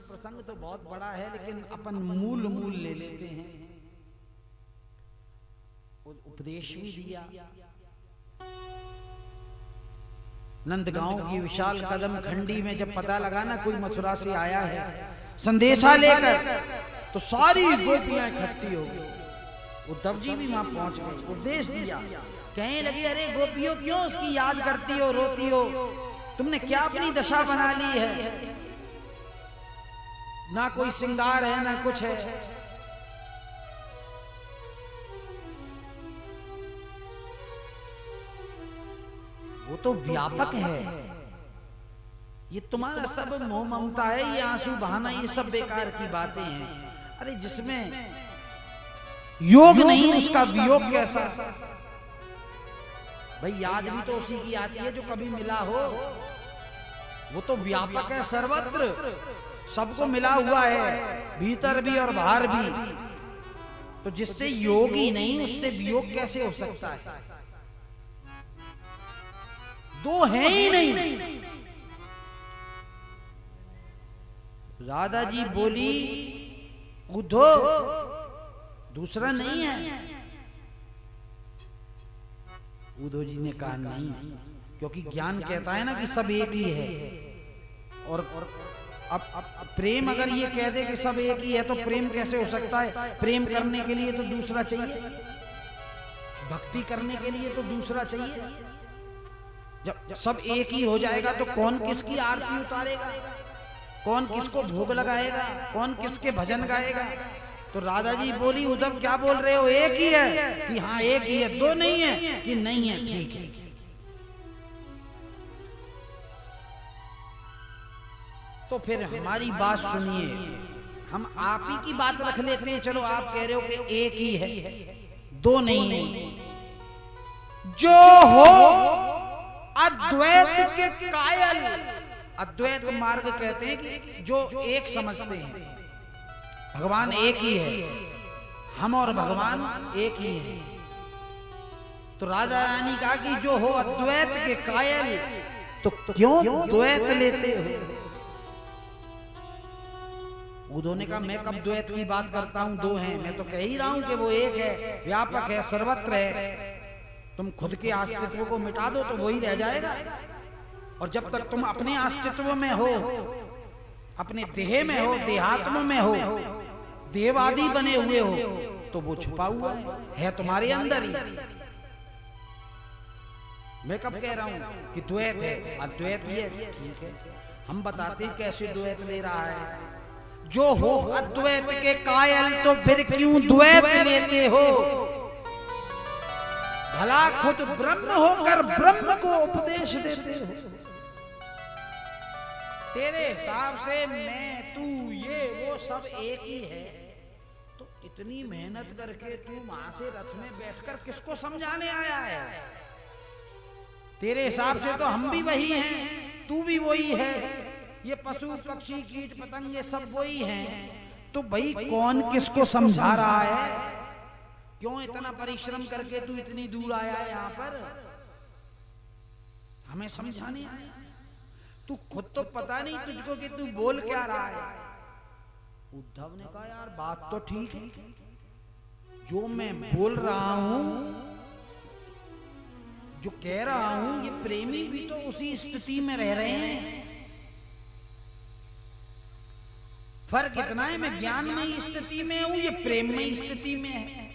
प्रसंग तो बहुत बड़ा है, लेकिन अपन मूल ले लेते हैं। उपदेश भी दिया। नंदगांव की विशाल कदम खंडी में जब पता लगा ना कोई मथुरा से आया है संदेशा लेकर, तो सारी गोपियां इकट्ठी हो गई। उद्धव जी भी वहां पहुंच गए, उपदेश दिया। कहने लगे, अरे गोपियों, क्यों उसकी याद करती हो, रोती हो? तुमने क्या अपनी दशा बना ली है? ना कोई श्रृंगार है, ना कुछ है। वो तो व्यापक है। ये तुम्हारा सब मोह ममता है, ये आंसू बहाना, ये सब बेकार की बातें हैं। अरे जिसमें योग नहीं उसका वियोग कैसा? भाई याद भी तो उसी की आती है जो कभी मिला हो। वो तो व्यापक है, सर्वत्र सबको मिला हुआ है, भीतर भी और बाहर भी। तो जिससे योग ही नहीं उससे वियोग कैसे हो सकता है? दो हैं ही नहीं। राधा जी बोली, उद्धो दूसरा नहीं है। उद्धव जी ने कहा नहीं, क्योंकि ज्ञान कहता है ना कि सब एक ही है। और अब प्रेम अगर ये कह दे कि सब एक ही है तो प्रेम कैसे हो सकता है? प्रेम करने के लिए तो दूसरा चाहिए, भक्ति करने के लिए तो दूसरा चाहिए। जब सब एक ही हो जाएगा तो कौन किसकी आरती उतारेगा, कौन किसको भोग लगाएगा, कौन किसके भजन गाएगा? तो राधा जी बोली, उद्धव क्या बोल रहे हो, एक ही है? कि हाँ एक ही है। दो नहीं है? कि नहीं है। ठीक है। तो फिर हमारी बात सुनिए, हम आप ही की बात रख लेते हैं। चलो आप कह रहे हो कि एक ही है, दो नहीं है। जो हो अद्वैत के कायल, अद्वैत मार्ग कहते हैं कि जो एक समझते हैं भगवान एक ही है, हम और भगवान एक ही है। तो राजा रानी कहा कि जो हो अद्वैत के कायल, तो क्यों द्वैत लेते हो? उद्धव ने कहा, मैं कब द्वैत की बात करता हूं? दो हैं। मैं तो कह ही रहा हूं कि वो एक है, व्यापक है, सर्वत्र है। तुम खुद के अस्तित्व को मिटा दो तो वही रह जाएगा। और जब तक तुम अपने अस्तित्व में हो, अपने देह में हो, देहात्म में हो, देवादि बने हुए हो, तो वो छुपा हुआ है तुम्हारे अंदर ही। मैं कब कह रहा हूं कि द्वैत है? अद्वैत ही है। ठीक है, हम बताते हैं कैसे द्वैत ले रहा है। जो हो अद्वैत के कायल, तो फिर क्यों द्वैत लेते हो? भला खुद ब्रह्म होकर ब्रह्म को उपदेश देते हो। तेरे हिसाब से मैं, तू, ये वो सब एक ही है, तो इतनी मेहनत करके तू वहां से रथ में बैठकर किसको समझाने आया है? तेरे हिसाब से तो हम भी वही हैं, तू भी वही है, ये पशु पक्षी कीट पतंगे सब वही हैं। तो भाई कौन किसको समझा रहा है? क्यों इतना परिश्रम करके तू इतनी दूर आया है यहाँ पर हमें समझाने आया? तू खुद तो पता नहीं तुझको कि तू बोल क्या रहा है। उद्धव ने कहा, यार बात तो ठीक है, जो मैं बोल रहा हूं, जो कह रहा हूं, ये प्रेमी भी तो उसी स्थिति में रह रहे हैं। फर्क इतना है, मैं ज्ञानमयी स्थिति में हूं, ये प्रेममयी स्थिति में है।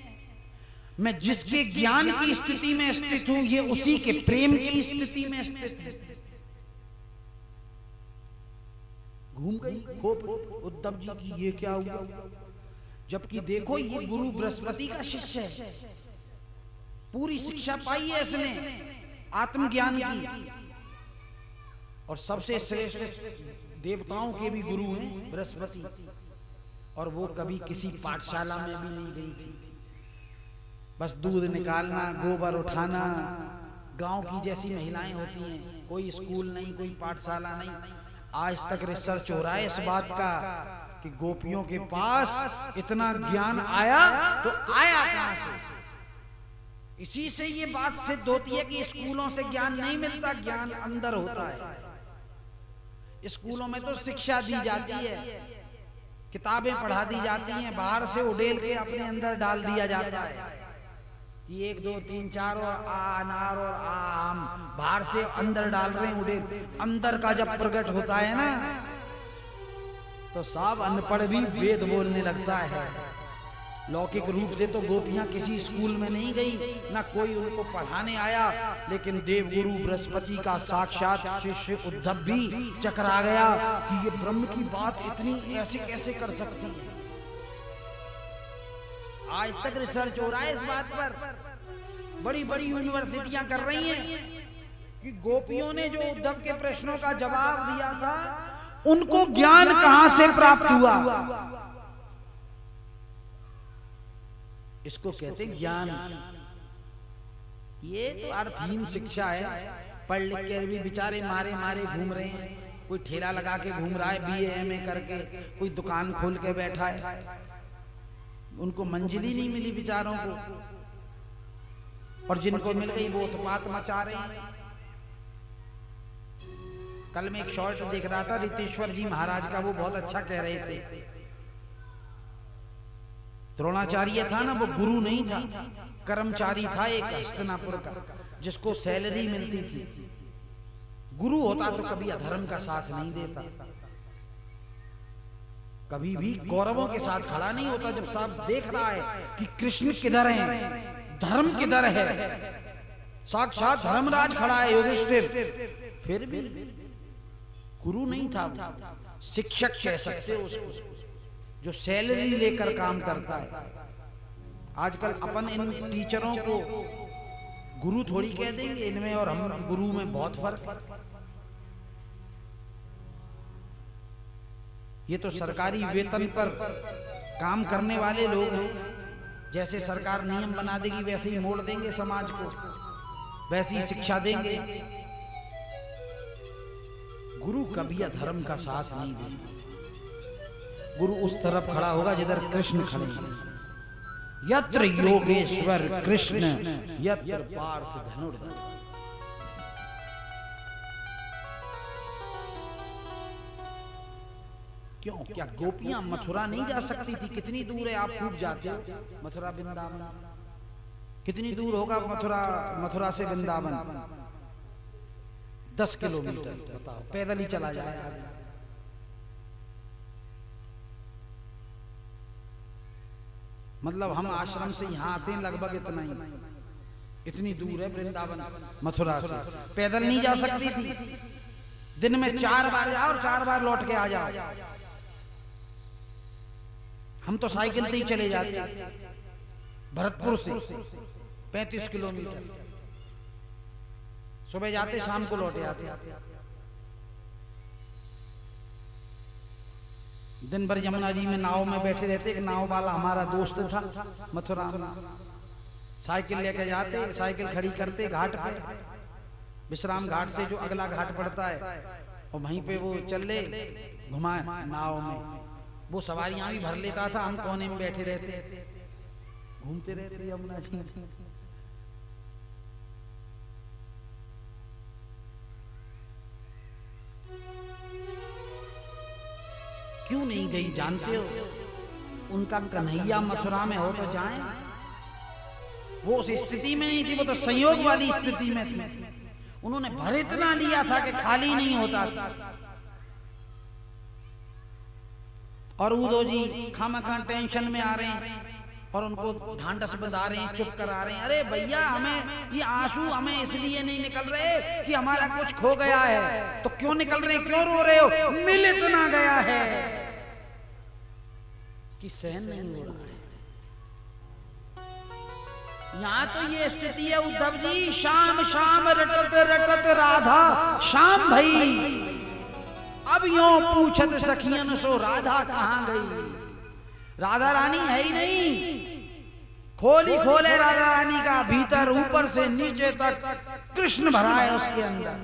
मैं जिसके ज्ञान की स्थिति में स्थित हूं, ये उसी के प्रेम की स्थिति में स्थित है। घूम गई खोप उद्धव जी की, ये क्या हुआ? जबकि देखो ये गुरु बृहस्पति का शिष्य है, पूरी शिक्षा पाई है इसने आत्मज्ञान की, और सबसे श्रेष्ठ देवताओं के भी गुरु हैं बृहस्पति, और वो कभी किसी पाठशाला में भी नहीं गई थी। बस दूध निकालना, गोबर उठाना, गांव की जैसी महिलाएं होती हैं, कोई स्कूल नहीं, कोई पाठशाला नहीं। आज तक रिसर्च हो रहा है इस बात का कि कि गोपियों के पास इतना ज्ञान आया तो आया कहां से। इसी से ये बात सिद्ध होती है कि स्कूलों से ज्ञान नहीं मिलता, ज्ञान अंदर होता है। स्कूलों में तो शिक्षा दी जाती है, किताबें पढ़ा दी जाती हैं, बाहर से उड़ेल के अपने अंदर डाल दिया जाता है कि 1 2 3 4 और अनार और आम बाहर से अंदर डाल रहे हैं उड़ेल। अंदर का जब प्रकट होता है ना तो सब अनपढ़ भी वेद बोलने लगता है। लौकिक रूप से तो गोपियां किसी स्कूल में नहीं गई, ना कोई उनको पढ़ाने आया, लेकिन देवगुरु बृहस्पति का साक्षात शिष्य उद्धव भी चकरा गया कि ये ब्रह्म की बात इतनी ऐसे कैसे कर सकती है। आज तक रिसर्च हो रहा है इस बात पर, बड़ी बड़ी यूनिवर्सिटियां कर रही हैं कि गोपियों ने जो उद्धव के प्रश्नों का जवाब दिया था उनको ज्ञान कहां से प्राप्त हुआ। इसको कहते हैं ज्ञान। ये तो अर्थहीन शिक्षा है। पढ़ लिख के भी बेचारे मारे मारे घूम रहे हैं। कोई ठेला लगा के घूम रहा है BA MA करके, कोई दुकान खोल के बैठा है, उनको मंजिल ही नहीं मिली बेचारों को, और जिनको मिल गई वो उत्पात मचा रहे हैं। कल मैं एक शॉर्ट देख रहा था रितेश्वर जी महाराज का, वो बहुत अच्छा कह रहे थे। द्रोणाचार्य था ना, वो गुरु नहीं था, कर्मचारी था एक हस्तिनापुर का, जिसको सैलरी मिलती थी। गुरु होता तो कभी अधर्म का साथ नहीं देता, कभी भी कौरवों के साथ खड़ा नहीं होता। जब साहब देख रहा है कि कृष्ण किधर है, धर्म किधर है, साक्षात धर्मराज खड़ा है युधिष्ठिर, फिर भी गुरु नहीं था, शिक्षक कह सकते हो उसको, जो सैलरी लेकर काम करता है। आजकल अपन इन टीचरों को गुरु थोड़ी कह देंगे, इनमें और हम गुरु में बहुत फर्क है। ये तो सरकारी वेतन पर काम करने वाले लोग हैं। जैसे सरकार नियम बना देगी वैसे ही मोड़ देंगे समाज को, वैसी ही शिक्षा देंगे। गुरु कभी अधर्म का साथ नहीं देता। गुरु उस तरफ खड़ा होगा जिधर कृष्ण खड़े हैं। यत्र योगेश्वर कृष्ण यत्र पार्थ धनुर्धर। क्यों, क्या गोपियां मथुरा नहीं जा सकती थी? कितनी दूर है, आप खूब जाते हो मथुरा वृंदावन, कितनी दूर होगा मथुरा से वृंदावन? 10 किलोमीटर, बताओ, पैदल ही चला जाए। मतलब हम आश्रम से यहाँ आते हैं लगभग इतना ही, इतनी दूर है वृंदावन मथुरा से। पैदल नहीं जा सकती थी? दिन में 4 बार जाओ और 4 बार लौट के आ जाओ। हम तो साइकिल से ही चले जाते, भरतपुर से 35 किलोमीटर, सुबह जाते शाम को लौटे आते। दिन भर यमुना जी में नाव में बैठे रहते। एक नाव वाला हमारा दोस्त था मथुरा में, साइकिल लेके जाते, साइकिल खड़ी करते घाट पे, विश्राम घाट से जो अगला घाट पड़ता है, और वहीं पे वो चले घुमाए नाव में। वो सवारियां भी भर लेता था, हम कोने में बैठे रहते, घूमते रहते यमुना जी। क्यों नहीं गई जानते हो? उनका कन्हैया मथुरा में हो तो जाएं। वो उस स्थिति में नहीं थी, वो तो संयोग वाली स्थिति में थी। उन्होंने भर इतना लिया था कि खाली नहीं होता था। और उदो जी खामखा टेंशन में आ रहे हैं और उनको ढांढस बंधा रहे हैं, चुप करा रहे हैं। अरे भैया, हमें ये आंसू हमें इसलिए नहीं निकल रहे कि हमारा कुछ खो गया है। तो क्यों निकल रहे, क्यों रो रहे हो? मिल इतना गया है कि सहन नहीं हो रहा है। यहाँ तो ये स्थिति है उद्धव जी, शाम शाम रटत रटत राधा शाम भई, अब यूं पूछत सखियन सो राधा कहाँ गई। राधा रानी है ही नहीं। खोल ही खोले राधा रानी का, भीतर ऊपर से नीचे तक कृष्ण भरा है उसके अंदर।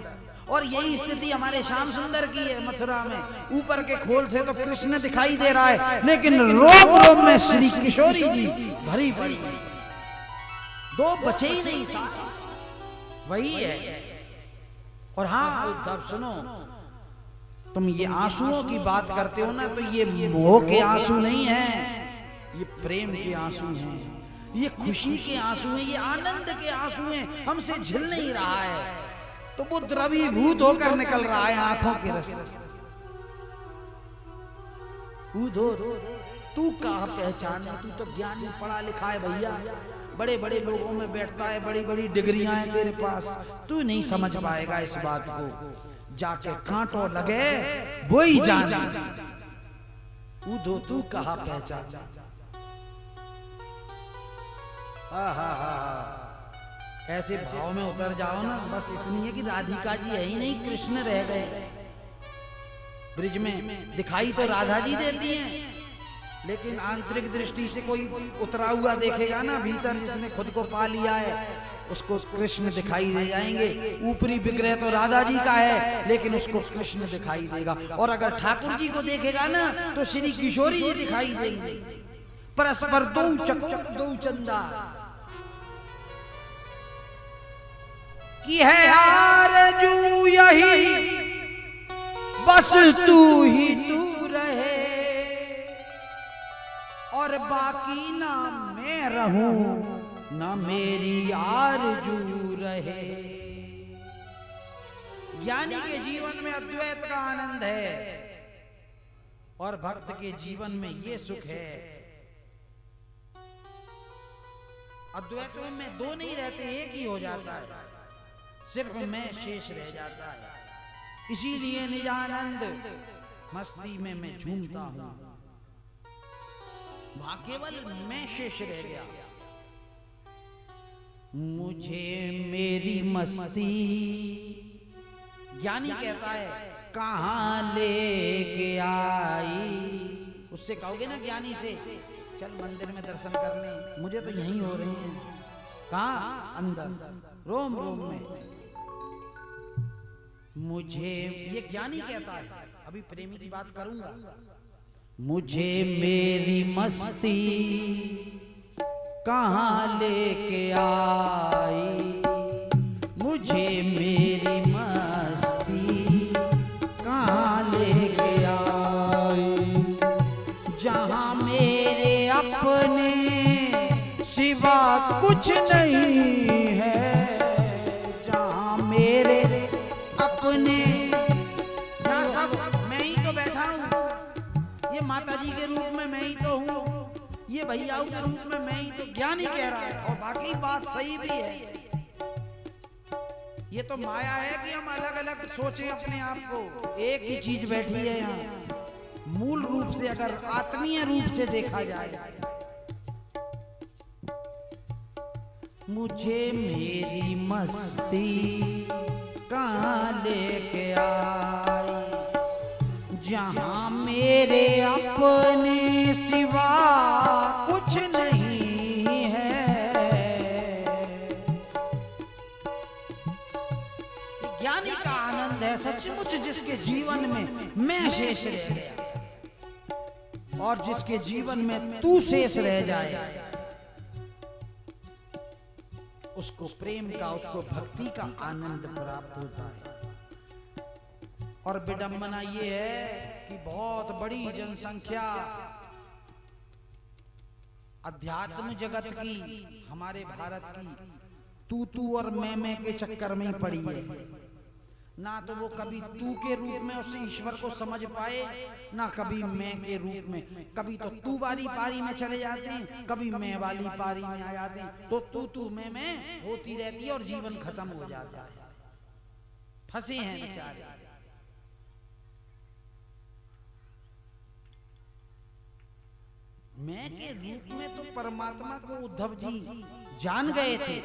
और यही स्थिति हमारे श्याम सुंदर की है मथुरा में। ऊपर के खोल से तो कृष्ण दिखाई दे रहा है, लेकिन रोम रोम में श्री किशोरी जी भरी पड़ी, दो बचे ही नहीं साथ, वही है। और हाँ उद्धव सुनो, तुम ये आंसुओं की बात करते हो ना, तो ये मोह के आंसू नहीं हैं, ये प्रेम के आंसू हैं, ये खुशी के आंसू हैं, ये आनंद के आंसू हैं। हमसे झिल नहीं रहा है तो वो द्रवीभूत होकर निकल रहा है आंखों के रस्ते। तू कहाँ पहचान है, तू तो ज्ञानी पढ़ा लिखा है भैया, बड़े बड़े लोगों में बैठता है, बड़ी बड़ी डिग्रियां हैं तेरे पास, तू नहीं समझ पाएगा इस बात को। जाके कांटों लगे वो ही जाने, तू कहाँ पहचान। ऐसे भाव में उतर जाओ ना, बस इतनी है कि राधिका जी है ही नहीं, कृष्ण रह गए ब्रिज में। दिखाई तो राधा जी देती हैं, लेकिन आंतरिक दृष्टि से कोई उतरा हुआ देखेगा ना भीतर, जिसने खुद को पा लिया है, उसको कृष्ण दिखाई दे जाएंगे। ऊपरी विग्रह तो राधा जी का है, लेकिन उसको कृष्ण दिखाई देगा। और अगर ठाकुर जी को देखेगा ना, तो श्री किशोरी जी दिखाई देंगे। परस्पर दो चक दो चंदा की है आरज़ू यही, बस तू ही तू रहे, और बाकी ना मैं रहूं, ना मेरी आरज़ू रहे। ज्ञानी के जीवन में अद्वैत का आनंद है, और भक्त के जीवन में ये सुख है। अद्वैत में दो नहीं रहते, एक ही हो जाता है, सिर्फ मैं शेष रह जाता है। इसीलिए निजानंद मस्ती में मैं झूमता हूं, वहां केवल मैं शेष रह गया। मुझे मेरी मस्ती, ज्ञानी कहता है, कहां लेके आई। उससे कहोगे ना ज्ञानी से, चल मंदिर में दर्शन कर ले, मुझे तो यहीं हो रहे हैं। कहां? अंदर रोम रोम में। मुझे, ये ज्ञानी कहता है, अभी प्रेमी की बात करूंगा। मुझे मेरी मस्ती कहां लेके आई, मुझे मेरी मस्ती कहां लेके आई, जहां मेरे अपने सिवा कुछ नहीं है, जहां मेरे अपने, यहाँ सब मैं ही तो बैठा हूँ, ये माता जी के रूप में मैं ही तो हूँ, ये भैयाओं के रूप में मैं ही तो। ज्ञानी कह रहा है, और बाकी बात सही भी है। ये तो माया है कि हम अलग अलग सोचें अपने आप को, एक ही चीज बैठी है यहाँ। मूल रूप से अगर आत्मीय रूप से देखा जाए, मुझे मेरी मस्ती कहां लेके आई, जहां मेरे अपने सिवा कुछ नहीं है। ज्ञानी का आनंद है सचमुच, जिसके जीवन में मैं शेष रह गया, और जिसके जीवन में तू शेष रह जाए, उसको प्रेम का, उसको भक्ति का आनंद प्राप्त होता है। और विडंबना ये है कि बहुत बड़ी जनसंख्या अध्यात्म जगत की, हमारे भारत की, तू और मैं के चक्कर में ही पड़ी है। ना तो वो कभी तू के रूप में उस ईश्वर को समझ पाए, ना कभी मैं के रूप में। कभी तो तू वाली पारी में चले जाते हैं, कभी मैं वाली पारी में आ जाते हैं, तो तू मैं होती रहती है और जीवन खत्म हो जाता है। फंसे हैं बेचारे। मैं के रूप में तो परमात्मा को उद्धव जी जान गए थे।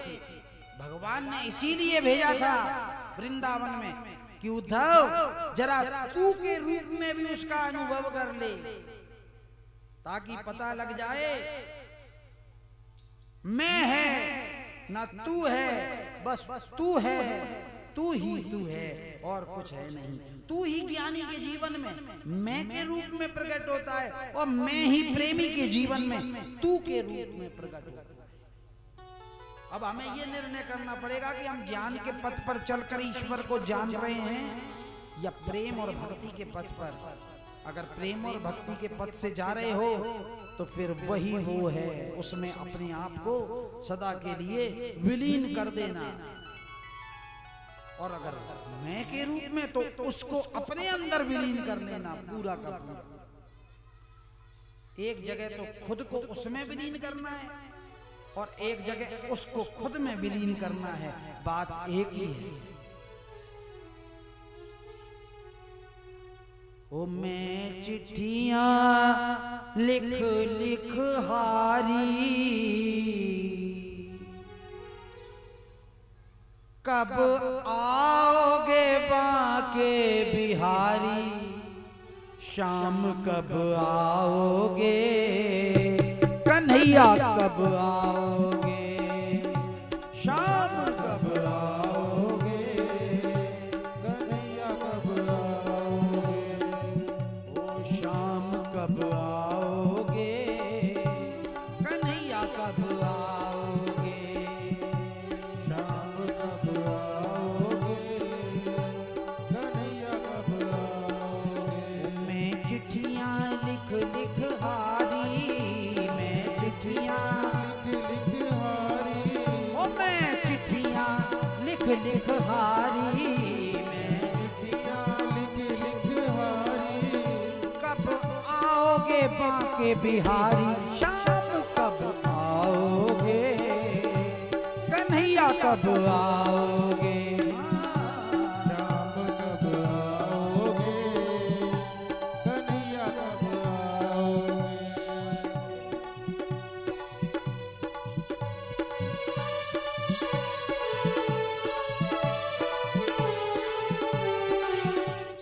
भगवान ने इसीलिए भेजा था वृंदावन में कि उद्धव जरा तू के रूप में भी उसका अनुभव कर ले, ताकि पता लग जाए मैं है ना तू है, बस तू है तू ही तू है और कुछ है नहीं। तू ही ज्ञानी के जीवन में मैं के रूप में प्रकट होता है और मैं ही प्रेमी के जीवन में तू के रूप में प्रकट होता है। अब हमें यह निर्णय करना पड़ेगा कि हम ज्ञान के पथ पर चलकर ईश्वर को जान रहे हैं या प्रेम और भक्ति के पथ पर। अगर प्रेम और भक्ति के पथ से जा रहे हो तो फिर वही वो है, उसमें अपने आप को सदा के लिए विलीन कर देना। और अगर मैं के रूप में तो उसको अपने अंदर विलीन कर लेना पूरा का पूरा। एक जगह तो खुद को उसमें विलीन करना है और एक जगह उसको खुद में विलीन करना है, बात एक ही है। ओ मैं चिट्ठियां लिख लिख हारी, कब आओगे बांके बिहारी, शाम कब आओगे कन्हैया, कब आओगे शाम कब आओगे कन्हैया, कब आओगे, ओ शाम कब आओगे कन्हैया, कब आओगे शाम कब आओगे कन्हैया, कब आओगे। मैं चिट्ठियां लिख लिख हारी, मैं चिट्ठियां लिख लिख हारी, ओ मैं चिट्ठियां लिख लिख हारी, मैं चिट्ठियां लिख लिख हारी, कब आओगे बांके बिहारी, शाम कब आओगे कन्हैया, कब आओगे शाम कब आओगे कन्हैया, कब आओगे।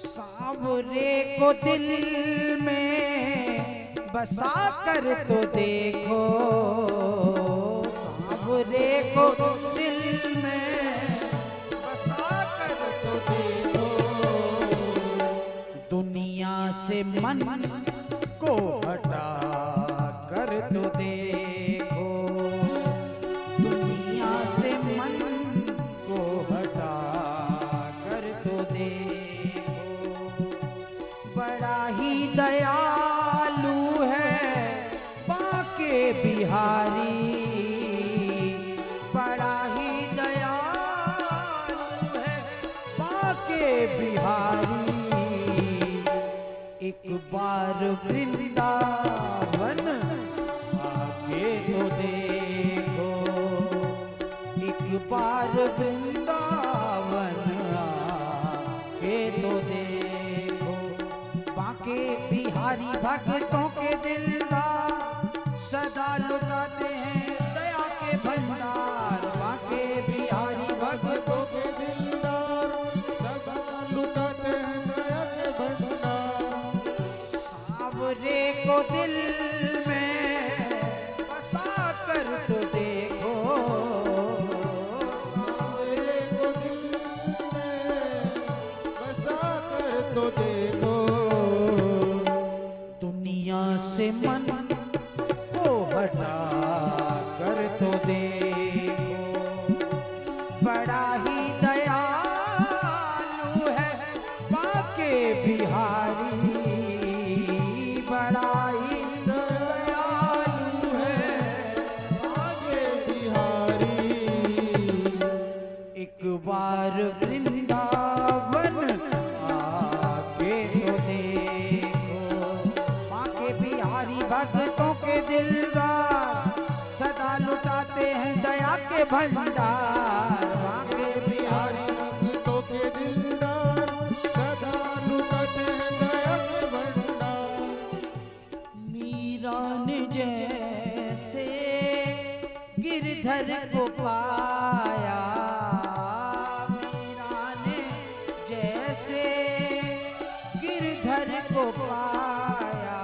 सांवरे को दिल में बसा कर तो देखो, सांवरे को दिल में बसा कर तो देखो, दुनिया से मन को हटा कर तो देखो, दुनिया से मन को हटा कर तो देखो, बड़ा ही दयालु है बांके बिहारी, बड़ा ही दयालु है बांके बिहारी, एक बार वृंदावन आके तो देखो, एक बार वृंदावन आके तो देखो, बांके बिहारी भक्तों के दिलदार सदा लुटाते हैं दया के भंडार, बांके बिहारी भक्तों के दिलदार सदा लुटाते हैं दया के भंडार, सांवरे को दिल में बसा कर तो देखो, सांवरे को दिल में बसा कर तो देखो, दुनिया से मन को हटा कर तो देखो, बड़ा ही दयालु है बांके बिहारी, बड़ा ही दयालु है आगे बिहारी, एक बार वृंदावन आके तो देखो, बांके बिहारी भक्तों के दिलदार सदा लुटाते हैं दया के भंडार, बांके बिहारी भक्तों के दिलदार सदा लुटाते हैं दया के भंडार, मीरा ने जैसे गिरधर को पाया, मीरा ने जैसे गिरधर को पाया,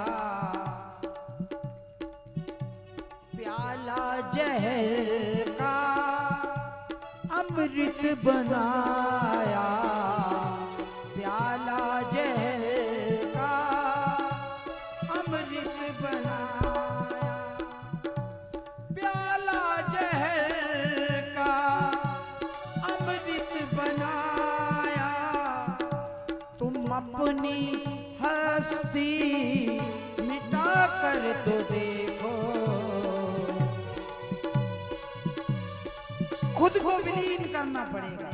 प्याला जहर का अमृत बनाया प्याला जहर का, अमृत बनाया प्याला जहर का, अमृत बनाया। तुम अपनी हस्ती मिटा कर तो देखो, खुद को विलीन करना पड़ेगा।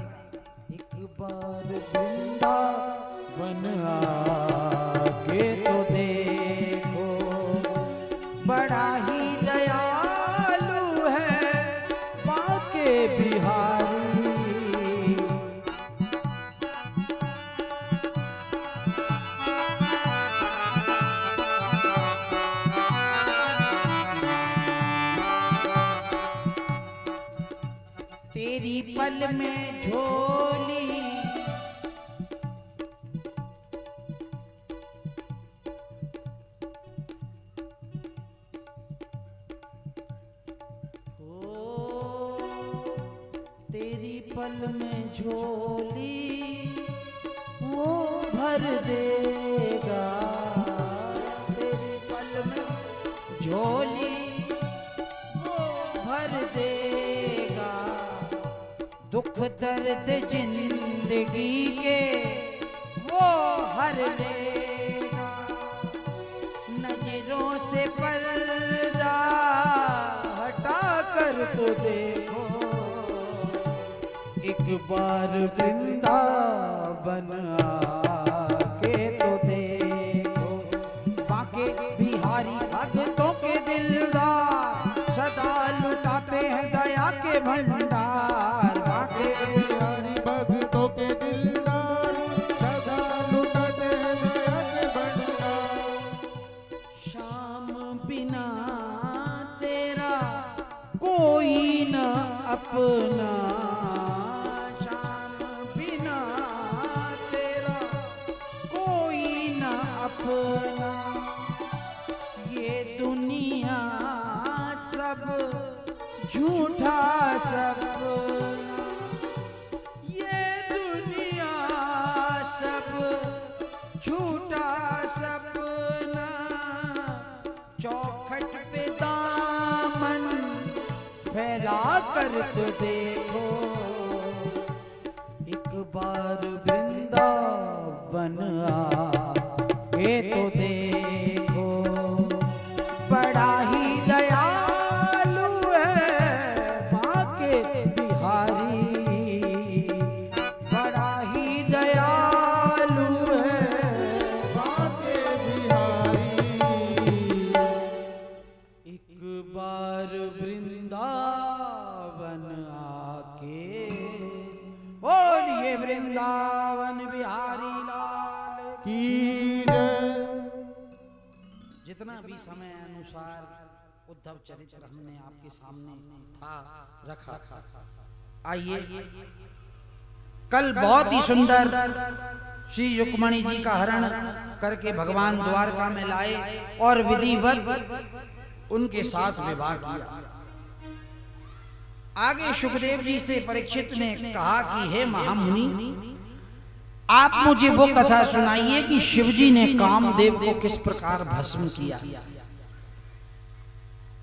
एक बार वृंदावन आके तो देखो, बड़ा ही दयालु है बाके बिहारी। तेरी पल में झोली हो, तेरी पल में झोली वो भर देगा, तेरी पल में झोली वो भर देगा। दुख दर्द जिंदगी के वो हर लेगा, नजरों से पर्दा हटा कर तो देखो, एक बार वृंदावन आके तो देखो। बाके बिहारी भक्तों के दिलदार सदा लुटाते हैं दया के भंडार, बाके बिहारी भक्तों के दिलदार सदा लुटाते हैं दया के भंडार। शाम बिना तेरा कोई न अपना, शाम बिना तेरा कोई न अपना। ये दुनिया सब झूठा सपना, ये दुनिया सब झूठा सपना। चौखट पे दामन फैला कर तो देखो, एक बार वृंदावन आके तो देखो, बड़ा ही दयालु है बाके बिहारी, बड़ा ही दयालु है बाके बिहारी। एक बार वृंदावन आके बोलिए वृंदावन बिहारी लाल की जय। जितना भी समय अनुसार उद्धव चरित्र हमने आपके सामने था रखा, आइए कल बहुत ही सुंदर श्री रुक्मणी जी का हरण करके भगवान द्वारका में लाए और विधिवत उनके साथ विवाह किया। आगे सुखदेव जी से परीक्षित ने कहा कि हे महामुनि, आप मुझे वो कथा सुनाइए कि शिवजी ने कामदेव को किस प्रकार भस्म किया।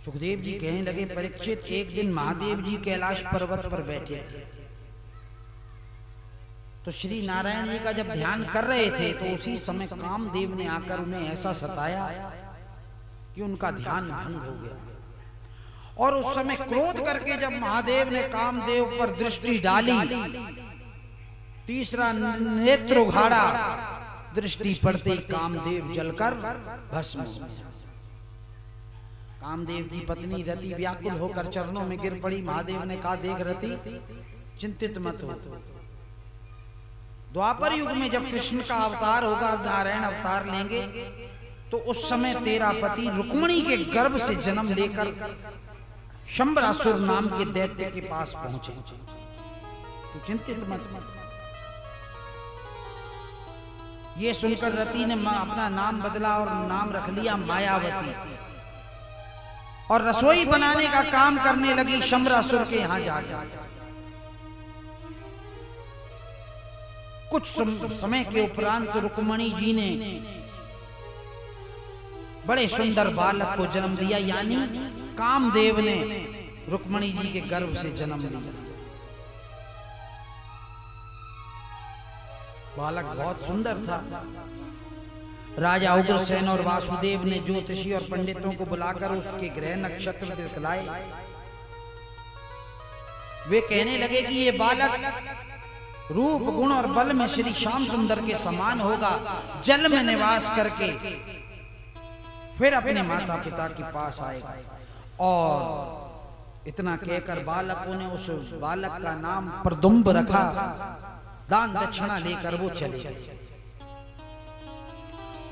सुखदेव जी कहने लगे, परीक्षित, एक दिन महादेव जी कैलाश पर्वत पर बैठे थे, तो श्री नारायण जी का जब ध्यान कर रहे थे तो उसी समय कामदेव ने आकर उन्हें ऐसा सताया कि उनका ध्यान भंग हो गया। और उस समय क्रोध करके जब महादेव ने कामदेव पर दृष्टि डाली, तीसरा नेत्र उघाड़ा, दृष्टि पड़ते ही कामदेव जलकर भस्म हो गया। कामदेव की पत्नी रति व्याकुल होकर चरणों में गिर पड़ी। महादेव ने कहा, देख रति, चिंतित मत हो, द्वापर युग में जब कृष्ण का अवतार होगा, नारायण अवतार लेंगे, तो उस समय तेरा पति रुक्मणी के गर्भ से जन्म लेकर शंबरासुर नाम के दैत्य के पास पहुंचे, तो चिंतित मत। ये सुनकर रति ने अपना नाम बदला और नाम रख लिया मायावती, और रसोई बनाने का काम करने लगी शंबरासुर के यहां जाकर। कुछ समय के उपरांत रुक्मणी जी ने बड़े सुंदर बालक को जन्म दिया, यानी कामदेव ने रुक्मणी जी के गर्भ से जन्म लिया। बालक बहुत सुंदर था। राजा उग्रसेन और वासुदेव ने ज्योतिषी और पंडितों को बुलाकर उसके ग्रह नक्षत्र दिखलाए। वे कहने लगे कि ये बालक रूप गुण और बल में श्री श्याम सुंदर के समान होगा, जल में निवास करके फिर अपने माता पिता के पास आएगा। और इतना कहकर बालकों ने उस बालक का नाम प्रदुम्ब रखा। दान दक्षिणा लेकर वो चले गए।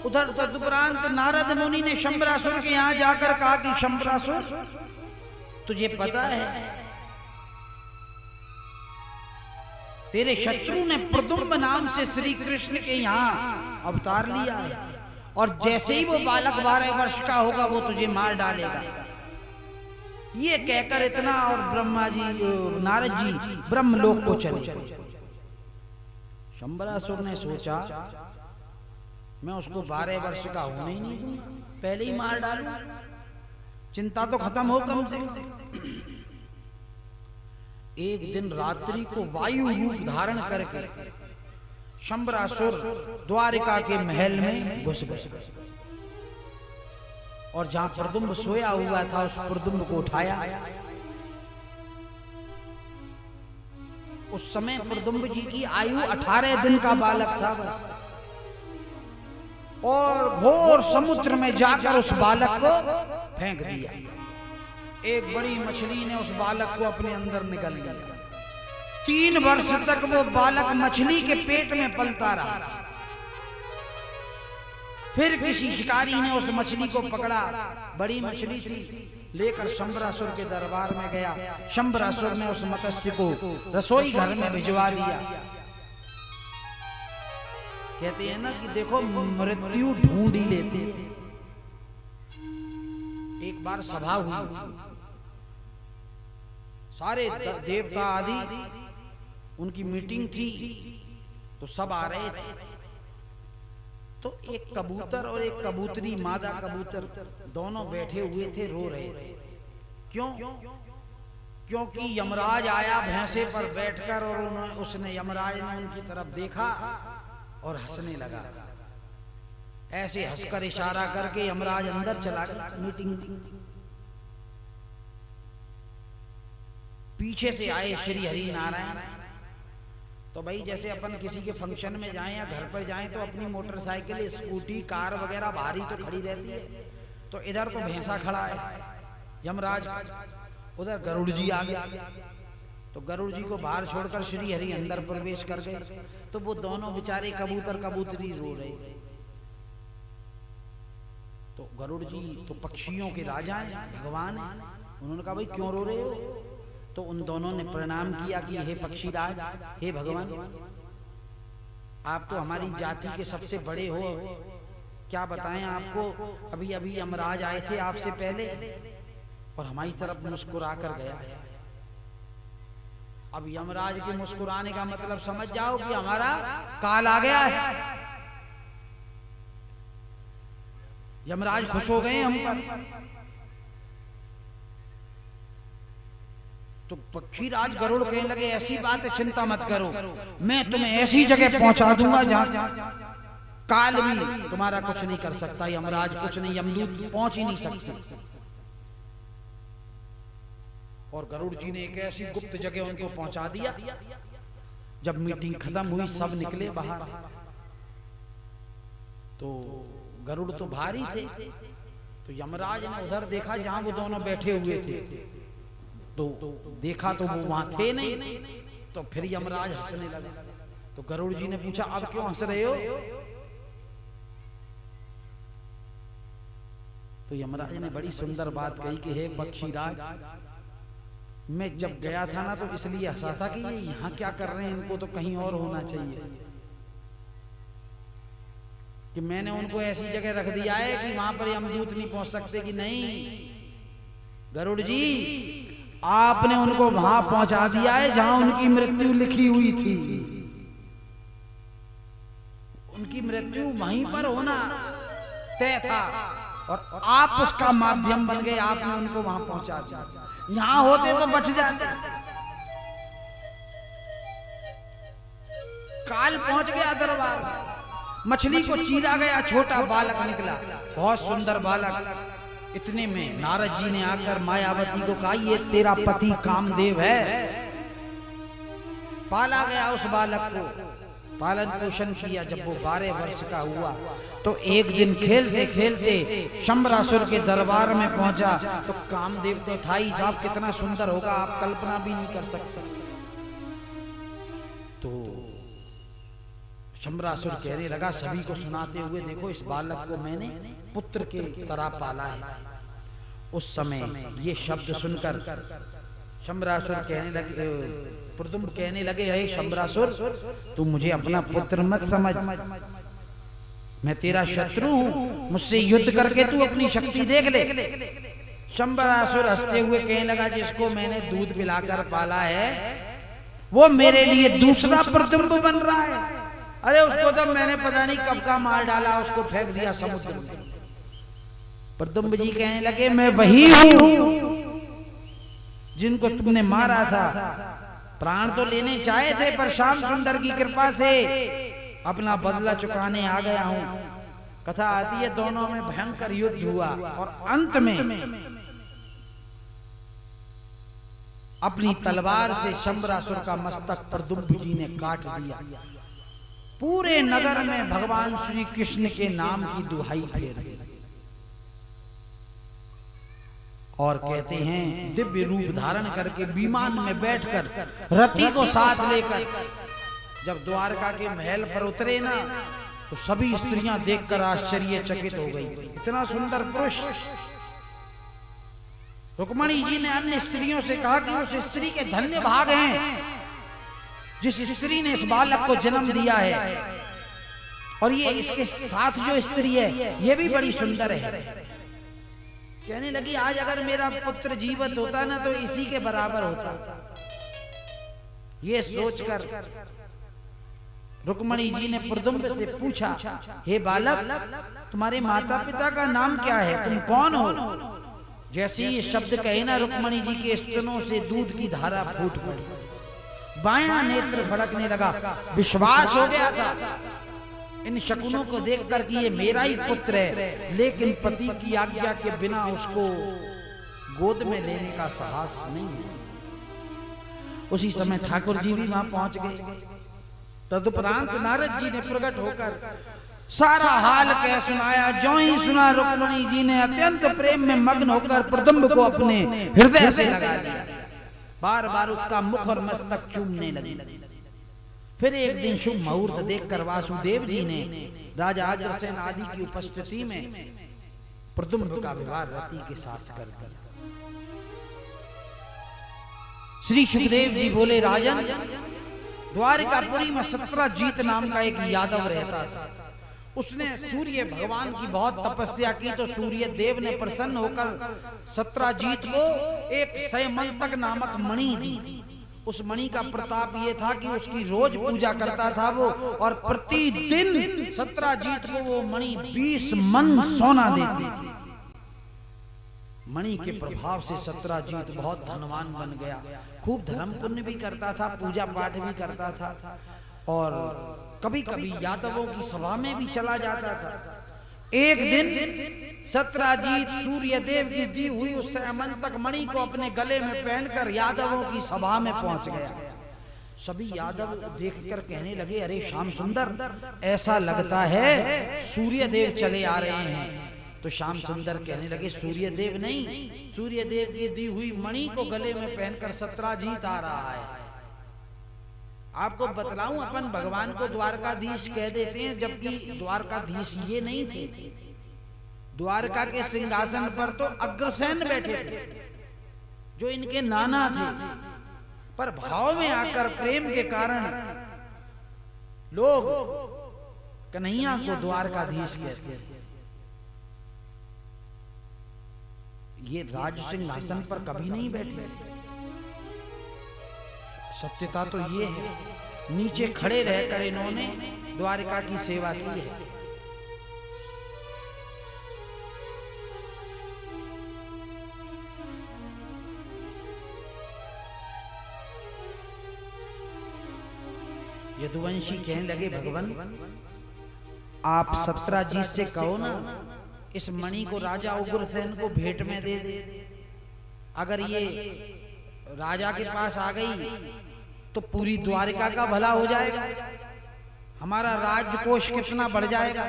उधर तदुपरांत नारद मुनि ने शंबरासुर के यहां जाकर कहा कि शंबरासुर, तुझे पता है तेरे शत्रु ने प्रदुम्ब नाम से श्री कृष्ण के यहां अवतार लिया है, और जैसे ही वो बालक 12 वर्ष का होगा वो तुझे मार डालेगा। ये कहकर इतना, और ब्रह्मा जी नारद जी ब्रह्मलोक को चले। शंबरासुर ने सोचा मैं उसको 12 वर्ष का होने ही नहीं दूंगा, पहले ही मार डालूं, चिंता तो खत्म हो कम से कम। एक दिन रात्रि को वायु रूप धारण करके शंबरासुर द्वारिका के महल में घुस गए, और जहां प्रदुम्ब सोया हुआ था उस प्रदुम्ब को उठाया। उस समय प्रदुम्ब जी की आयु 18 दिन का बालक था बस, और घोर समुद्र में जाकर उस बालक को फेंक दिया। एक बड़ी मछली ने उस बालक को अपने अंदर निगल लिया। 3 वर्ष तक वो बालक मछली के पेट में पलता रहा। फिर किसी शिकारी ने उस मछली को पकड़ा, बड़ी मछली थी, लेकर शंबरासुर के दरबार में गया। शंबरासुर ने उस मत्स्य को रसोई घर में भिजवा दिया। कहते हैं ना कि देखो मृत्यु ढूंढ ही लेते। एक बार सभा हुई, सारे देवता आदि उनकी मीटिंग थी, तो सब आ रहे थे। तो एक कबूतर और एक कबूतरी, मादा कबूतर, दोनों बैठे हुए थे, रो रहे थे। क्यों? क्योंकि यमराज आया भैंसे पर बैठकर, और उसने यमराज ने उनकी तरफ देखा और हंसने लगा। ऐसे हंसकर इशारा करके यमराज अंदर चला गया। मीटिंग पीछे से आए श्री हरि नारायण। तो भाई जैसे अपन किसी के फंक्शन में जाएं या घर पर जाएं तो अपनी मोटरसाइकिल, स्कूटी, कार वगैरह भारी तो खड़ी रहती है। तो इधर तो भैंसा खड़ा है यमराज, उधर गरुड़ जी आ गए। तो गरुड़ जी को बाहर छोड़कर श्री हरि अंदर प्रवेश कर गए। तो वो दोनों बेचारे कबूतर कबूतरी रो रहे थे। तो गरुड़ जी तो पक्षियों के राजा हैं, भगवान हैं। उन्होंने कहा भाई क्यों रो रहे हो? तो उन दोनों ने प्रणाम किया कि हे पक्षीराज, हे भगवान, आप तो हमारी जाति के सबसे बड़े हो। क्या बताएं आपको, अभी अभी यमराज आए थे आपसे पहले और हमारी तरफ मुस्कुरा कर गया। अब यमराज के मुस्कुराने का मतलब समझ जाओ कि हमारा काल आ गया है। यमराज खुश हो गए हम पर। तो पक्षीराज गरुड़ कहने लगे ऐसी बात है, चिंता मत करो, मैं तुम्हें ऐसी जगह पहुंचा दूंगा जहां काल भी तुम्हारा कुछ नहीं कर सकता, यमराज कुछ नहीं, यमदूत पहुंच ही नहीं सकते। और गरुड़ जी ने एक ऐसी गुप्त जगह उनको पहुंचा दिया। जब मीटिंग खत्म हुई, सब निकले बाहर। तो गरुड़ तो भारी थे, तो यमराज ने उधर देखा जहां वो दोनों बैठे हुए थे। तो देखा तो वो वहां थे नहीं। तो फिर यमराज हंसने लगा। तो गरुड़ जी ने पूछा अब क्यों हंस रहे हो? तो यमराज ने बड़ी सुंदर बात कही कि हे पक्षीराज, मैं जब गया था ना तो इसलिए हंसा था कि ये यहाँ क्या कर रहे हैं, इनको तो कहीं और होना चाहिए। कि मैंने उनको ऐसी जगह रख दिया है कि वहां पर यमदूत नहीं पहुंच सकते। कि नहीं गरुड़ जी, आपने उनको वहां पहुंचा दिया है जहां उनकी मृत्यु लिखी हुई थी। उनकी मृत्यु वहीं पर होना तय था और आप उसका माध्यम बन गए, आपने उनको वहां पहुंचा दिया। यहां होते तो बच जाते। काल पहुंच गया दरबार, मछली को चीरा गया, छोटा बालक निकला, बहुत सुंदर बालक। इतने में नारद जी ने आकर मायावती को कहा, ये तेरा पति कामदेव है। पाला गया उस बालक को, पालन पोषण किया। जब वो 12 वर्ष का हुआ तो एक दिन खेलते खेलते शंबरासुर के दरबार में पहुंचा तो कामदेव तो था ही साहब, कितना सुंदर होगा आप कल्पना भी नहीं कर सकते। तो शंबरासुर कहने लगा सभी को सुनाते हुए, देखो इस बालक को मैंने पुत्र के तरह पाला है। उस समय ये शब्द सुनकर शंबरासुर कहने लगे, प्रद्युम्न कहने लगे, हे शंबरासुर तू मुझे अपना पुत्र मत समझ, मैं तेरा शत्रु हूं, मुझसे युद्ध करके तू अपनी शक्ति देख ले। शंबरासुर हंसते हुए कहने लगा, जिसको मैंने दूध पिलाकर पाला है वो मेरे लिए दूसरा प्रद्युम्न बन रहा है। अरे उसको तो मैंने पता नहीं कब का मार डाला, उसको फेंक दिया समुद्र में। प्रद्युम्न जी कहने लगे, मैं वही हूं जिनको तुमने मारा था। प्राण तो लेने चाहे थे पर श्याम सुंदर की कृपा से अपना बदला चुकाने आ गया हूं। कथा आती है दोनों में भयंकर युद्ध हुआ और अंत में अपनी तलवार से शंबरासुर का मस्तक प्रद्युम्न जी ने काट दिया। पूरे नगर में भगवान श्री कृष्ण के नाम की दुहाई फेर दी और कहते हैं दिव्य रूप धारण करके विमान में बैठकर रति को साथ लेकर जब द्वारका के महल पर उतरे ना तो सभी स्त्रियां देखकर आश्चर्यचकित हो गई। इतना सुंदर पुरुष। रुक्मणी जी ने अन्य स्त्रियों से कहा कि उस स्त्री के धन्य भाग हैं जिस स्त्री ने इस बालक को जन्म दिया है, और ये इसके साथ जो स्त्री है ये भी बड़ी सुंदर है। कहने लगी, आज अगर मेरा पुत्र जीवित होता ना तो इसी के बराबर होता। ये सोचकर रुक्मणी जी ने प्रद्युम्न से पूछा, हे बालक तुम्हारे माता पिता का नाम क्या है, तुम कौन हो? जैसे ये शब्द कहे ना रुक्मणी जी के स्तनों से दूध की धारा फूट पड़ी, बायां नेत्र भड़कने लगा। विश्वास हो गया था इन शकुनों को देखकर कि ये मेरा ही पुत्र है, लेकिन पति की आज्ञा के बिना उसको गोद में लेने का साहस नहीं है। उसी समय ठाकुर जी भी वहां पहुंच गए। तदुपरांत नारद जी ने प्रकट होकर सारा हाल कह सुनाया। जो ही सुना रुक्मणी जी ने अत्यंत प्रेम में मग्न होकर प्रद्युम्न को अपने हृदय से लगा दिया। बार बार उसका मुख और मस्तक चूमने लगी। फिर एक दिन शुभ मुहूर्त देखकर वासुदेव जी ने राजा अग्रसेन आदि की उपस्थिति में प्रद्युम्न का विवाह रति के साथ कर दिया। श्री सुखदेव जी बोले, राजन द्वारकापुरी में सत्रजीत नाम का एक यादव रहता था। उसने सूर्य भगवान की बहुत तपस्या की तो सूर्य देव ने प्रसन्न होकर सत्रजीत को एक सयमंतक नामक मणि दी। उस मणि का प्रताप ये था कि उसकी रोज पूजा करता था वो, और प्रतिदिन सत्रजीत को वो मणि 20 मन सोना देती थी। मणि के प्रभाव से सत्रजीत बहुत धनवान बन गया। खूब धर्म पुण्य भी करता था, पूजा पाठ भी करता था, और कभी कभी यादवों की सभा में भी चला जाता था। एक दिन सत्रजीत सूर्यदेव की दी हुई उस अमंतक मणि को अपने गले में पहनकर यादवों की सभा में पहुंच गया। सभी यादव देखकर कहने लगे, अरे श्याम सुंदर, ऐसा लगता है सूर्यदेव चले आ रहे हैं। तो श्याम सुंदर कहने लगे, सूर्यदेव नहीं, सूर्यदेव की दी हुई मणि को गले में पहनकर सत्रजीत आ रहा है। आपको बतलाऊं, अपन भगवान को द्वारकाधीश कह देते हैं, जबकि द्वारकाधीश ये नहीं थे। द्वारका के सिंहासन पर तो अग्रसेन बैठे थे जो इनके नाना थे, पर भाव में आकर प्रेम के कारण लोग कन्हैया को द्वारकाधीश कहते थे। ये राज सिंहासन पर कभी नहीं बैठे। सत्यता तो ये है नीचे खड़े रहकर इन्होंने द्वारिका की सेवा की है। यदुवंशी कहने लगे, भगवान आप सत्राजीत से कहो ना इस मणि को राजा उग्रसेन को भेंट में दे दे। अगर ये राजा के पास आ गई तो पूरी द्वारिका का भला हो जाएगा, हमारा राजकोष कितना बढ़ जाएगा,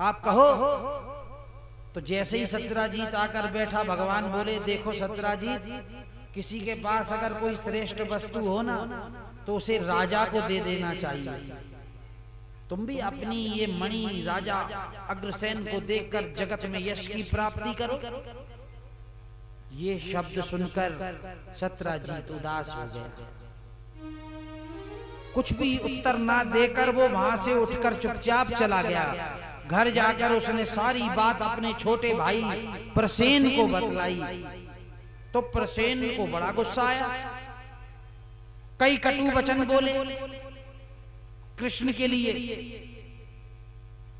आप कहो। तो जैसे ही सत्राजीत आकर बैठा, भगवान बोले, देखो सत्राजीत, किसी के पास अगर कोई श्रेष्ठ वस्तु हो ना तो उसे राजा को दे देना चाहिए। तुम भी अपनी ये मणि राजा अग्रसेन को देकर जगत में यश की प्राप्ति करो। ये शब्द सुनकर सत्राजीत उदास हो गया। कुछ भी उत्तर ना देकर वो वहां से उठकर चुपचाप चला गया। घर जाकर उसने सारी बात अपने छोटे भाई प्रसेन को बतलाई तो प्रसेन को बड़ा गुस्सा आया। कई कटु वचन बोले कृष्ण के लिए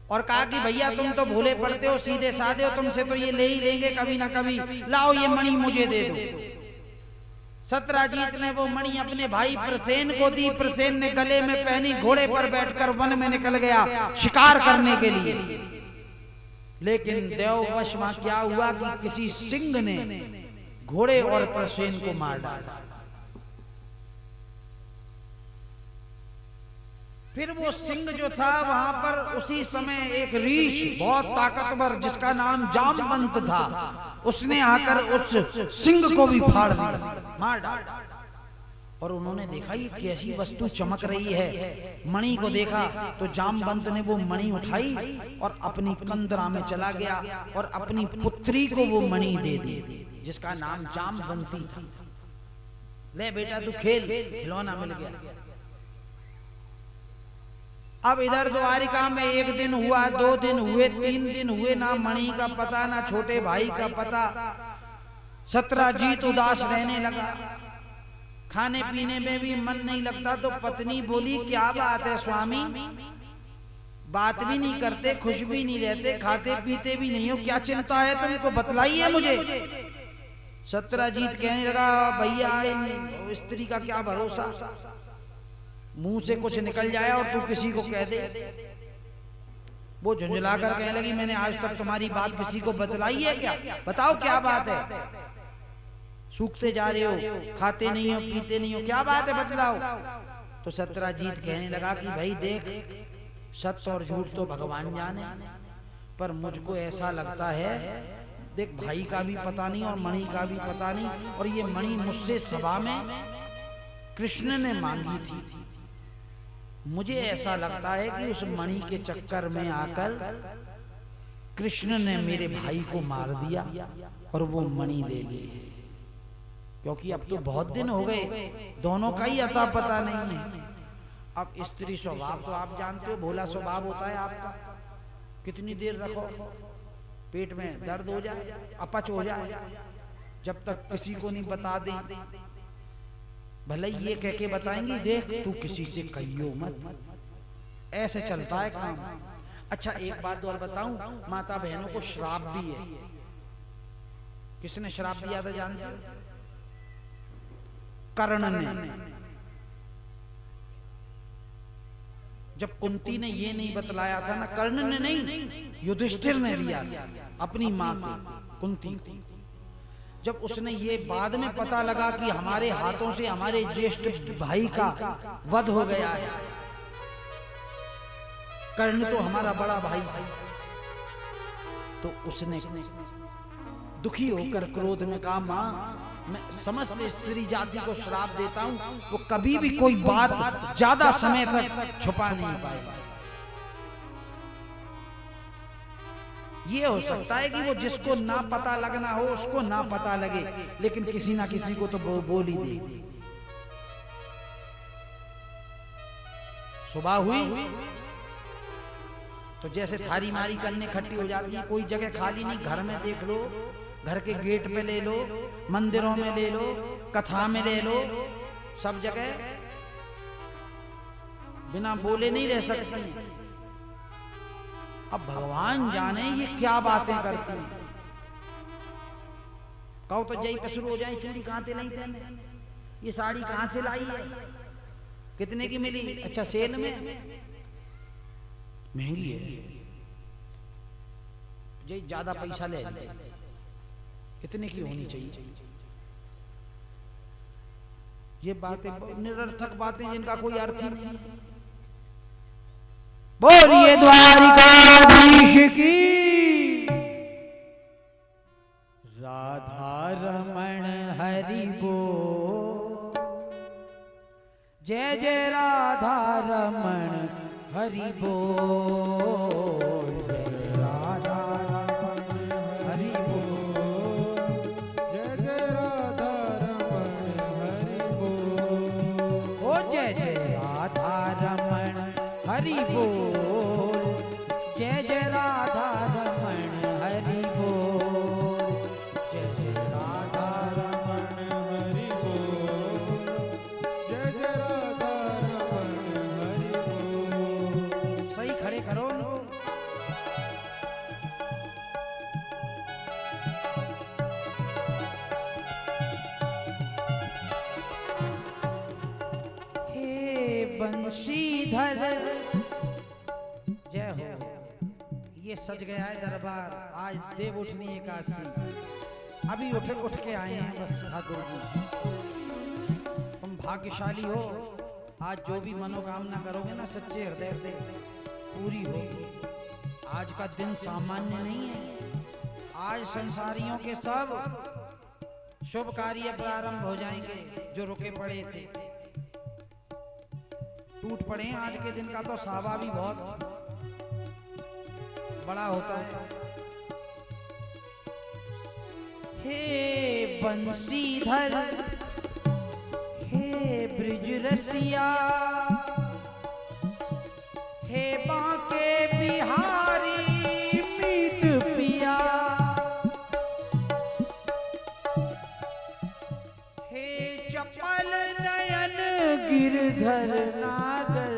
और कहा कि भैया तुम तो भोले पड़ते हो, सीधे साधे हो, तुमसे तो ये ले ही लेंगे कभी ना कभी, लाओ ये मणि मुझे दे दो। सत्राजीत ने वो मणि अपने भाई प्रसेन को दी। प्रसेन ने गले में पहनी, घोड़े पर बैठकर वन में निकल गया शिकार करने के लिए। लेकिन देववश वहां क्या हुआ कि किसी सिंह ने घोड़े और प्रसेन को मार डाला। फिर वो सिंह जो था वहां पर उसी समय एक रीछ बहुत ताकतवर जिसका नाम जामवंत था, उसने आकर उस सिंह को भी फाड़ दिया, मार डाला। और उन्होंने देखा ये कैसी वस्तु चमक रही है। मणि को देखा तो जामवंत ने वो मणि उठाई और अपनी कंदरा में चला गया और अपनी पुत्री को वो मणि दे दी जिसका नाम जामवंती था। ले बेटा तू खेल, खिलौना मिल गया। अब इधर द्वारिका में एक दिन हुआ, 2 दिन हुए, 3 दिन हुए, ना मणि का पता ना छोटे भाई का पता। सत्राजीत उदास रहने लगा, खाने पीने में भी मन नहीं लगता। तो पत्नी बोली, क्या बात है स्वामी, बात भी नहीं करते, खुश भी नहीं रहते, खाते पीते भी नहीं हो, क्या चिंता है तुमको, बतलाइए मुझे। सत्राजीत कहने लगा, भैया स्त्री का क्या भरोसा, मुंह से कुछ निकल जाए और तू किसी को कह दे। वो झुंझलाकर कहने लगी, मैंने आज तक तुम्हारी बात किसी को बतलाई है क्या, बताओ क्या बात है। सूखते जा रहे हो, खाते नहीं हो, पीते नहीं हो, क्या बात है बतलाओ। तो सत्राजीत कहने लगा कि भाई देख, सत्य और झूठ तो भगवान जाने, पर मुझको ऐसा लगता है, देख भाई का भी पता नहीं और मणि का भी पता नहीं, और ये मणि मुझसे सभा में कृष्ण ने मांगी थी। मुझे ऐसा लगता है कि उस मणि के चक्कर में आकर कृष्ण ने मेरे भाई को मार दिया और वो मणि ले ली है। क्योंकि अब तो बहुत दिन हो गए, दोनों का ही अता पता नहीं है। अब स्त्री स्वभाव तो आप जानते हो, भोला स्वभाव होता है आपका। कितनी देर रखो, पेट में दर्द हो जाए, अपच हो जाए, जब तक किसी को नहीं बता दें। भले ये कह के बताएंगी, देख तू किसी से कहियो मत, ऐसे चलता है काम। अच्छा एक बात और बताऊं, माता बहनों को श्राप भी है। किसने श्राप दिया था जानते हो? कर्ण ने। जब कुंती ने ये नहीं बतलाया था ना, कर्ण ने नहीं, युधिष्ठिर ने दिया था अपनी मां को, कुंती को। जब उसने ये बाद में पता लगा कि हमारे हाथों से हमारे ज्येष्ठ भाई का वध हो गया है, कर्ण तो हमारा बड़ा भाई था, तो उसने दुखी होकर क्रोध में कहा, मां मैं समस्त स्त्री जाति को श्राप देता हूं, वो कभी भी कोई बात ज्यादा समय तक छुपा नहीं पाएगा। ये हो सकता है कि वो जिसको ना पता लगना हो उसको ना पता लगे, लेकिन किसी ना किसी को तो बोल ही दे। सुबह हुई तो जैसे थारी मारी करने खट्टी हो जाती है, कोई जगह खाली नहीं, घर में देख लो, घर के गेट पे ले लो, मंदिरों में ले लो, कथा में ले लो, सब जगह बिना बोले नहीं रह सकते। अब भगवान जाने ये क्या बातें करती हैं। कहो तो जय पे शुरू हो जाए, चूड़ी कहां से लाई तेने, ये साड़ी कहां से लाई है, कितने की मिली, अच्छा सेल में, महंगी है, जय ज्यादा पैसा ले, इतने की होनी चाहिए। ये बातें निरर्थक बातें जिनका कोई अर्थ ही नहीं। बोलिए द्वारिकाधीश की, राधा रमण हरि बोल, जय जय राधा रमण हरि बोल, जय जय राधा रमण हरि बोल, जय जय राधा रमण हरि बोल, ओ जय जय राधा रमण हरि बोल, जय जय राधा रमण हरि बोल, जय जय राधा रमण हरि बोल, जय जय राधा रमण हरि बोल। सही खड़े करो। हे बंशीधर जय हो। ये सज गया है दरबार, आज देव उठनी एकादशी, अभी उठ के आए हैं बस। ठाकुर जी तुम भाग्यशाली हो, आज जो भी मनोकामना करोगे ना सच्चे हृदय से पूरी होगी। आज का दिन सामान्य नहीं है, आज संसारियों के सब शुभ कार्य प्रारंभ हो जाएंगे, जो रुके पड़े थे टूट पड़े हैं। आज के दिन का तो सावा भी बहुत बड़ा होता है। हे बंशीधर, हे ब्रिज रसिया, हे बांके बिहारी मीत पिया, हे चपल नयन गिरधर नागर,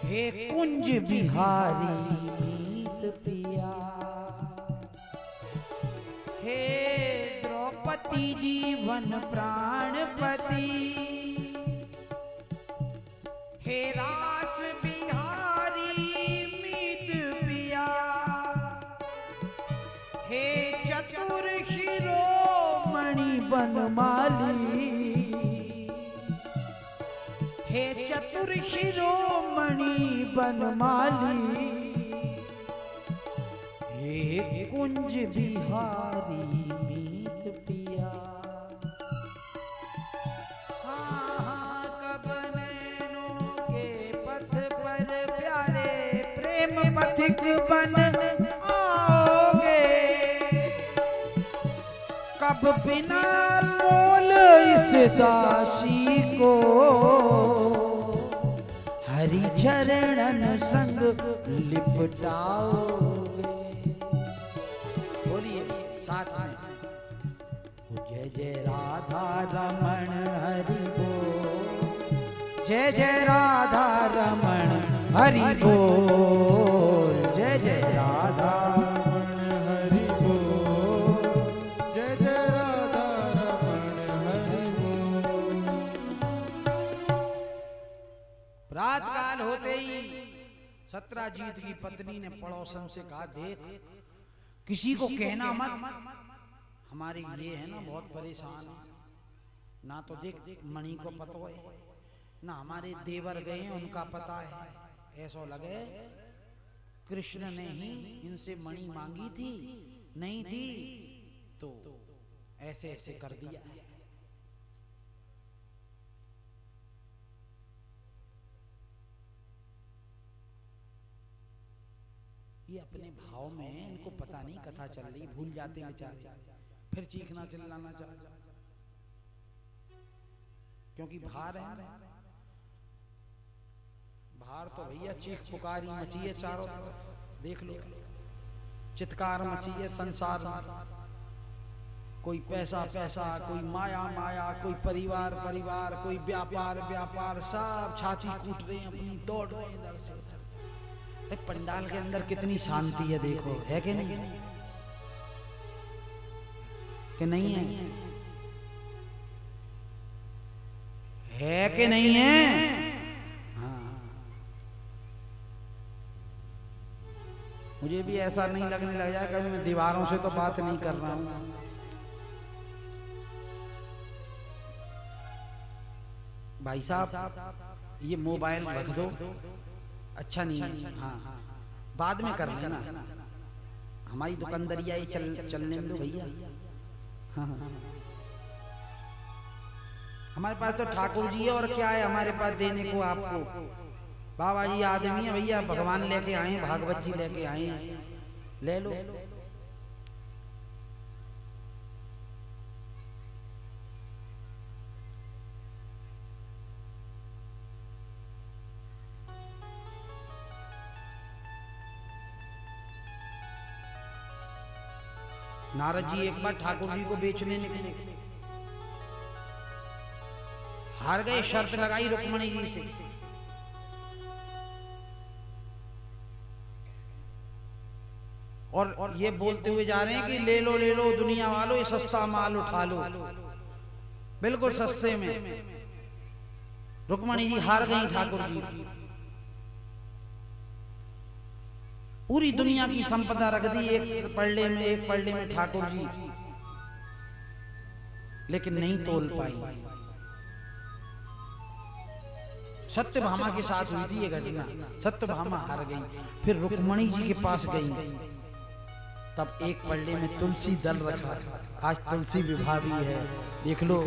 हे कुंज बिहारी मीत पिया, हे द्रौपदी जीवन प्राणपति, हे रास बिहारी मीत पिया, हे चतुर शिरोमणि बनमाली, हे चतुर शिरोमणि बनमाली, हे कुंज बिहारी मीत पिया। हाँ हाँ कब नैनों के पथ पर प्यारे प्रेम पथिक बन आओगे, कब बिना मोल इस दासी को हरि चरणन संग लिपटाओगे। बोलिए साथ में, जय जय राधा रमण हरि बोल, जय जय राधा रमण हरि बोल, जय जय राधा रमण हरि बोल, जय जय राधा रमण हरि बोल। रात काल होते ही सत्राजीत की पत्नी ने पड़ोसन से कहा, देख किसी को कहना मत, हमारे ये है ना बहुत परेशान है, ना तो देख मणि को पता है, ना हमारे देवर गए हैं उनका पता है। ऐसा लगे कृष्ण ने ही इनसे मणि मांगी थी, नहीं दी तो ऐसे ऐसे कर दिया। ये अपने भाव में इनको पता नहीं, कथा चल रही भूल जाते बेचारे, फिर चीखना चिल्लाना चाहते, क्योंकि भार है। भार तो भैया चीख पुकारी मची है चारों तरफ, देख लो चित्कार मची है संसार में। कोई पैसा पैसा, कोई माया माया, कोई परिवार परिवार, कोई व्यापार व्यापार, सब छाती कूट रहे हैं अपनी, दौड़ रहे हैं इधर से उधर। पंडाल के अंदर कितनी शांति है, देखो है कि नहीं, कि नहीं है, है कि नहीं है? हाँ, मुझे भी ऐसा नहीं लगने लग जाए कभी मैं दीवारों से तो बात नहीं कर रहा हूं। भाई साहब ये मोबाइल रख दो, अच्छा नहीं है। हाँ बाद में कर लेना, हमारी दुकानदारिया ये चलने दो भैया। हाँ हाँ हमारे पास तो ठाकुर जी है और क्या है हमारे पास देने को आपको। बाबा जी आदमी है भैया, भगवान लेके आए, भागवत जी लेके आए हैं, ले लो। नारद जी एक बार ठाकुर जी को बेचने निकले, हार गए, शर्त लगाई रुक्मणी जी से। और ये बोलते हुए जा रहे हैं कि ले लो दुनिया वालों, ये सस्ता माल उठा लो, बिल्कुल सस्ते में। रुक्मणी जी हार गई ठाकुर जी। पूरी दुनिया की संपदा रख दी एक पल्ले में ठाकुर जी, लेकिन नहीं तोल पाई। सत्यभामा के साथ हुई थी ये घटना, सत्यभामा हार गई, फिर रुक्मणी जी के पास गई, तब एक पल्ले में तुलसी दल रखा, आज तुलसी विवाह भी है, देख लो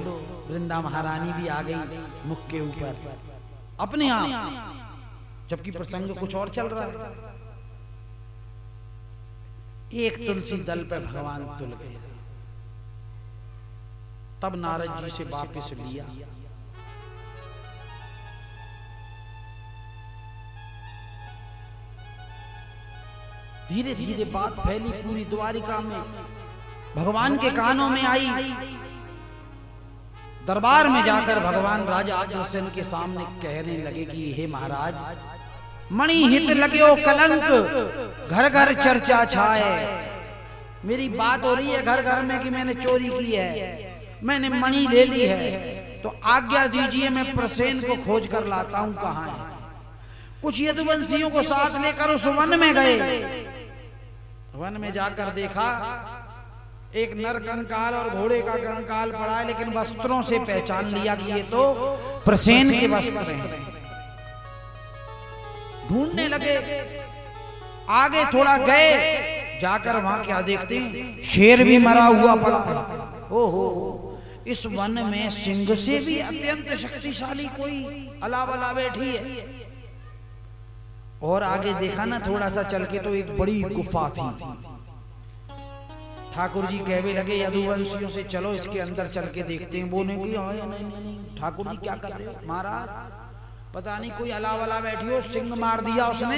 वृंदा महारानी भी आ गई मुख के ऊपर अपने आप, जबकि प्रसंग कुछ और चल रहा है। एक तुलसी दल पे भगवान तुल गए, तब नारद जी से वापस लिया। धीरे धीरे बात फैली पूरी द्वारिका में, भगवान के कानों में आई। दरबार में जाकर भगवान राजा अग्रसेन के सामने कहने लगे कि हे महाराज, मणि हित लग्यो कलंक, घर घर चर्चा छाए। मेरी बात हो रही है घर घर में कि मैंने चोरी की है, मैंने मणि ले ली है, तो आज्ञा दीजिए मैं प्रसेन को खोज कर लाता हूं कहां है। कुछ यदुवंशियों को साथ लेकर उस वन में गए। वन में जाकर देखा एक नर कंकाल और घोड़े का कंकाल पड़ा है, लेकिन वस्त्रों से पहचान लिया कि ये तो प्रसेन के वस्त्र हैं। ढूंढने लगे, आगे थोड़ा गए, जाकर वहां क्या देखते हैं, शेर भी मरा हुआ पड़ा। ओहो, इस वन में सिंह से भी अत्यंत शक्तिशाली कोई अलावला बैठी है। और आगे देखा ना थोड़ा सा चल के तो एक बड़ी गुफा थी। ठाकुर जी कहने लगे यदुवंशियों से चलो इसके अंदर चल के देखते हैं। बोले कि नहीं ठाकुर जी क्या कर रहे हो महाराज, पता नहीं कोई अलावला बैठी हो, सिंह मार दिया उसने,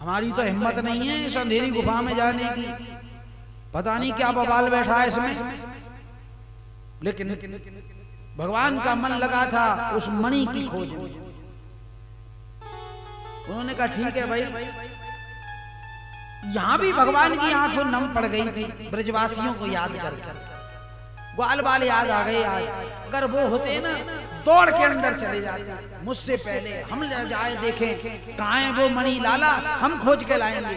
हमारी तो हिम्मत नहीं है इस अंधेरी गुफा में जाने की, पता नहीं क्या बवाल बैठा है इसमें। लेकिन भगवान का मन लगा था उस मणि की खोज में। उन्होंने कहा ठीक है भाई। यहां भी भगवान की आंखों नम पड़ गई थी, ब्रजवासियों को याद कर, ग्वाल बाल याद आ गए। अगर वो होते ना दौड़ के अंदर चले जाते, मुझसे पहले हम जाए देखें कहां है वो मणि लाला, हम खोज के लाएंगे।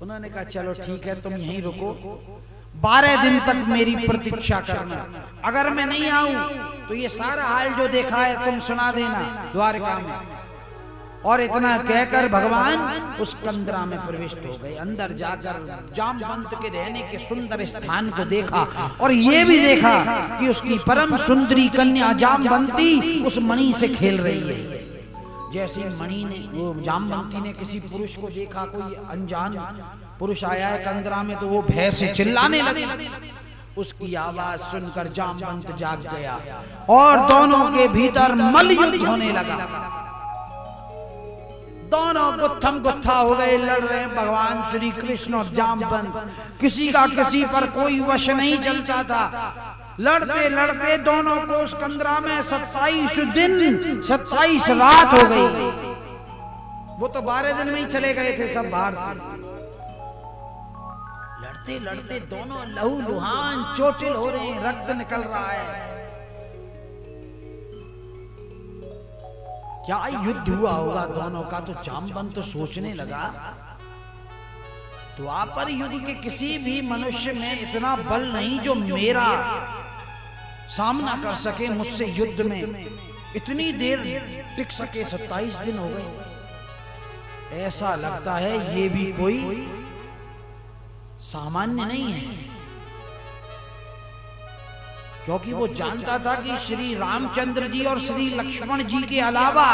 उन्होंने कहा चलो ठीक है तुम यहीं रुको, 12 दिन तक मेरी प्रतीक्षा करना, अगर मैं नहीं आऊं तो ये सारा हाल जो देखा है तुम सुना देना द्वारका में। और इतना कहकर भगवान उस कंदरा में प्रविष्ट हो गए। अंदर जाकर जामवंत के रहने के सुंदर स्थान को देखा और ये भी देखा कि उसकी परम सुंदरी कन्या जामवंती उस मणि से खेल रही है। जैसे मणि ने, वो जामवंती ने किसी पुरुष को देखा, कोई अनजान पुरुष आया है कंदरा में, तो वो भय से चिल्लाने लगे। उसकी आवाज सुनकर जामवंत जाग गया और दोनों के भीतर मल्ल युद्ध होने लगा। दोनों गुत्थम गुत्था हो गए, लड़ रहे हैं भगवान श्री कृष्ण और जामवंत। किसी का किसी पर कोई वश नहीं चलता था। लड़ते लड़ते दोनों को उस कंदरा में 27 दिन 27 रात हो गई। वो तो 12 दिन में ही चले गए थे सब बाहर से। लड़ते लड़ते दोनों लहू लुहान चोटिल हो रहे हैं, रक्त निकल रहा है। क्या युद्ध हुआ होगा दोनों का? तो जामवंत तो सोचने लगा, द्वापर युग के किसी भी मनुष्य में इतना बल नहीं जो मेरा सामना कर सके मुझसे युद्ध में, इतनी देर टिक सके। 27 दिन हो गए। ऐसा लगता है ये भी कोई सामान्य नहीं है, क्योंकि वो जानता था कि श्री रामचंद्र जी और श्री लक्ष्मण जी के अलावा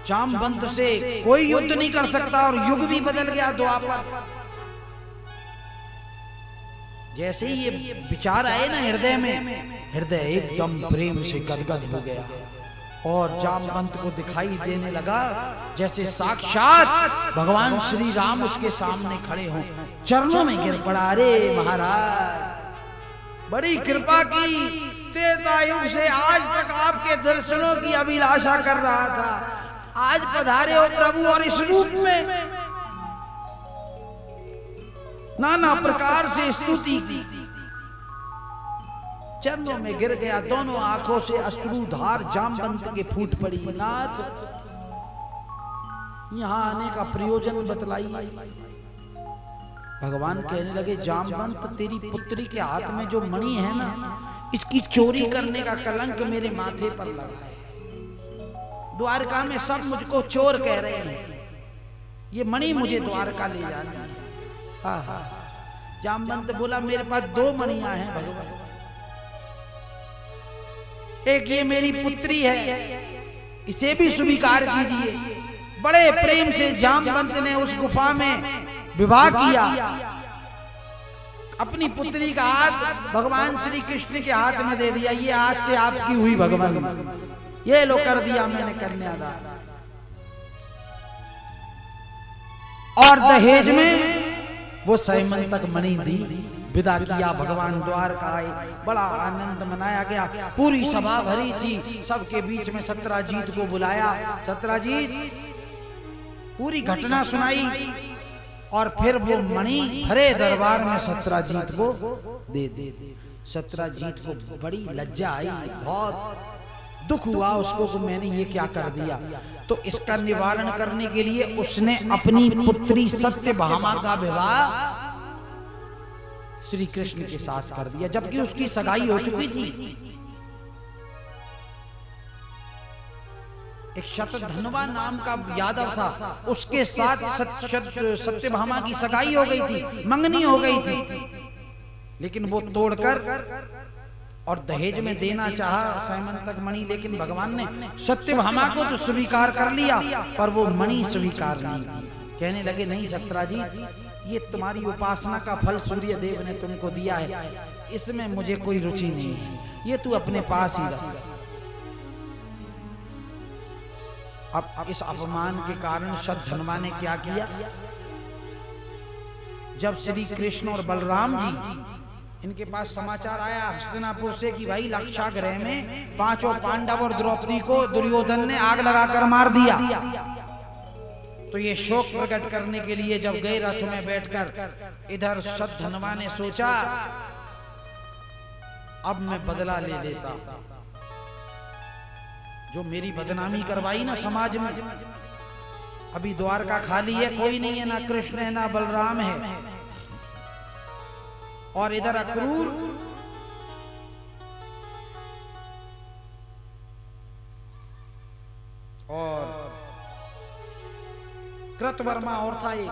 जामवंत से कोई युद्ध नहीं कर सकता। और युग भी बदल गया द्वापर। जैसे ही ये विचार आए ना हृदय में, हृदय एकदम प्रेम से गदगद हो गया और जामवंत को दिखाई देने लगा जैसे साक्षात भगवान श्री राम उसके सामने खड़े हों। चरणों में गिर पड़ा, अरे महाराज बड़ी कृपा की, त्रेता युग से आज तक आपके दर्शनों की अभिलाषा कर रहा था, आज पधारे हो प्रभु और इस रूप में। नाना प्रकार से स्तुति की, चरणों में गिर गया। दोनों आंखों से अश्रुधार जामवंत के फूट पड़ी। नाथ यहां आने का प्रयोजन बतलाइए। भगवान कहने लगे, जामवंत तेरी पुत्री के हाथ में जो मणि है ना, इसकी चोरी करने का कलंक मेरे माथे पर लगा है। द्वारका में सब मुझको चोर कह रहे हैं, ये मणि मुझे द्वारका ले जाना है। जामवंत बोला, मेरे पास 2 मणियां हैं भगवान, एक ये मेरी पुत्री है, इसे भी स्वीकार कीजिए। बड़े प्रेम से जामवंत ने उस गुफा में विवाह किया। अपनी पुत्री का हाथ भगवान श्री कृष्ण के हाथ में दे दिया, ये आज से आपकी हुई भगवान, ये लो कर दिया मैंने कन्यादान। और दहेज में वो सैमंतक मणि दी, विदा किया। भगवान द्वारका आए, बड़ा आनंद मनाया गया। पूरी सभा भरी थी, सबके बीच में सत्यजीत को बुलाया। सत्यजीत पूरी घटना सुनाई और फिर वो मणि भरे दरबार में सत्यजीत को दे दे। सत्यजीत को बड़ी लज्जा आई, बहुत दुख हुआ उसको कि मैंने ये क्या कर दिया। तो इसका निवारण करने के लिए उसने अपनी पुत्री सत्यभामा का विवाह श्री कृष्ण के साथ कर दिया, जबकि उसकी सगाई हो चुकी थी। एक शतधन्वा नाम का यादव था, उसके साथ सत्यभामा की सगाई हो गई थी, मंगनी हो गई थी। लेकिन वो तोड़कर और दहेज में देना चाहा सैमंतक मणि, लेकिन भगवान ने सत्यभामा को तो स्वीकार कर लिया, पर वो मणि स्वीकार नहीं। कहने लगे, नहीं सत्यजीत, ये तुम्हारी उपासना का फल सूर्य देव ने तुमको दिया है, इसमें मुझे कोई रुचि नहीं है, ये तू अपने पास ही रख। अब इस अपमान के कारण शतधन्वा ने क्या किया, जब श्री कृष्ण और बलराम जी इनके पास समाचार आया हस्तिनापुर से कि भाई लाक्षागृह में 5 पांडव और द्रौपदी को दुर्योधन ने आग लगाकर मार दिया, तो ये शोक प्रकट करने के लिए जब गए रथ में बैठकर, इधर शतधन्वा ने सोचा अब मैं बदला ले लेता, जो मेरी बदनामी करवाई ना समाज में। अभी द्वारका खाली है, कोई नहीं है, ना कृष्ण है ना बलराम है, और इधर अक्रूर और कृतवर्मा और था एक,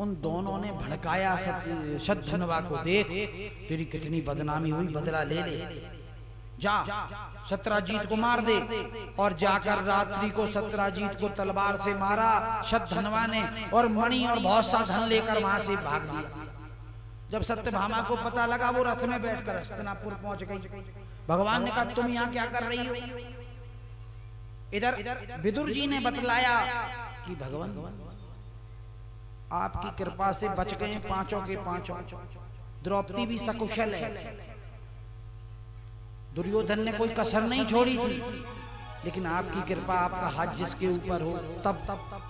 उन दोनों ने भड़काया शतधन्वा को, देख तेरी कितनी बदनामी हुई, बदला ले ले, जा सत्यजीत को मार दे। और जाकर रात्रि को सत्यजीत को तलवार से मारा शतधन्वा ने, और मणि और बहुत सा धन लेकर वहां से भाग दिया। जब सत्यभामा को पता लगा, वो रथ में बैठकर हस्तिनापुर पहुंच गई। भगवान ने कहा, तुम यहाँ क्या कर रही हो? इधर विदुर जी ने बतलाया कि भगवान आपकी कृपा से बच गए पांचों के पांचों। द्रौपदी भी सकुशल है, दुर्योधन ने कोई कसर नहीं छोड़ी थी, लेकिन आपकी कृपा, आपका हाथ जिसके ऊपर हो, तब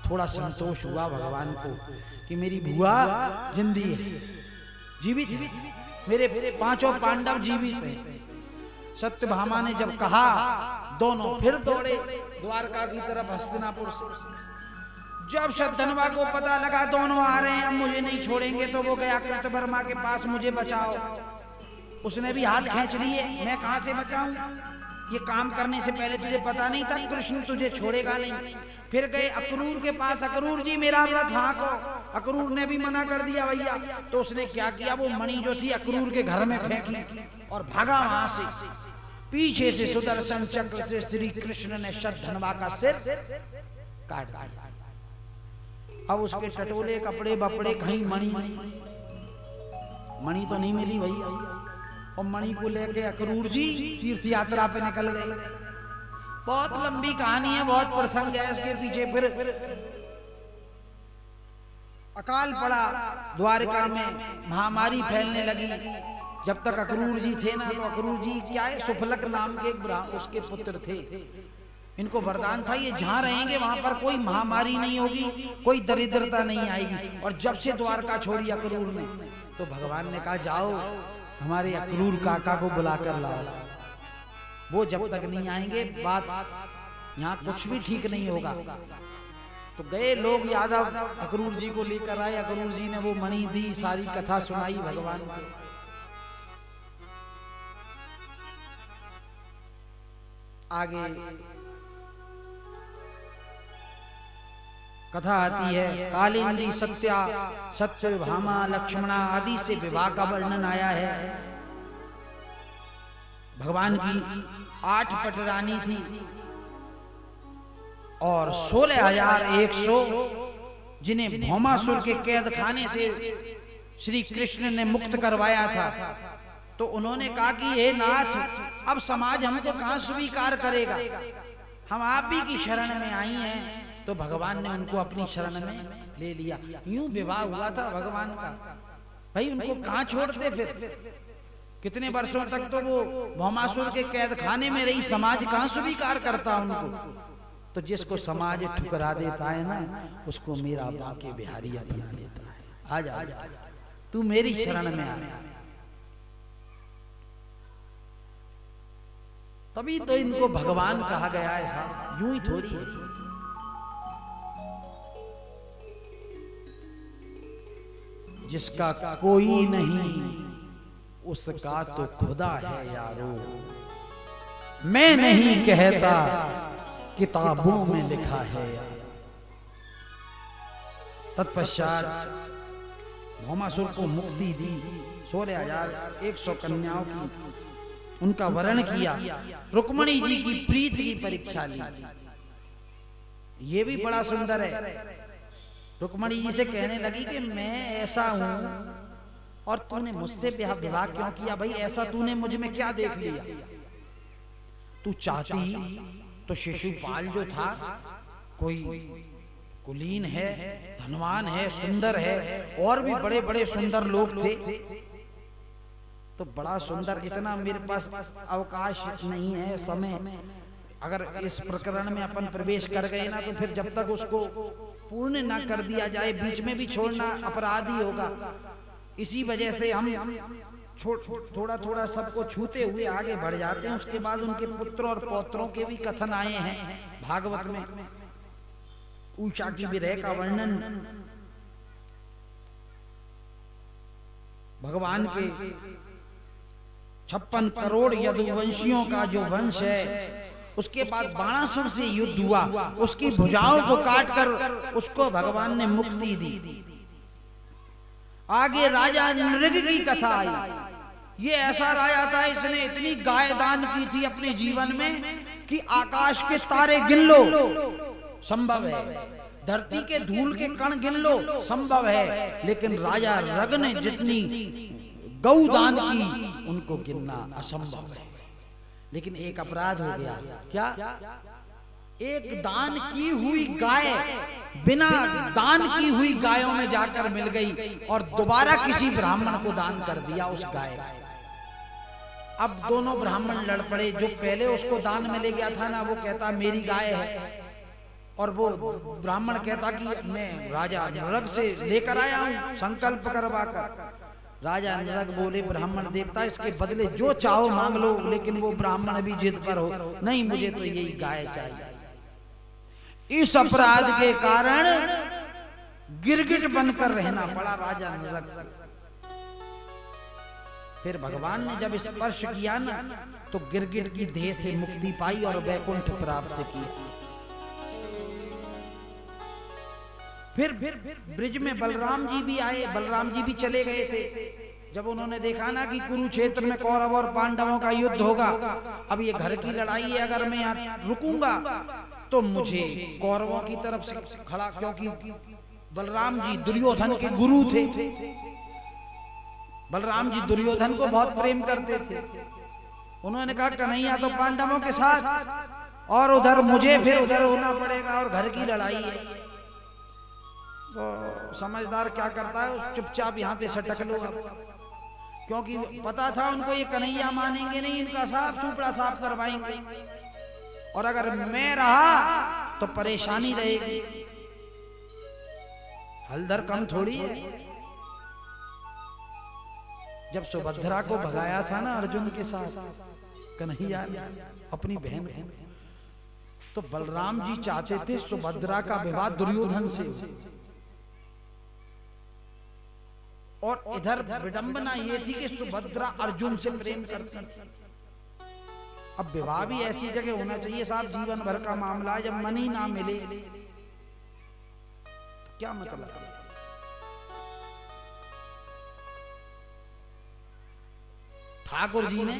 थोड़ा संतोष हुआ भगवान को कि मेरी बुआ जिंदी है, जीवित है, मेरे पांचों पांडव जीवित हैं। सत्यभामा ने जब कहा, दोनों फिर दौड़े द्वारका की तरफ हस्तिनापुर से। जब शतधनवा को पता लगा दोनों आ रहे हैं, अब मुझे नहीं छोड़ेंगे, तो वो गया कृतवर्मा के पास, मुझे बचाओ। उसने भी हाथ खींच लिए, मैं कहां से बचाऊं, ये काम करने से पहले तुझे पता नहीं था कृष्ण तुझे छोड़ेगा नहीं। फिर गए अक्रूर के पास, अक्रूर जी मेरा व्रत हाँको। अक्रूर ने भी मना कर दिया भैया। तो उसने क्या किया, वो मणि जो थी अक्रूर के घर में फेंकी और भागा वहां से। पीछे से सुदर्शन चक्र से श्री कृष्ण ने शतधनवा का सिर काट दिया। अब उसके टटोले कपड़े बपड़े, कहीं मणि नहीं, मणि तो नहीं मिली भैया। और मणि को लेके अक्रूर जी तीर्थ यात्रा पे निकल गए। बहुत लंबी कहानी है, बहुत प्रसंग है इसके पीछे। फिर अकाल पड़ा द्वारका में, महामारी फैलने लगी। जब तक अक्रूर जी थे ना, तो अक्रूर जी क्या है, सुफलक नाम के उसके पुत्र थे। इनको वरदान था ये जहां रहेंगे वहां पर कोई महामारी नहीं होगी, कोई दरिद्रता नहीं आएगी। और जब से द्वारका छोड़ी अक्रूर ने, तो भगवान ने कहा जाओ हमारे अक्रूर काका को बुलाकर लाओ। वो जब तक नहीं आएंगे बात यहाँ कुछ भी ठीक नहीं होगा। तो गए लोग यादव अक्रूर जी को लेकर आए। अक्रूर जी ने वो मणि दी, सारी कथा सुनाई भगवान को। आगे कथा आती है, कालिंदी, सत्या, सत्यभामा, लक्ष्मणा आदि से विवाह का वर्णन आया है। भगवान की 8 पटरानी थी और 16,100 जिन्हें भौमासुर के कैद खाने से श्री कृष्ण ने मुक्त करवाया था। तो उन्होंने कहा कि हे नाथ, अब समाज हमको कहां स्वीकार करेगा, हम आप ही की शरण में आई हैं। तो भगवान ने उनको अपनी शरण में ले लिया। यूं विवाह हुआ था भगवान का। भाई उनको कहां छोड़ते, फिर कितने वर्षों तक तो वो भौमासुर के कैद खाने में रही, समाज कहां स्वीकार करता उनको। तो जिसको समाज ठुकरा देता है ना, उसको मेरा बांके बिहारी अपना लेता है। आजा तू मेरी शरण में आ। तभी तो इनको भगवान कहा गया है साहब, यूं ही थोड़ी है। जिसका कोई नहीं उसका तो खुदा है यारो, मैं नहीं कहता किताबों में लिखा है। तत्पश्चात भौमासुर को मुक्ति दी, 16,100 कन्याओं की उनका वरण किया, रुक्मणी जी की प्रीति की परीक्षा ली। ये भी बड़ा सुंदर है। रुक्मणी जी से कहने लगी कि मैं ऐसा हूं और तूने मुझसे विवाह क्यों किया? भाई ऐसा तूने मुझ में क्या देख लिया? तू चाहती तो शिशुपाल जो था, कोई कुलीन है, धनवान है, सुंदर है, और भी बड़े बड़े सुंदर लोग थे। तो बड़ा सुंदर, इतना मेरे पास अवकाश नहीं है, समय। अगर इस प्रकरण में अपन प्रवेश कर गए ना, तो फिर जब तक उसको पूर्ण ना कर दिया जाए, बीच में भी छोड़ना अपराध ही होगा। इसी वजह से हम थोड़ा थोड़ा सबको छूते हुए आगे बढ़ जाते हैं। उसके बाद उनके पुत्र और पौत्रों के भी कथन आए हैं भागवत में। उषा की विरह का वर्णन, भगवान के 56 करोड़ यदुवंशियों का जो वंश है, उसके बाद बाणासुर से युद्ध हुआ, उसकी भुजाओं को काटकर उसको भगवान ने मुक्ति दी। आगे राजा नृग की कथा आई। ये ऐसा राजा था, इसने इतनी गाय दान की थी अपने जीवन में कि आकाश के तारे गिन लो संभव है, धरती के धूल के कण गिन लो संभव है, लेकिन राजा रग ने जितनी गौ दान की उनको गिनना असंभव है। लेकिन एक अपराध हो गया। क्या? एक दान की हुई गाय बिना दान की हुई गायों में जाकर मिल गई और दोबारा किसी ब्राह्मण को दान कर दिया उस गाय। अब दोनों ब्राह्मण लड़ पड़े। जो पहले उसको दान में ले गया था ना, वो कहता मेरी गाय है, और वो ब्राह्मण कहता कि मैं राजा नरक से लेकर आया हूं संकल्प करवा कर। राजा नरक बोले ब्राह्मण देवता इसके बदले जो चाहो मांग लो, लेकिन वो ब्राह्मण भी जिद पर हो, नहीं मुझे तो यही गाय चाहिए। इस अपराध के कारण गिरगिट बनकर रहना पड़ा राजा नरक। फिर भगवान ने जब स्पर्श किया ना, तो गिरगिट की देह से मुक्ति पाई और वैकुंठ प्राप्त की। फिर ब्रिज में बलराम जी भी आए। बलराम जी भी चले गए थे। जब उन्होंने देखा ना कि कुरुक्षेत्र में कौरव और पांडवों का युद्ध होगा, अब ये घर की लड़ाई है, अगर मैं यहाँ रुकूंगा तो मुझे कौरवों की तरफ से खड़ा, क्योंकि बलराम जी दुर्योधन के गुरु थे। बलराम जी दुर्योधन को बहुत प्रेम करते थे। उन्होंने कहा कन्हैया तो पांडवों के साथ और उधर मुझे फिर उधर होना पड़ेगा और घर की लड़ाई है। तो समझदार क्या करता है, चुपचाप यहां पे सटक लो अब, क्योंकि पता था उनको ये कन्हैया मानेंगे नहीं, इनका साफ सुपड़ा साफ करवाएंगे, और अगर मैं रहा तो परेशानी रहेगी। हलधर कम थोड़ी है। जब सुभद्रा को भगाया था ना अर्जुन के साथ कन्हैया अपनी बहन को, तो बलराम जी चाहते थे सुभद्रा का विवाह दुर्योधन से, और इधर विडंबना ये थी कि सुभद्रा अर्जुन से प्रेम करती थी। अब विवाह भी ऐसी जगह होना चाहिए साहब, जीवन भर का मामला है, जब मन ही ना मिले तो क्या मतलब है। ठाकुर जी ने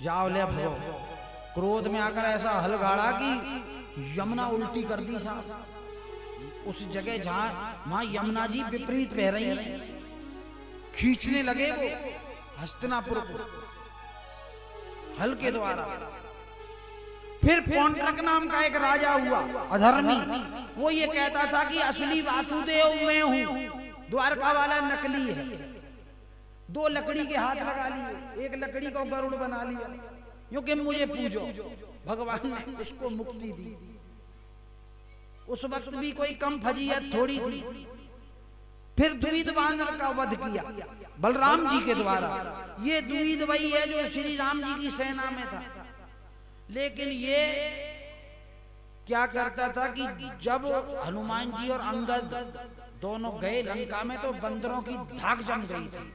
जाओ ले भगो क्रोध में आकर ऐसा हल गाड़ा कि यमुना उल्टी कर दी साहब। उस जगह जहां वहां यमुना जी विपरीत बह रही हैं, खींचने लगे वो हस्तिनापुर को हल के द्वारा। फिर पौंड्रक नाम का एक राजा हुआ अधर्मी, वो ये कहता था कि असली वासुदेव मैं हूं, द्वारका वाला नकली है। दो लकड़ी के हाथ लगा लिए, एक लकड़ी को गरुड़ बना लिया, क्योंकि मुझे पूजो। भगवान ने उसको मुक्ति दी। उस वक्त भी कोई कम फजीयत थोड़ी थी। फिर द्विविध वानर का वध किया बलराम जी के द्वारा। ये द्विविध वही है जो श्री राम जी की सेना में था, लेकिन ये क्या करता था कि जब हनुमान जी और अंगद दोनों गए लंका में, तो बंदरों की धाक जम गई थी।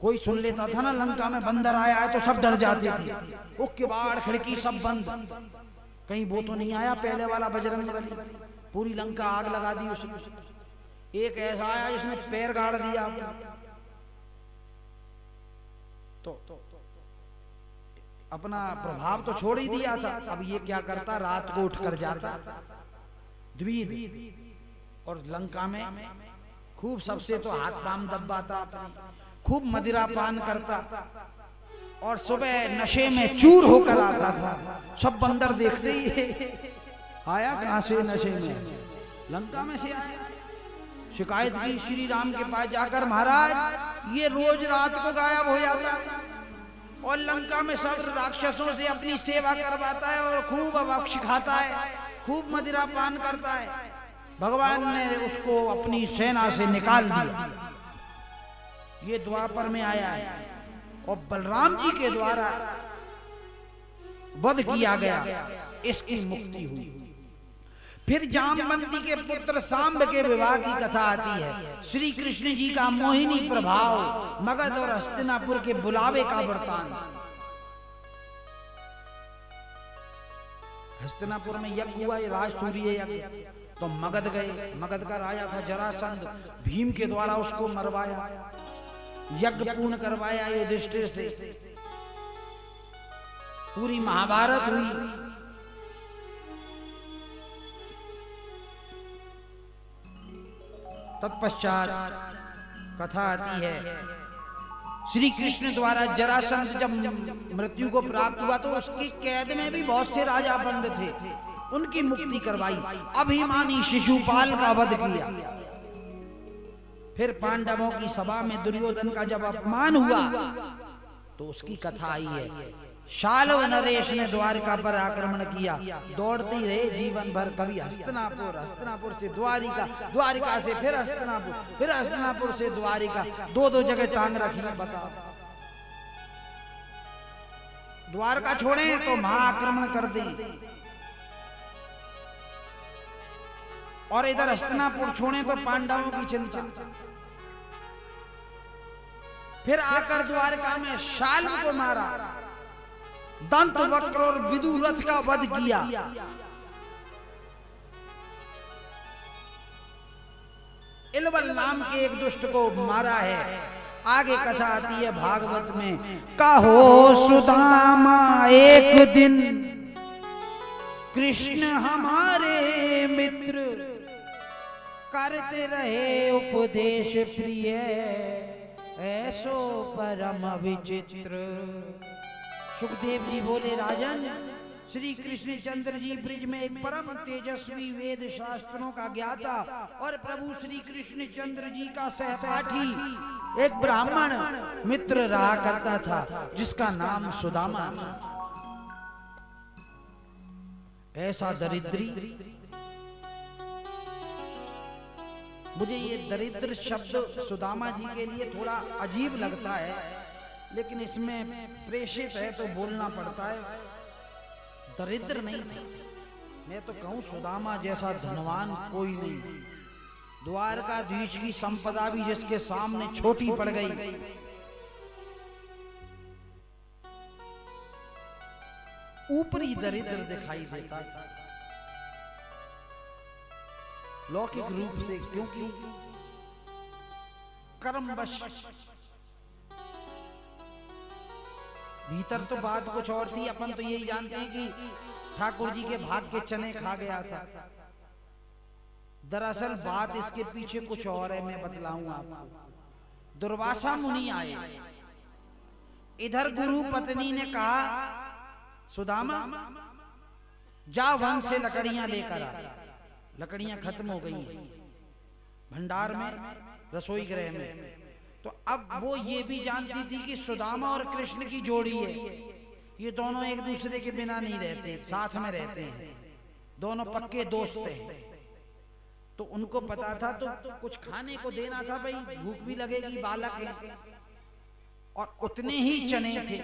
कोई सुन लेता था ना लंका में बंदर आया है तो सब डर जाते थे, वो किवाड़ खिड़की सब बंद, कहीं वो तो नहीं आया पहले वाला बजरंगबली। पूरी लंका आग लगा दी उसने। एक ऐसा आया जिसने पैर गाड़ दिया, तो अपना प्रभाव तो छोड़ ही दिया था। अब ये क्या करता, रात को उठकर जाता द्विविध और लंका में खूब सबसे तो हाथ पाम दबाता, खूब मदिरा पान करता, और सुबह नशे में चूर होकर आता था। सब बंदर देखते ही आया कहां से नशे में, लंका में से आया। शिकायत की श्री राम के पास जाकर, महाराज ये रोज रात को गायब हो जाता है और लंका में सब राक्षसों से अपनी सेवा करवाता है और खूब अवक्ष खाता है, खूब मदिरा पान करता है। भगवान ने उसको अपनी सेना से निकाल दिया। ये द्वापर में आया है और बलराम जी के द्वारा वध किया गया, इसकी मुक्ति हुई। फिर जामवंती के पुत्र सांब के विवाह की कथा आती है। श्री कृष्ण जी का मोहिनी प्रभाव, मगध और हस्तिनापुर के बुलावे का वृतांत। हस्तिनापुर में यज्ञ हुआ, राज सूर्य यज्ञ, तो मगध गए। मगध का राजा था जरासंध, भीम के द्वारा उसको मरवाया, यज्ञ पूर्ण करवाया युधिष्ठिर से। पूरी महाभारत हुई। तत्पश्चात कथा आती है श्री कृष्ण द्वारा जरासंध जब मृत्यु को प्राप्त हुआ तो उसकी कैद में भी बहुत से राजा बंद थे, उनकी मुक्ति करवाई, अभिमानी शिशुपाल का वध किया। फिर पांडवों की सभा में दुर्योधन का जब अपमान हुआ तो उसकी कथा आई है। शाल्व नरेश ने द्वारिका पर आक्रमण किया, दौड़ते ही रहे जीवन भर, कभी हस्तिनापुर, हस्तिनापुर से द्वारिका, द्वारिका से फिर हस्तिनापुर, फिर हस्तिनापुर से द्वारिका, दो दो जगह टांग रखी है। बताओ, द्वारका छोड़े तो महाआक्रमण कर दें और इधर हस्तिनापुर छोड़े तो पांडवों की चिंता। फिर आकर द्वारका में शाल्व को मारा, दंत वक्र और विदुरथ का वध किया। इलवल नाम के एक दुष्ट को मारा है। आगे कथा आती है भागवत में, कहो सुदामा एक दिन कृष्ण हमारे मित्र, करते रहे उपदेश प्रिय, ऐसो परम विचित्र। सुखदेव जी बोले, राजन, श्री कृष्ण चंद्र जी ब्रिज में एक परम तेजस्वी वेद शास्त्रों का ज्ञाता और प्रभु श्री कृष्ण चंद्र जी का सहपाठी एक ब्राह्मण मित्र रहा करता था, जिसका नाम सुदामा था। ऐसा दरिद्री, मुझे ये दरिद्र शब्द सुदामा जी के लिए थोड़ा अजीब लगता है, लेकिन इसमें प्रेषित है तो बोलना पड़ता है। दरिद्र नहीं था, मैं तो कहूं सुदामा जैसा धनवान कोई नहीं। द्वारकाधीश की संपदा भी जिसके सामने छोटी पड़ गई। ऊपरी दरिद्र दिखाई देता लौकिक रूप से, क्योंकि कर्मवश। भीतर तो बात कुछ और थी, अपन तो यही जानते हैं कि ठाकुर जी के भाग के चने खा गया था। दरअसल बात इसके पीछे कुछ और है, मैं बतलाऊंगा आपको। दुर्वासा मुनि आए, इधर गुरु पत्नी ने कहा, सुदामा जा वन से लकड़ियां लेकर आ। लकड़ियां खत्म हो गई हैं भंडार में, रसोई गृह में। तो अब वो ये भी जानती थी कि सुदामा और कृष्ण की जोड़ी है, ये दोनों एक दूसरे के बिना नहीं रहते, साथ में रहते हैं, दोनों पक्के दोस्त हैं। तो उनको पता था, तो कुछ खाने को देना था, भाई भूख भी लगेगी, बालक है। और उतने ही चने थे,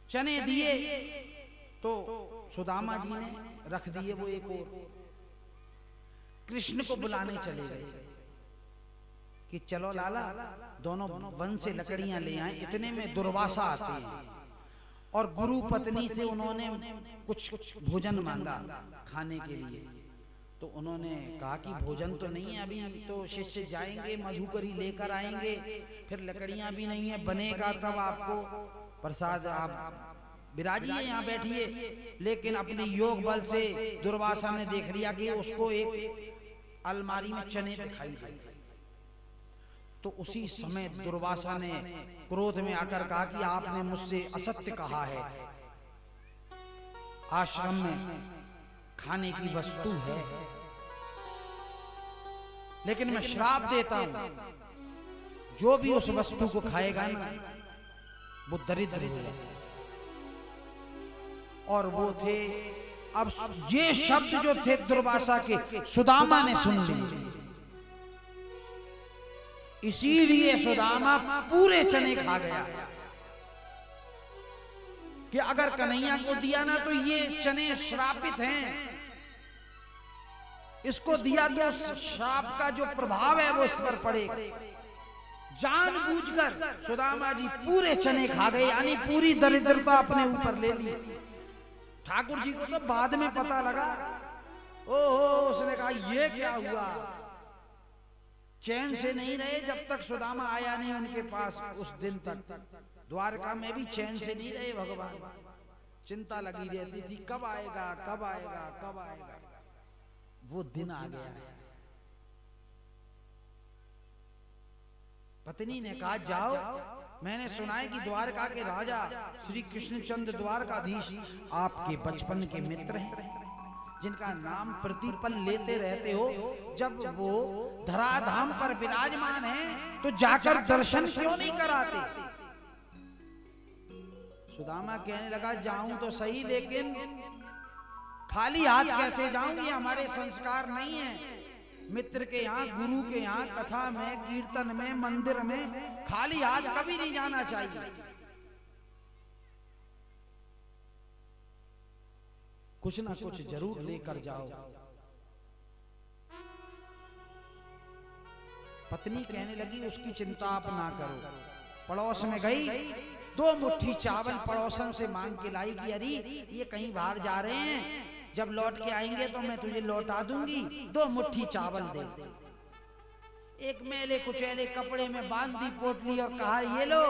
चने दिए तो सुदामा जी ने रख दिए वो एक और। कृष्ण को बुलाने चले गए कि चलो लाला, दोनों वन से लकड़ियां ले आए। इतने में दुर्वासा आते हैं और गुरु पत्नी से उन्होंने कुछ भोजन मांगा खाने के लिए। तो उन्होंने कहा कि भोजन तो नहीं है अभी, तो शिष्य जाएंगे मधुकरी लेकर आएंगे, फिर लकड़ियां भी नहीं है, बनेगा तब आपको प्रसाद, आप विराजिए यहाँ बैठिए। लेकिन अपने योग बल से दुर्वासा ने देख लिया कि उसको एक अलमारी में चने दिखाई दे। तो उसी समय दुर्वासा ने क्रोध में आकर कहा कि आपने मुझसे असत्य कहा है, आश्रम में खाने की वस्तु है, लेकिन मैं श्राप देता हूं, जो भी उस वस्तु को खाएगा ना वो दरिद्र होगा। और वो थे, अब ये शब्द जो थे दुर्वासा के, सुदामा ने सुन लिए। इसीलिए सुदामा पूरे चने खा गया कि अगर कन्हैया को दिया ना तो ये चने श्रापित हैं, इसको दिया तो श्राप का जो प्रभाव है वो इस पर पड़ेगा। जानबूझकर सुदामा जी पूरे चने खा गए, यानी पूरी दरिद्रता अपने ऊपर ले ली। ठाकुर जी को तो बाद में पता लगा, ओहो, उसने कहा ये क्या हुआ। चैन से नहीं रहे जब तक सुदामा आया नहीं उनके पास। उस दिन तक द्वारका में भी चैन से नहीं रहे भगवान, चिंता लगी रहती थी कब आएगा, कब आएगा, कब आएगा। वो दिन आ गया। पत्नी ने कहा जाओ, मैंने सुना है कि द्वारका के राजा श्री कृष्णचंद्र द्वारकाधीश आपके बचपन के मित्र हैं, जिनका नाम प्रतिपल लेते रहते हो। जब वो धराधाम पर विराजमान हैं तो जाकर दर्शन क्यों नहीं कराते? सुदामा कहने लगा जाऊं तो सही, लेकिन खाली हाथ कैसे जाऊं? ये हमारे संस्कार नहीं है। मित्र के यहाँ, गुरु के यहाँ, कथा में, कीर्तन में, मंदिर में खाली हाथ कभी नहीं जाना चाहिए। कुछ ना कुछ जरूर लेकर जाओ। पत्नी कहने लगी उसकी चिंता आप ना करो। पड़ोस में गई, 2 मुट्ठी चावल पड़ोसन से मांग के लाई कि अरे ये कहीं बाहर जा रहे हैं, जब लौट के आएंगे तो मैं तुझे लौटा दूंगी, 2 मुट्ठी चावल दे। एक मैले कुचैले कपड़े में बांध दी पोटली और कहा ये लो,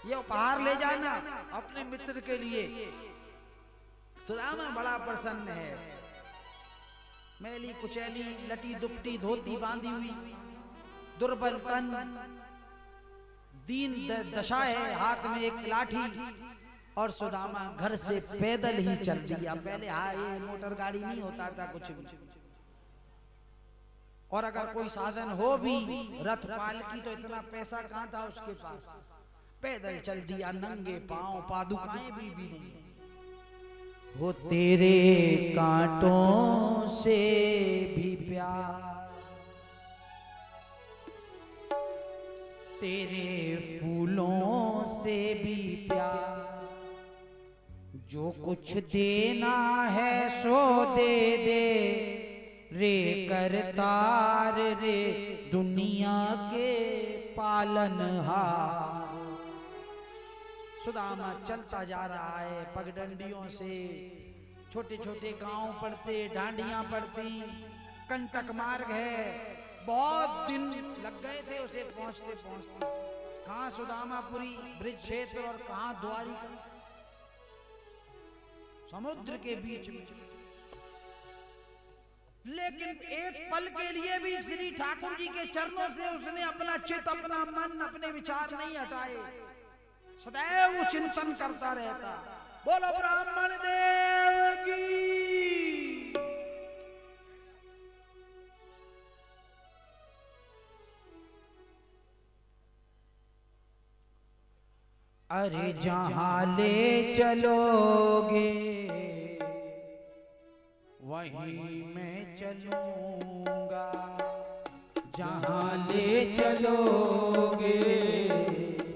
ये उपहार ले जाना अपने मित्र के लिए। सुदामा बड़ा प्रसन्न है। मैली कुचैली लटी दुपटी धोती बांधी हुई, दुर्बल तन, दीन दशा है, हाथ में एक लाठी, और सुदामा घर से पैदल ही चल दिया। पहले हाँ ये मोटर गाड़ी नहीं होता था कुछ भी, और अगर कोई साधन हो भी रथ पालकी तो इतना पैसा कहां था उसके पास। पैदल चल दिया, नंगे पांव, पादुकाएं भी नहीं। वो तेरे कांटों से भी प्यार, तेरे फूलों से भी प्यार, जो कुछ देना है सो दे दे रे करतार रे दुनिया के पालनहार। सुदामा चलता जा रहा है पगडंडियों से, छोटे छोटे गांव पड़ते, डांडियां पड़ती, कंटक मार्ग है। बहुत दिन लग गए थे उसे पहुंचते पहुंचते। कहां सुदामापुरी ब्रिज क्षेत्र और कहां द्वारिका, समुद्र के बीच में। लेकिन एक पल के लिए भी श्री ठाकुर जी के चरणों से उसने अपना चित्त, अपना मन, अपने विचार नहीं हटाए। सदैव वो चिंतन करता रहता। बोलो ब्राह्मण देव की। अरे जहां ले चलोगे वहीं मैं चलूंगा, जहां ले चलोगे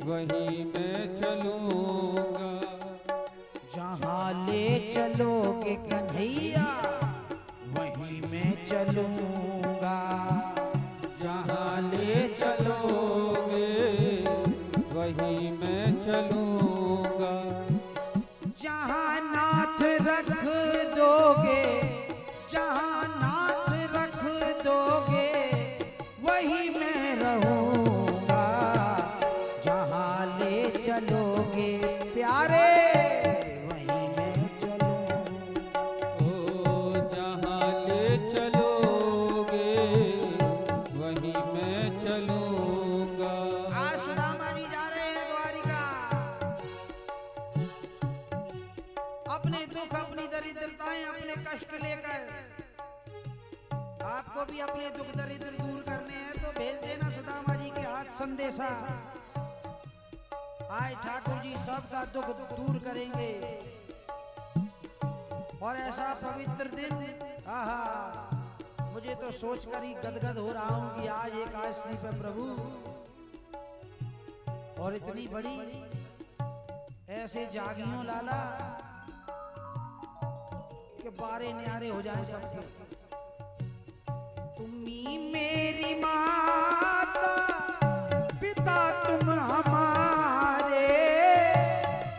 वहीं मैं चलूंगा, जहां ले चलोगे कन्हैया वहीं मैं चलूंगा, जहां ले चलोगे वहीं मैं चलूंगा, जहां नाथ रख दोगे, जहां नाथ रख दोगे वहीं मैं रहूंगा, जहां ले चलोगे प्यारे वहीं मैं चलूंगा। ओ जहां ले चलोगे वहीं मैं चलूंगा। आज सुदामा जी जा रहे हैं द्वारिका, अपने दुख, अपनी दरिद्रताएं, अपने कष्ट लेकर। आपको भी अपने दुख दरिद्र दूर करने हैं तो भेज देना सुदामा जी के हाथ संदेशा। आए ठाकुर जी सबका दुख दूर करेंगे। और ऐसा पवित्र दिन, आहा, मुझे तो सोचकर ही गदगद हो रहा हूं कि आज एकादशी पे प्रभु, और इतनी बड़ी, ऐसे जागियों लाला के बारे न्यारे हो जाए सबसे। तुम्ही मेरी माता, पिता तुम हमारे,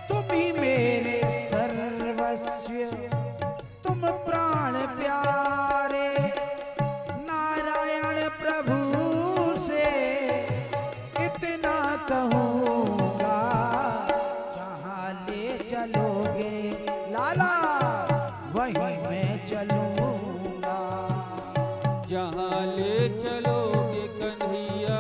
तुम्ही मेरे सर्वस्व, तुम प्राण प्यारे। नारायण प्रभु से इतना कहूँगा, जहाँ ले चलोगे लाला वहीं मैं चलूँगा, जहां ले चलोगे कन्हैया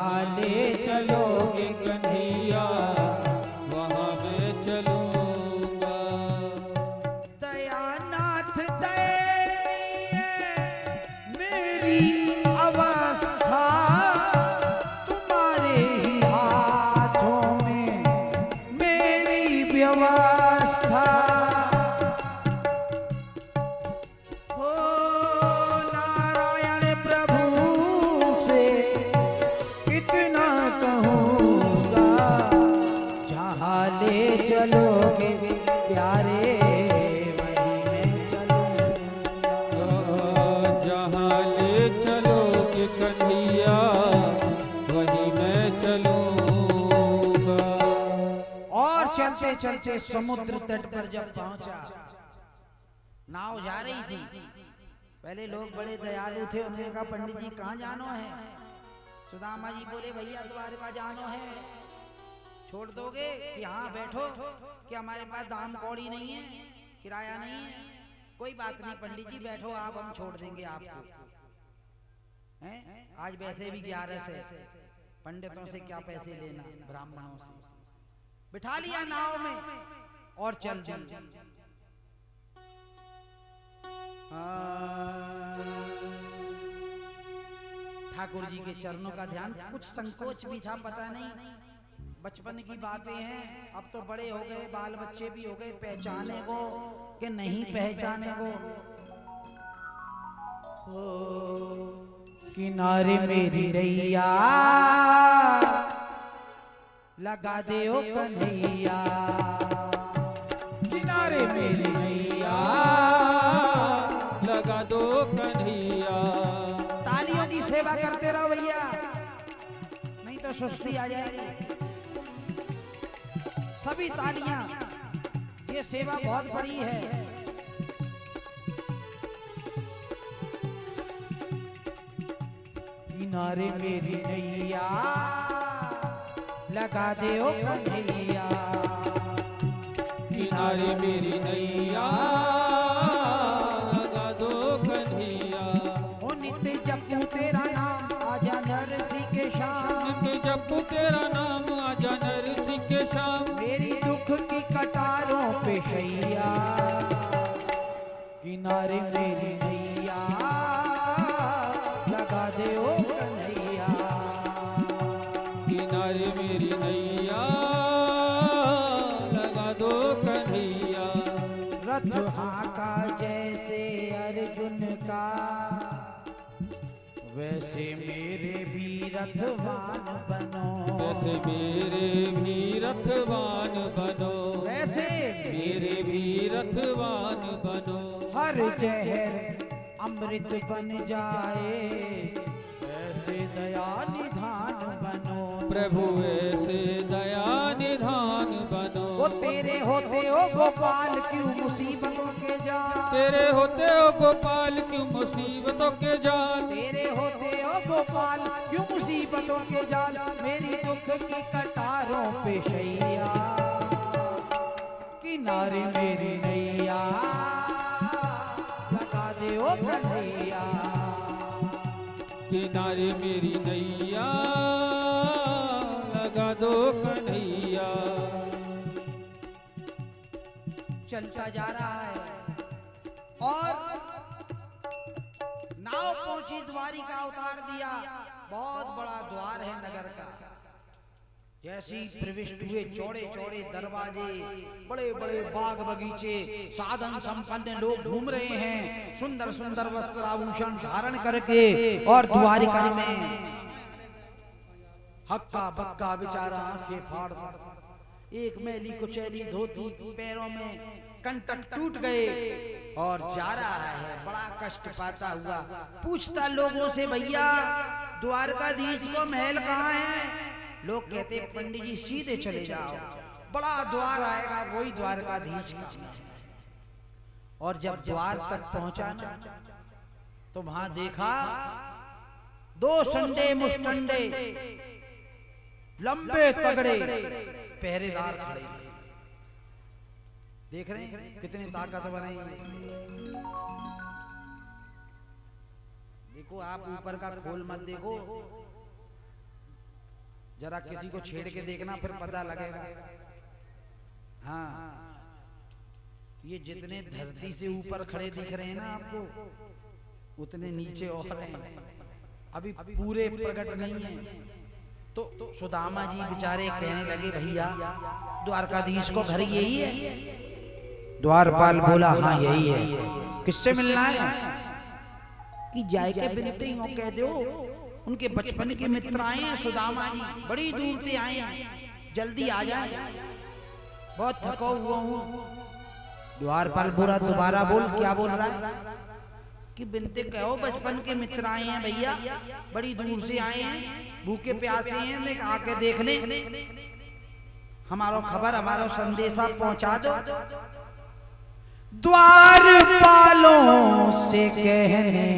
जहाँ ले चलोगे कन्हैया वहाँ मैं चलूंगा। दयानाथ दयनीय मेरी अवस्था, तुम्हारे ही हाथों में मेरी व्यवस्था। ओ नारायण प्रभु से इतना कहूँगा, जहाँ ले चलोगे प्यारे वहीं मैं चलूँगा। जहाँ ले चलोगे कन्हैया वहीं मैं चलूंगा। और चलते चलते समुद्र तट पर जब पहुंचा, नाव जा रही थी। पहले लोग बड़े दयालु थे, उन्होंने कहा पंडित जी कहाँ जानो है? सुदामा जी बोले भैया द्वारका जानो है, छोड़ दोगे कि हाँ बैठो, कि हमारे पास दाम कौड़ी नहीं है, किराया नहीं है। कोई बात नहीं पंडित जी बैठो आप, हम छोड़ देंगे आपको। हैं? आज वैसे भी 11 है, पंडितों से क्या पैसे लेना, ब्राह्मणों से। बिठा लिया नाव में और चल दी। ठाकुर जी के चरणों का ध्यान, कुछ संकोच भी था, पता नहीं बचपन की बातें हैं, अब तो बड़े हो गए, बाल बच्चे भी हो गए, पहचाने को कि नहीं पहचाने को। किनारे मेरी नैया लगा दे ओ कन्हैया, किनारे मेरी नैया लगा दो कन्हैया। तालियों की सेवा करते रहो भैया, नहीं तो सुस्ती आ जाएगी। सभी तालियां, ये सेवा बहुत बड़ी है। किनारे मेरी नैया लगा दे ओ कन्हैया, किनारे मेरी नैया लगा दो कन्हैया। ओ नित्य जपू तेरा नाम आजा नरसी के शाम, नित्य जपू तेरा नाम आजा नरसी के शाम। मेरी दुख की कटारों पे शैया, किनारे मेरी नैया लगा दे ओ कन्हैया, किनारे मेरी नैया लगा दो कन्हैया। रथ हाका जैसे अर्जुन का, वैसे मेरे भी रथवान बनो, वैसे मेरे भी रथवान बनो, वैसे मेरे भी रथवान बनो। हर जहर अमृत बन जाए, ऐसे दया निधान बनो। प्रभु ऐसे दया निधान बनो। वो तेरे होते हो गोपाल क्यों मुसीबतों के जाल, तेरे होते हो गोपाल क्यों मुसीबतों के जाल, तेरे होते हो गोपाल क्यों मुसीबतों के जाल। मेरी दुख की कटारों पे शैया, किनारे मेरी नैया लगा दे ओ कन्हैया, किनारे मेरी नैया लगा दो कन्हैया। चलता जा रहा है और नाव पहुंची, द्वारिका उतार दिया। बहुत बड़ा द्वार है नगर का। जैसी प्रविष्ट हुए, चौड़े चौड़े दरवाजे, बड़े बड़े बाग बगीचे, साधन संपन्न लोग घूम रहे हैं, सुंदर सुंदर वस्त्र आभूषण धारण करके। और द्वारिका में हक्का बक्का बेचारा आंखें फाड़, एक मैली कुचैली धोती, पैरों में कंटक टूट गए और जा रहा है बड़ा कष्ट पाता हुआ। पूछता लोगों से, भैया द्वारकाधीश को महल कहाँ है? लोग कहते पंडित जी सीधे चले जाओ, बड़ा द्वार आएगा, वही द्वारकाधीश का महल। और जब द्वार तक पहुंचा ना, तो वहां देखा दो संडे मुस्टंडे लंबे तगड़े पहरेदार खड़े। देख रहे हैं कितनी ताकतवर है ये। देखो आप ऊपर का खोल मत देखो, जरा किसी को छेड़ के देखना फिर पता लगेगा। हाँ, ये जितने धरती से ऊपर खड़े दिख रहे हैं ना आपको, उतने नीचे और हैं, अभी पूरे प्रकट नहीं है। तो सुदामा जी बेचारे कहने लगे, भैया द्वारकाधीश को घर यही है? द्वारपाल बोला, हाँ यही है। किससे मिलना है? कि जाए के बिनते हो कह दो, उनके बचपन के मित्र आए हैं सुदामा जी, बड़ी दूर से आए हैं, जल्दी आ जाए, बहुत थका हुआ हूँ। द्वारपाल बोला, दोबारा बोल, क्या बोल रहा है? कि बिनते कहो बचपन के मित्र आए हैं भैया, बड़ी दूर से आए हैं, भूखे प्यासे हैं, आके देख ले, हमारा खबर, हमारा संदेशा पहुंचा दो। द्वारपालों से कहने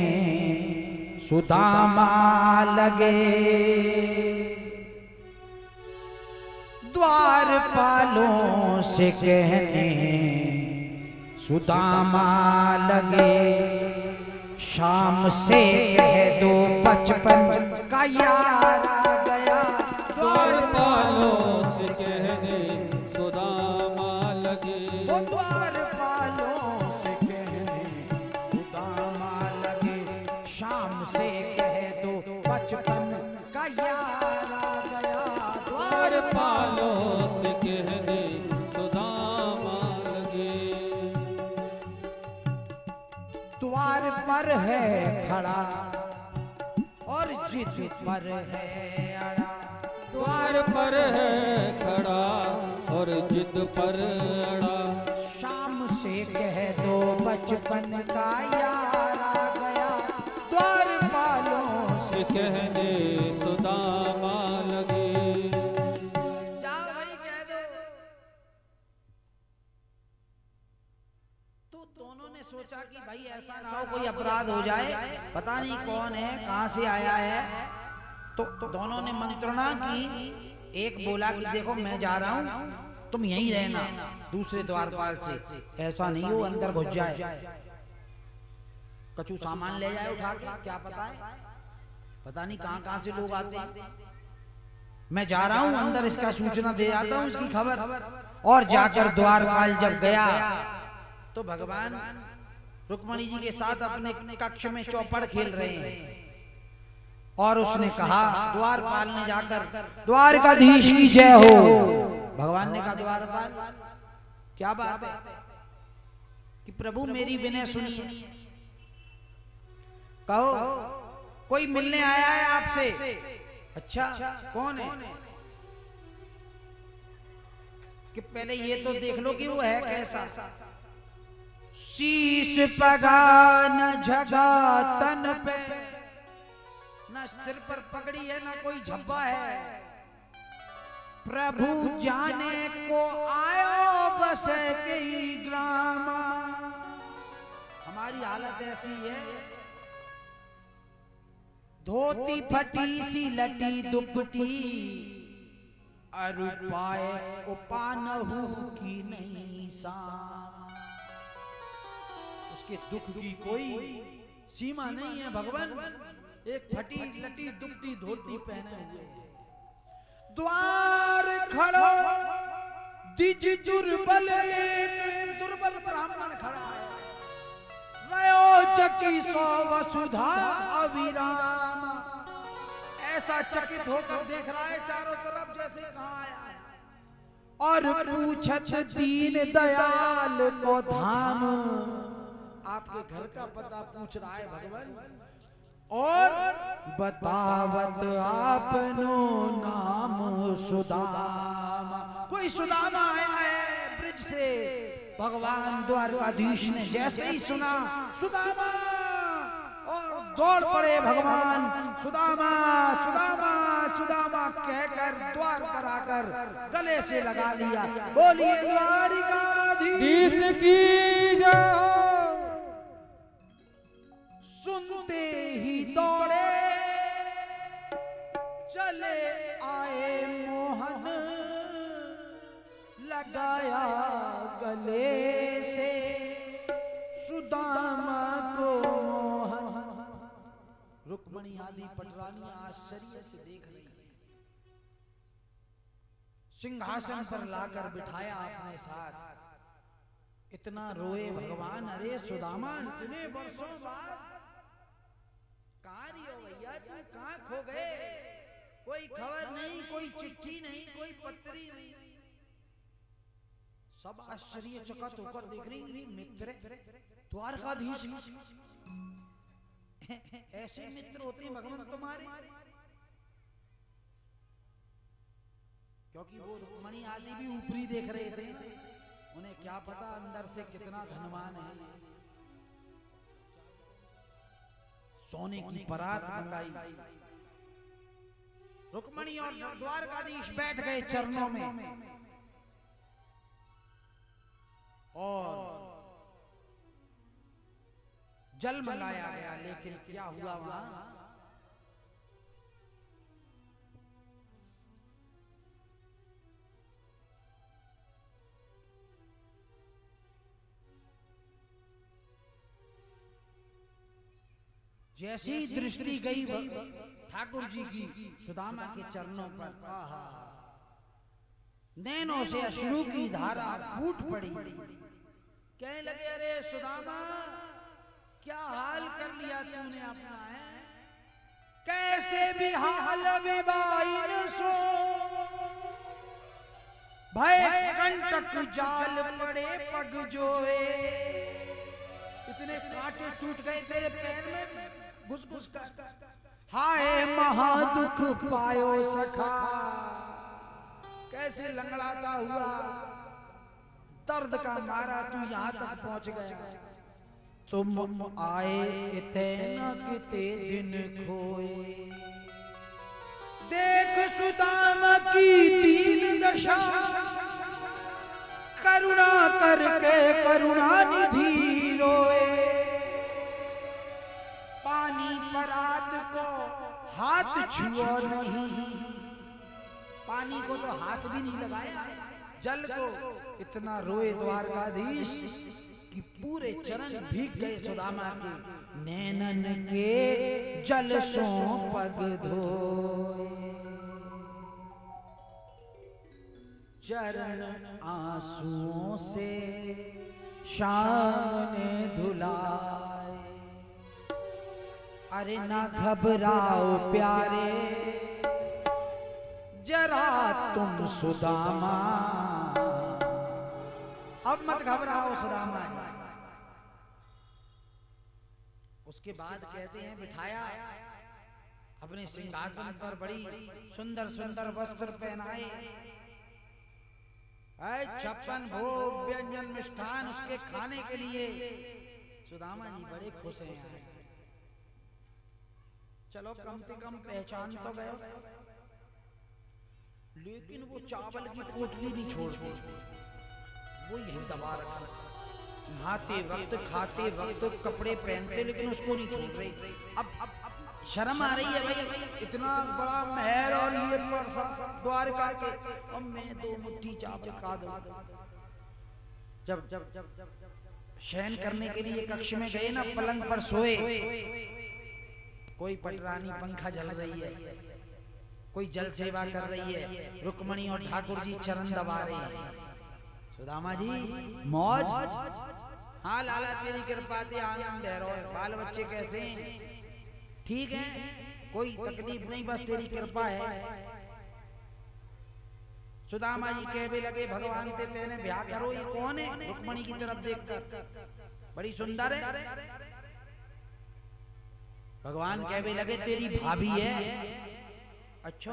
सुदामा लगे, द्वारपालों से कहने सुदामा लगे, शाम से कह दो बचपन का यार आ गया। द्वारपालों से कहने सुदामा लगे, द्वारपालों से कहने सुदामा लगे, शाम से कह दो बचपन का यार आ गया। द्वारपालों से कहने सुदामा लगे। द्वार पर है खड़ा और जिद पर है अड़ा, द्वार पर है खड़ा और जिद पर अड़ा, शाम से कह दो बचपन का यार आ गया। द्वारपालों से कहने सुदामा लगे। जाओ भाई कह दो। तो दोनों ने सोचा कि भाई ऐसा ना हो कोई अपराध हो जाए, पता नहीं कौन है, कहां से आया है। तो दोनों ने मंत्रणा की। एक बोला कि देखो मैं जा रहा हूं, तुम यहीं रहना, दूसरे द्वारपाल से ऐसा नहीं हो अंदर घुस जाए, कछु सामान ले जाए उठा के, क्या पता है, पता नहीं कहां कहां से लोग आते हैं। मैं जा रहा हूं अंदर, इसका सूचना दे आता हूं, इसकी खबर। और जाकर द्वारपाल जब गया तो भगवान रुक्मणी जी के साथ अपने कक्ष में चौपड़ खेल रहे हैं, और उसने कहा, द्वारपाल ने जाकर, द्वारकाधीश की जय हो। भगवान ने कहा, द्वारपाल क्या बात है? कि प्रभु मेरी विनय सुनिए, कहो कोई मिलने आया है आपसे। अच्छा कौन है? कि पहले ये तो देख लो कि वो है कैसा। शीश पगा न झगा तन पे, न सिर पर पगड़ी है न कोई झब्बा है, प्रभु जाने को आयो बसे के ग्राम। हमारी हालत ऐसी है, धोती फटी सी लटी दुपटी, अरुपाए उपानहु की नहीं साम। उसके दुख की कोई सीमा नहीं है भगवान, एक फटी लटी दुपटी धोती पहने हुए। द्वार खड़ो दिज दुर्बल, एक दुर्बल ब्राह्मण खड़ा है, रयो चकी सो वसुधा अविराम। ऐसा चकित होकर देख रहा है चारों तरफ जैसे कहां आया है। और पूछत दीन दयाल को धाम, आपके घर का पता पूछ रहा है भगवान, और बतावत आपनो नाम सुदामा। कोई सुदामा आया है ब्रिज से। भगवान द्वारकाधीश ने जैसे ही सुना सुदामा, और दौड़ पड़े भगवान, सुदामा सुदामा सुदामा कहकर द्वार पर आकर गले से लगा लिया। बोलिए द्वारिकाधीश की जय। सुनते ही दौड़े चले आए मोहन, लगाया गले से सुदामा को मोहन। रुक्मणी आदि पटरानी आश्चर्य से देख रही है। सिंहासन पर लाकर बिठाया अपने साथ। इतना रोए भगवान, अरे सुदामा इतने वर्षों बाद कहाँ रही हो भैया, तुम कहाँ खो गए? कोई खबर नहीं, कोई चिट्ठी नहीं, कोई पत्री नहीं। सब आश्चर्यचकित होकर देख रही, मित्र द्वारकाधीश ऐसे मित्र होते हैं भगवान तुम्हारे? क्योंकि वो रुक्मणी आदि भी ऊपरी देख रहे थे, उन्हें क्या पता अंदर से कितना धनवान है। सोने की परात मंगाई, रुक्मणी और द्वारकाधीश बैठ गए चरणों में और जल मंगाया गया। लेकिन क्या हुआ वहां? जैसी दृष्टि गई ठाकुर जी की सुदामा के चरणों पर, आहा, नैनों से अश्रु की धारा फूट पड़ी। कहने लगे, अरे सुदामा क्या हाल कर लिया तूने अपना है? कैसे भी हाल विबाइन सो, भय कंटक जाल पड़े पग जोए। इतने कांटे टूट गए तेरे पैर में घुस घुस कर। हाय महादुख पायो सखा, कैसे लंगड़ाता हुआ दर्द का मारा तू यहाँ तक पहुंच गया। तुम आए इतना किते दिन खोए, देख सुदामा की दीन दशा, करुणा करके करुणा निधि रोए। पानी परात को हाथ छुआ नहीं, पानी को तो हाथ भी नहीं लगाया, जल को इतना रोए द्वारकाधीश कि पूरे चरण भीग गए सुदामा के। नैनन के जल सो पग धोए, चरण आंसुओं से शाम ने धुलाए। अरे ना घबराओ प्यारे जरा तुम सुदामा, अब मत घबराओ सुदामा। उसके बाद कहते हैं बिठाया अपने सिंहासन पर, बड़ी सुंदर सुंदर वस्त्र पहनाए, 56 भोग व्यंजन मिष्ठान उसके खाने के लिए। सुदामा जी बड़े खुश हैं। चलो कम से कम पहचान तो गए, लेकिन वो चावल की पोटली नहीं छोड़ते, वो यही दबा रखा। नहाते वक्त, खाते वक्त, कपड़े पहनते, लेकिन उसको नहीं छोड़ रही। अब शर्म आ रही है भाई, इतना बड़ा महल और ये द्वारका के, अब मैं 2 मुट्ठी चावल खा दूं। जब शयन करने के लिए कक्ष में गए ना, पलंग पर सोए, कोई पटरानी पंखा जल रही है, कोई जल सेवा कर रही है, रुक्मणी और ठाकुर जी चरण दबा रहे हैं। सुदामा जी मौज? हाँ लाला तेरी कृपा से आनंद है। रो बाल बच्चे कैसे हैं? ठीक है, कोई तकलीफ नहीं, बस तेरी कृपा है। सुदामा जी कहने लगे, भगवान ते तेने ब्याह करो। ये कौन है? रुक्मणी की तरफ देखकर, बड़ी सुंदर है। भगवान कहने लगे, तेरी भाभी है। अच्छा,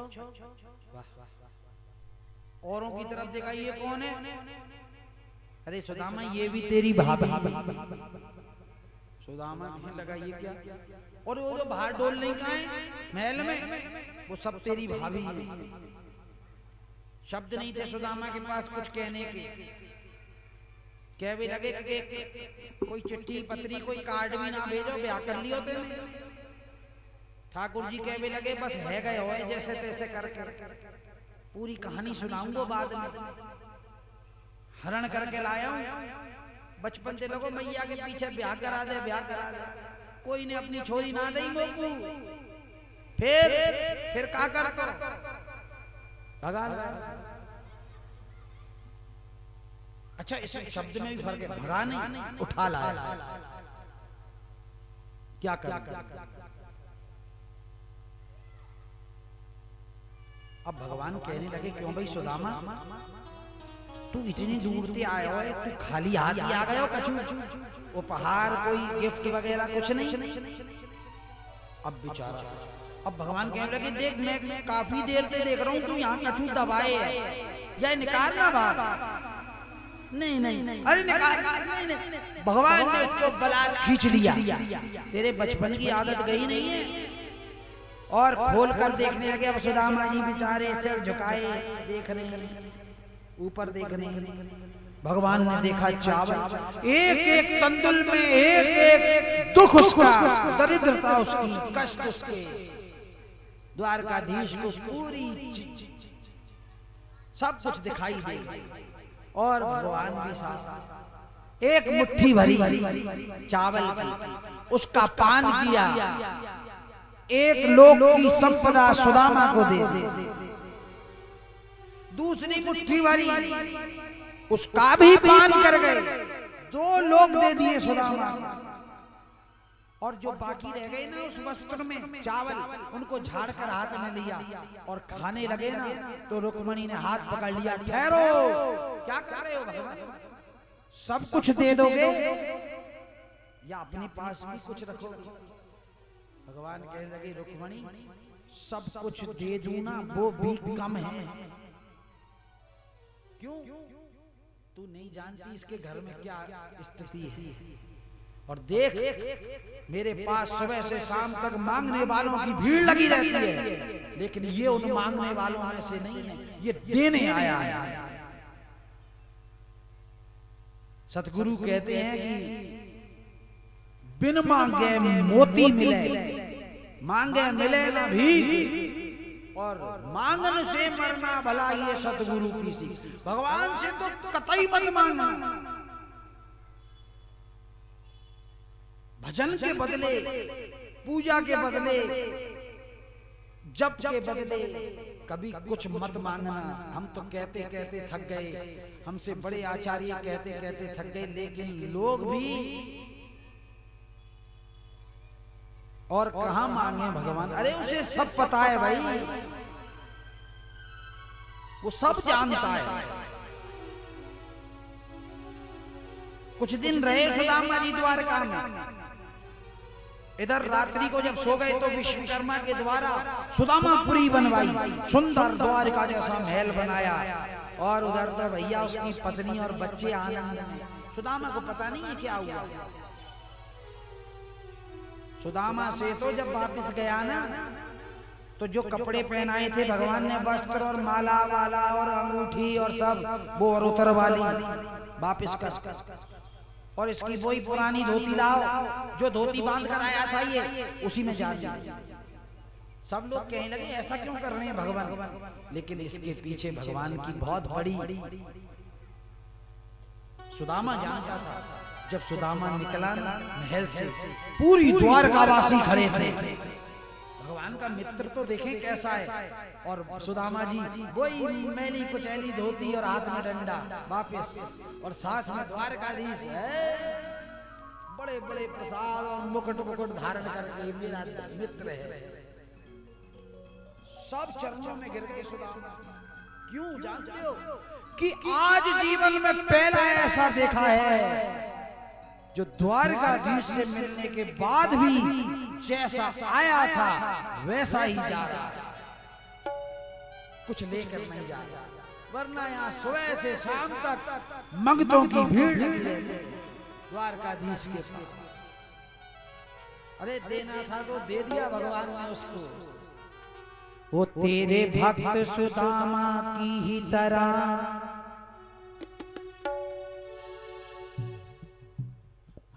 औरों की तरफ देखा, ये कौन है? अरे सुदामा ये भी तेरी भाभी। सुदामा कहने लगा, ये क्या? और वो जो बाहर डोल नहीं कहाँ है महल में, वो सब तेरी भाभी है। शब्द नहीं थे सुदामा के पास कुछ कहने के। कहने लगे कि कोई चिट्ठी पत्री, कोई कार्ड भी ना भेजो, ब्याह कर लियो तेने। ठाकुर जी कहने लगे, बस है गए हो जैसे तैसे करके, पूरी कहानी सुनाऊंगा बाद में। हरण करके लाया हूं, बचपन से लोगों मैया के पीछे ब्याह करा दे, ब्याह करा दे, कोई ने अपनी छोरी ना दई मोकू। फिर का कर भगा अच्छा, इस शब्द में भी फर्क है। भगा नहीं, उठा लाया। क्या कर? अब भगवान कहने लगे, क्यों भाई सुदामा, तू इतनी दूर से आया हो, तू खाली हाथ ही आ गए हो? कछु उपहार, कोई गिफ्ट वगैरह कुछ नहीं? अब बेचारा, अब भगवान कहने लगे, देख मैं काफी देर से देख रहा हूँ, तू यहाँ कछु दबाए है, या निकालना बात। नहीं, अरे निकाल नहीं। भगवान ने उसको बलात् खींच लिया। तेरे बचपन की आदत गई नहीं है। और खोल कर देखने लगे। अब सुदामा जी बेचारे सिर झुकाए देख रहे हैं, ऊपर देख रहे हैं। भगवान ने देखा चावल, एक एक तंदुल में एक एक दुख उसका, दरिद्रता उसकी, कष्ट उसके। द्वारकाधीश को पूरी सब कुछ दिखाई दे। और भगवान भी साथ एक मुट्ठी भरी चावल की उसका पान किया, एक लोक की संपदा सुदामा को दे दे। दूसरी मुट्ठी भरी उसका भी पान कर गए, 2 लोक दे दिए सुदामा को। और जो बाकी रह गए ना उस वस्त्र में चावल, उनको झाड़ कर हाथ में लिया और खाने लगे ना, तो रुक्मणी ने हाथ पकड़ लिया। ठहरो, क्या कर रहे हो भगवान? सब कुछ दे दोगे या अपने पास भी कुछ रखोगे? भगवान कहने लगे, रुक्मणी सब कुछ दे दूं ना, वो भी कम है। क्यों? तू नहीं जानती इसके घर में क्या स्थिति है। और देख, मेरे पास सुबह से शाम तक मांगने वालों की भीड़ लगी रहती है, लेकिन ये उन मांगने वालों में से नहीं है, ये देने आया है। सतगुरु कहते हैं कि बिन मांगे मोती मिले, मांगे मिले न भीख, और मांगन से मरना भला, ये सतगुरु की सीख। भगवान से तो कतई मत मांगना। भजन के बदले, पूजा के बदले, जप के बदले कभी कुछ मत मांगना। हम तो कहते कहते थक गए, हमसे बड़े आचार्य कहते कहते थक गए, लेकिन लोग भी और कहां मांगे भगवान? अरे उसे सब पता है भाई, वो सब जानता है। कुछ दिन रहे सुदामा जी द्वारका में। इधर रात्रि को जब सो गए तो विश्वकर्मा के द्वारा सुदामापुरी बनवाई, सुंदर द्वारका जैसा महल बनाया। और उधर तो भैया उसकी पत्नी और बच्चे आनंद में। सुदामा को पता नहीं है क्या हुआ। सुदामा से तो जब वापिस गया ना, तो जो कपड़े पहनाए थे भगवान ने, वस्त्र और माला वाला और अंगूठी और सब, वो और उतर वाली वापिस कर, और इसकी वही पुरानी धोती लाओ जो धोती बांध कर आया था, ये उसी में जा दिया। सब लोग कहने लगे ऐसा क्यों कर रहे हैं भगवान, लेकिन इसके पीछे भगवान की बहुत बड़ी। सुदामा जानता था, जब सुदामा निकला महल से, पूरी द्वारकावासी खड़े थे। भगवान का मित्र तो देखें कैसा है। और सुदामा जी वही मैली कुचैली धोती और हाथ में डंडा वापस, और साथ में द्वारकाधीश है, बड़े बड़े प्रसाद और मुकुट धारण करके मेरा मित्र है। सब चरणों में गिर गए सुदामा। क्यों जानते हो? कि आज जीवन में पहला ऐसा देखा है जो द्वारकाधीश से मिलने के बाद भी जैसा आया था वैसा ही जा रहा है, कुछ लेकर नहीं जा रहा। वरना यहाँ सुबह से शाम तक मंगतों की भीड़ लगी रहती है द्वारकाधीश के पास। अरे देना था तो दे दिया भगवान ने उसको। वो तेरे भक्त सुदामा की ही तरह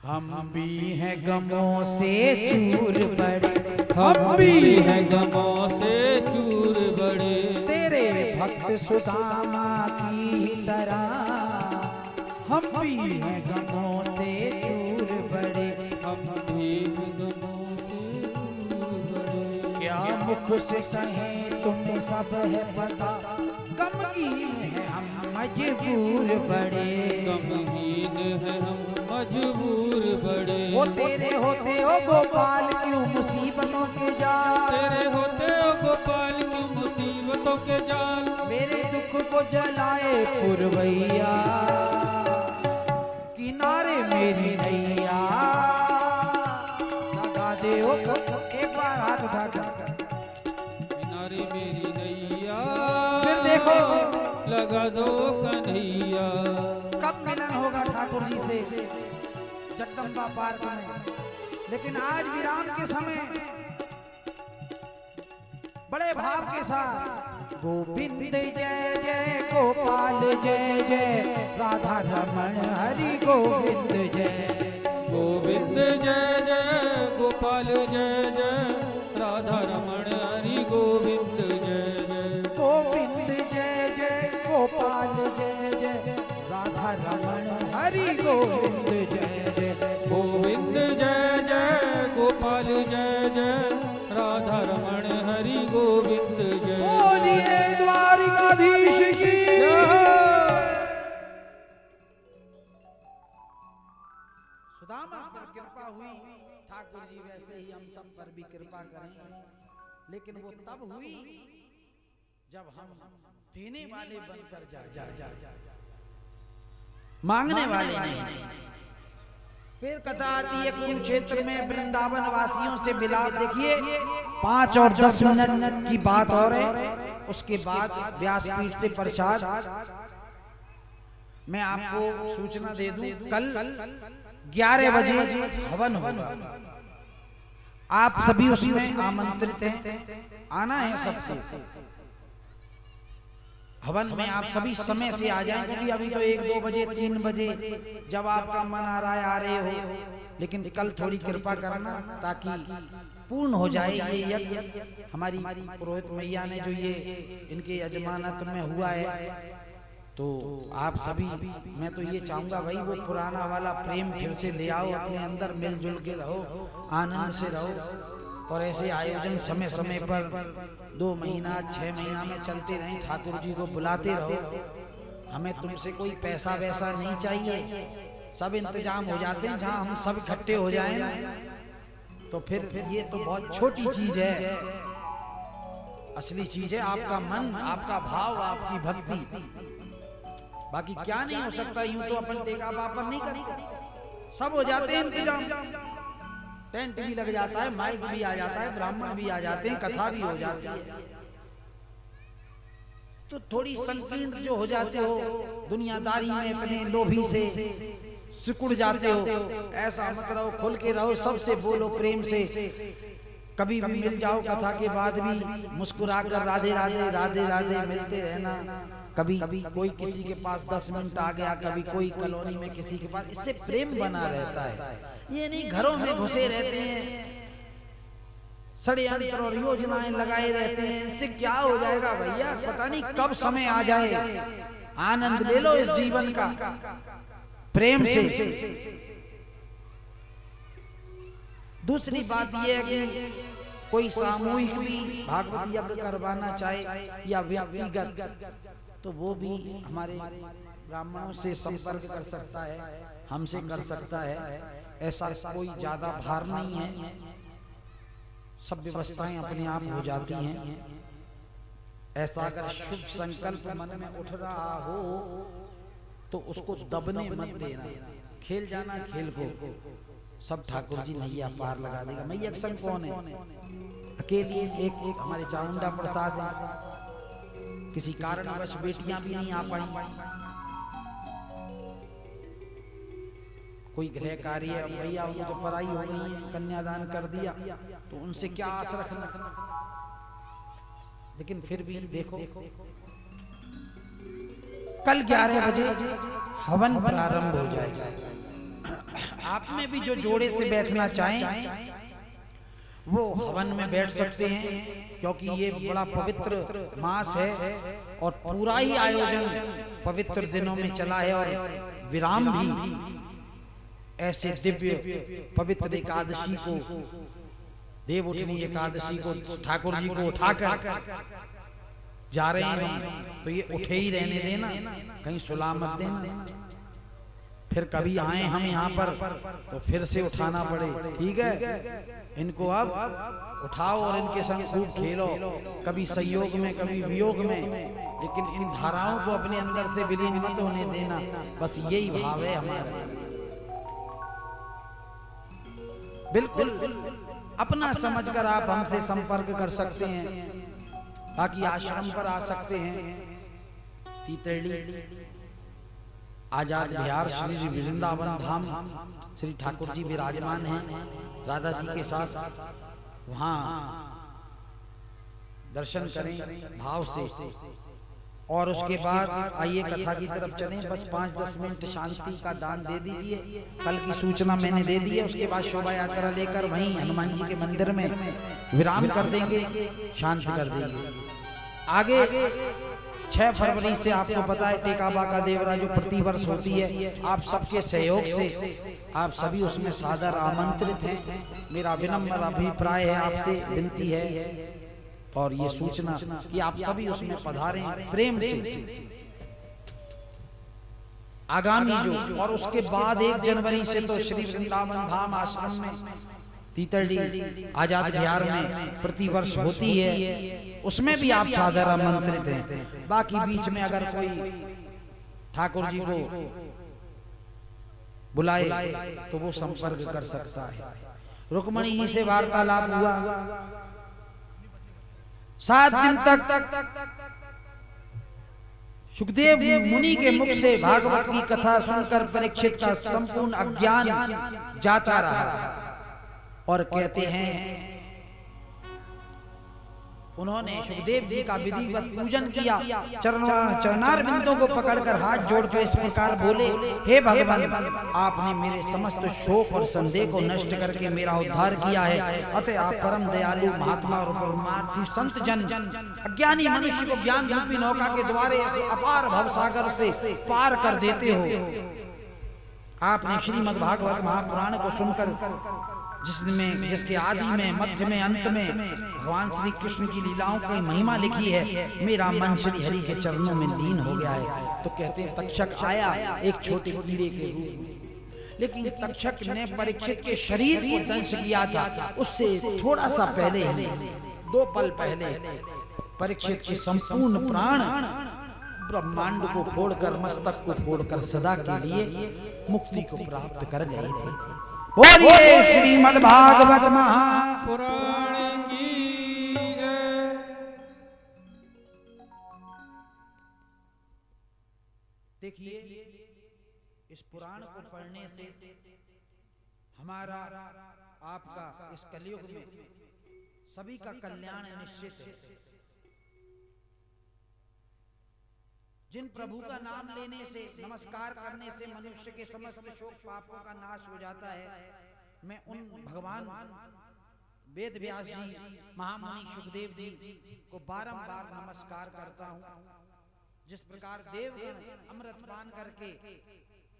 हम भी हैं गमों से चूर बड़े, हम भी हैं गमों से चूर बड़े। तेरे भक्त सुदामा की तरह हम भी हैं गमों से चूर बड़े, हम भी हैं गमों से चूर बड़े। क्या मुख से कहें तुम्हें सब है पता, गमगीन है हम मजबूर बड़े, गमहीन है हम मजबूर बड़े। वो तेरे होते हो गोपाल क्यों मुसीबतों के जाल, तेरे होते हो गोपाल क्यों मुसीबतों के जाल, मेरे दुख को जलाए पुरवैया, किनारे मेरी नैया लगा दे हो। एक बार हाथ उठाकर किनारे मेरी नैया, फिर देखो लगा दो कन्हैया। कब मिलन होगा ठाकुर जी से जगदम्बा पार्क में। लेकिन आज विराम के समय बड़े भाव के साथ गोविंद जय जय गोपाल जय जय राधा रमण हरि गोविंद जय, गोविंद जय जय गोपाल जय जय राधा रमण हरि गोविंद जय जय, गोविंद जय जय गोपाल जय जय राधा रमण हरि गोविंद जय जय, गोविंद जय जय गोपाल जय जय राधा रमण हरि गोविंद जय। बोलिए द्वारिकाधीश की। सुदामा पर कृपा हुई, ठाकुर जी वैसे ही हम सब पर भी कृपा करें, लेकिन वो तब हुई जब हम देने वाले बनकर जा मांगने वाले नहीं। फिर कथा आती है कुरुक्षेत्र में वृंदावन वासियों से मिलाप। देखिए 5 और 10 मिनट की बात और है, उसके बाद व्यासपीठ से प्रसाद। मैं आपको सूचना दे दूं, कल 11 बजे हवन होगा, आप सभी उसमें आमंत्रित हैं, आना है सबसे। हवन में आप सभी समय से आ जाएं, क्योंकि अभी तो 1-2 बजे 3 बजे जब आपका मन आ रहा है आ रहे हो, लेकिन कल थोड़ी कृपा करना ताकि पूर्ण हो जाए ये यज्ञ। हमारी पुरोहित मैया ने जो ये इनके यजमानत में हुआ है, तो आप सभी, मैं तो ये चाहूंगा भाई वो पुराना वाला प्रेम फिर से ले आओ, अपने अंदर मिलजुल के रहो, आनंद से रहो। और ऐसे आयोजन समय समय पर 2 महीना 6 महीना में चलते रहें, ठाकुर जी को बुलाते रहो। हमें तुमसे कोई पैसा वैसा नहीं चाहिए, सब इंतजाम हो जाते हैं जहां हम सब इकट्ठे हो जाएं ना, तो फिर ये तो बहुत छोटी चीज है। असली चीज है आपका मन, आपका भाव, आपकी भक्ति। बाकी क्या नहीं हो सकता, यूं तो अपन टेका बापर नहीं करते, सब हो जाते हैं इंतजाम, टेंट भी लग जाता है, माइक भी आ जाता है, ब्राह्मण भी आ जाते हैं, कथा भी हो जाती है। तो थोड़ी संकीर्ण जो हो जाते हो, दुनियादारी में इतने लोभी से सिकुड़ जाते हो, ऐसा मत रहो, खुल के रहो, सबसे बोलो प्रेम से। कभी भी मिल जाओ, कथा के बाद भी मुस्कुराकर राधे राधे राधे राधे मिलते रहना। कभी कोई किसी के पास 10 मिनट आ गया, कभी कोई कॉलोनी में किसी के पास, इससे प्रेम बना रहता है। ये नहीं घरों में घुसे रहते हैं, षड्यंत्र और योजनाएं लगाए रहते हैं, इससे क्या हो जाएगा भैया, पता नहीं कब समय आ जाए। आनंद ले लो इस जीवन का प्रेम से। दूसरी बात यह है कि कोई सामूहिक भी भागवत यज्ञ करवाना चाहे या व्यक्तिगत, तो वो भी हमारे ब्राह्मणों से संपर्क कर सकता है, हमसे कर सकता है। ऐसा कोई ज्यादा भार नहीं है, सब व्यवस्थाएं अपने आप हो जाती हैं। ऐसा अगर शुभ संकल्प मन में उठ रहा हो तो उसको दबने मत देना, खेल जाना खेल को, सब ठाकुर जी नैया पार लगा देगा। मैया संग कौन है, अकेले एक हमारे चामुंडा प्रसाद है, किसी कारणवश बेटियां भी नहीं आ पाई, कोई गृह कार्य भैया वो तो पढ़ाई हो गई है, कन्यादान कर दिया, तो उनसे क्या आस रखना। लेकिन फिर भी देखो कल 11 बजे हवन प्रारंभ हो जाएगा। आप में भी जो जोड़े से बैठना चाहें वो हवन में बैठ सकते हैं, क्योंकि ये बड़ा पवित्र मास है और पूरा ही आयोजन पवित्र दिनों में चला है। और विराम भी ऐसे दिव्य पवित्र एकादशी को, देवउठनी एकादशी को ठाकुर जी को उठाकर जा रहे हैं हम, तो ये उठे ही रहने देना, कहीं सुला मत देना। फिर कभी आए हम यहाँ पर तो फिर से उठाना पड़े, ठीक है। इनको अब उठाओ और इनके संग खूब खेलो, कभी संयोग में कभी वियोग में, लेकिन इन धाराओं को अपने अंदर से विलीन मत होने देना। बस यही भाव है हमारा। बिल्कुल अपना समझकर आप हमसे संपर्क कर सकते हैं, बाकी आश्रम पर आ सकते हैं। तीतरली आजाद बिहार श्री वृंदावन धाम श्री ठाकुर जी विराजमान हैं राधा जी के साथ, वहां दर्शन करें भाव से। और उसके बाद आइए कथा की तरफ चलें। बस 5-10 मिनट शांति का दान दे दीजिए, कल की सूचना मैंने दे दी है। उसके बाद शोभा यात्रा लेकर वहीं हनुमान जी के मंदिर में विराम कर देंगे, शांत कर देंगे। आगे 6 फरवरी से आपको पता है टेकाबा का देवरा जो प्रतिवर्ष होती है, आप सबके सहयोग से आप सभी उसमें सादर आमंत्रित हैं। मेरा विनम्र अभिप्राय है, आपसे विनती है और ये सूचना कि आप सभी उसमें पधारें प्रेम से। आगामी जो और उसके बाद 1 जनवरी से तो श्री वृंदावन धाम आश्रम में तीतरडी आजाद बिहार में प्रतिवर्ष होती है, उसमें भी आप सादर आमंत्रित हैं। बाकी बीच में अगर कोई ठाकुर जी को बुलाए तो वो संपर्क कर सकता है। रुक्मणी जी से वार्तालाप हुआ, 7 दिन तक सुखदेव मुनि के मुख से भागवत की कथा सुनकर परीक्षित का संपूर्ण अज्ञान जाता रहा। और कहते हैं उन्होंने सुखदेव जी का विधिवत पूजन किया, चरणार बिंदों को पकड़कर हाथ जोड़कर इस प्रकार बोले, हे भगवान, आपने मेरे समस्त शोक और संदेह को नष्ट करके मेरा उद्धार किया है। अतः आप परम दयालु महात्मा और परमार्थी संत जन अज्ञानी मनुष्य को ज्ञान रूपी नौका के द्वारे अपार भवसागर से पार कर देते हो। आपने श्रीमद् भागवत महापुराण को सुनकर जिसके आदि में मध्य में अंत में भगवान श्री कृष्ण की लीलाओं की महिमा लिखी है, मेरा मन श्री हरि के चरणों में लीन हो गया है। तो कहते हैं तक्षक आया एक छोटे कीड़े के रूप में, लेकिन तक्षक ने परीक्षित के शरीर को दंश किया था। उससे थोड़ा सा पहले, 2 पल पहले परीक्षित के संपूर्ण प्राण ब्रह्मांड को फोड़कर, मस्तक को फोड़कर सदा के लिए मुक्ति को प्राप्त कर गए थे। बोलिए श्रीमद् भागवत महापुराण की जय। देखिए, इस पुराण को पढ़ने से हमारा आपका इस कलयुग में सभी का कल्याण निश्चित है। जिन प्रभु का नाम लेने से, नमस्कार करने से मनुष्य के समस्त शोक पापों का नाश हो जाता है, मैं उन भगवान वेद व्यास जी, महामुनि सुखदेव जी को बारंबार नमस्कार करता हूँ। जिस प्रकार देवगण अमृत पान करके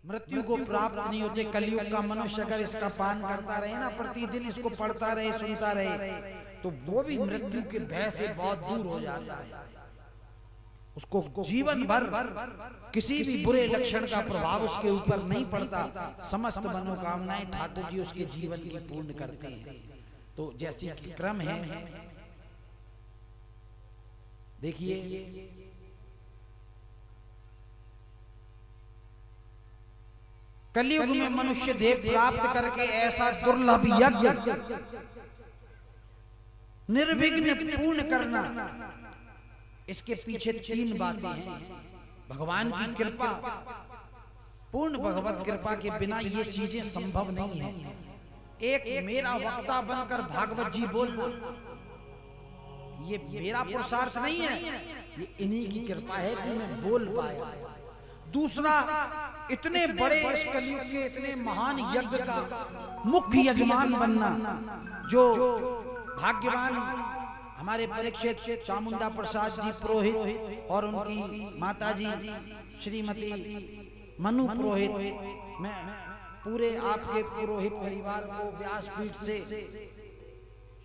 मृत्यु को प्राप्त नहीं होते, कलयुग का मनुष्य अगर इसका पान करता रहे ना, प्रतिदिन इसको पढ़ता रहे, सुनता रहे, तो वो भी मृत्यु के भय से बहुत दूर हो जाता है। उसको जीवन भर किसी भी बुरे लक्षण का प्रभाव उसके ऊपर नहीं पड़ता। समस्त मनोकामनाएं ठाकुर जी उसके जीवन की पूर्ण करते हैं। तो जैसी क्रम है, देखिए कलयुग में मनुष्य देह प्राप्त करके ऐसा दुर्लभ यज्ञ निर्विघ्न पूर्ण करना, इसके पीछे 3 बातें हैं। भगवान की कृपा, पूर्ण भगवत कृपा के बिना ये चीजें संभव नहीं है। एक मेरा वक्ता बनकर भागवत जी बोलना, ये मेरा पुरुषार्थ नहीं है, ये इन्हीं की कृपा है कि मैं बोल पाया। दूसरा, इतने बड़े इस कलयुग के इतने महान यज्ञ का मुख्य यजमान बनना, जो भाग्यवान हमारे परीक्षित चामुंडा प्रसाद जी पुरोहित और उनकी माताजी श्रीमती मनु पुरोहित, मैं पूरे आपके पुरोहित परिवार को व्यासपीठ से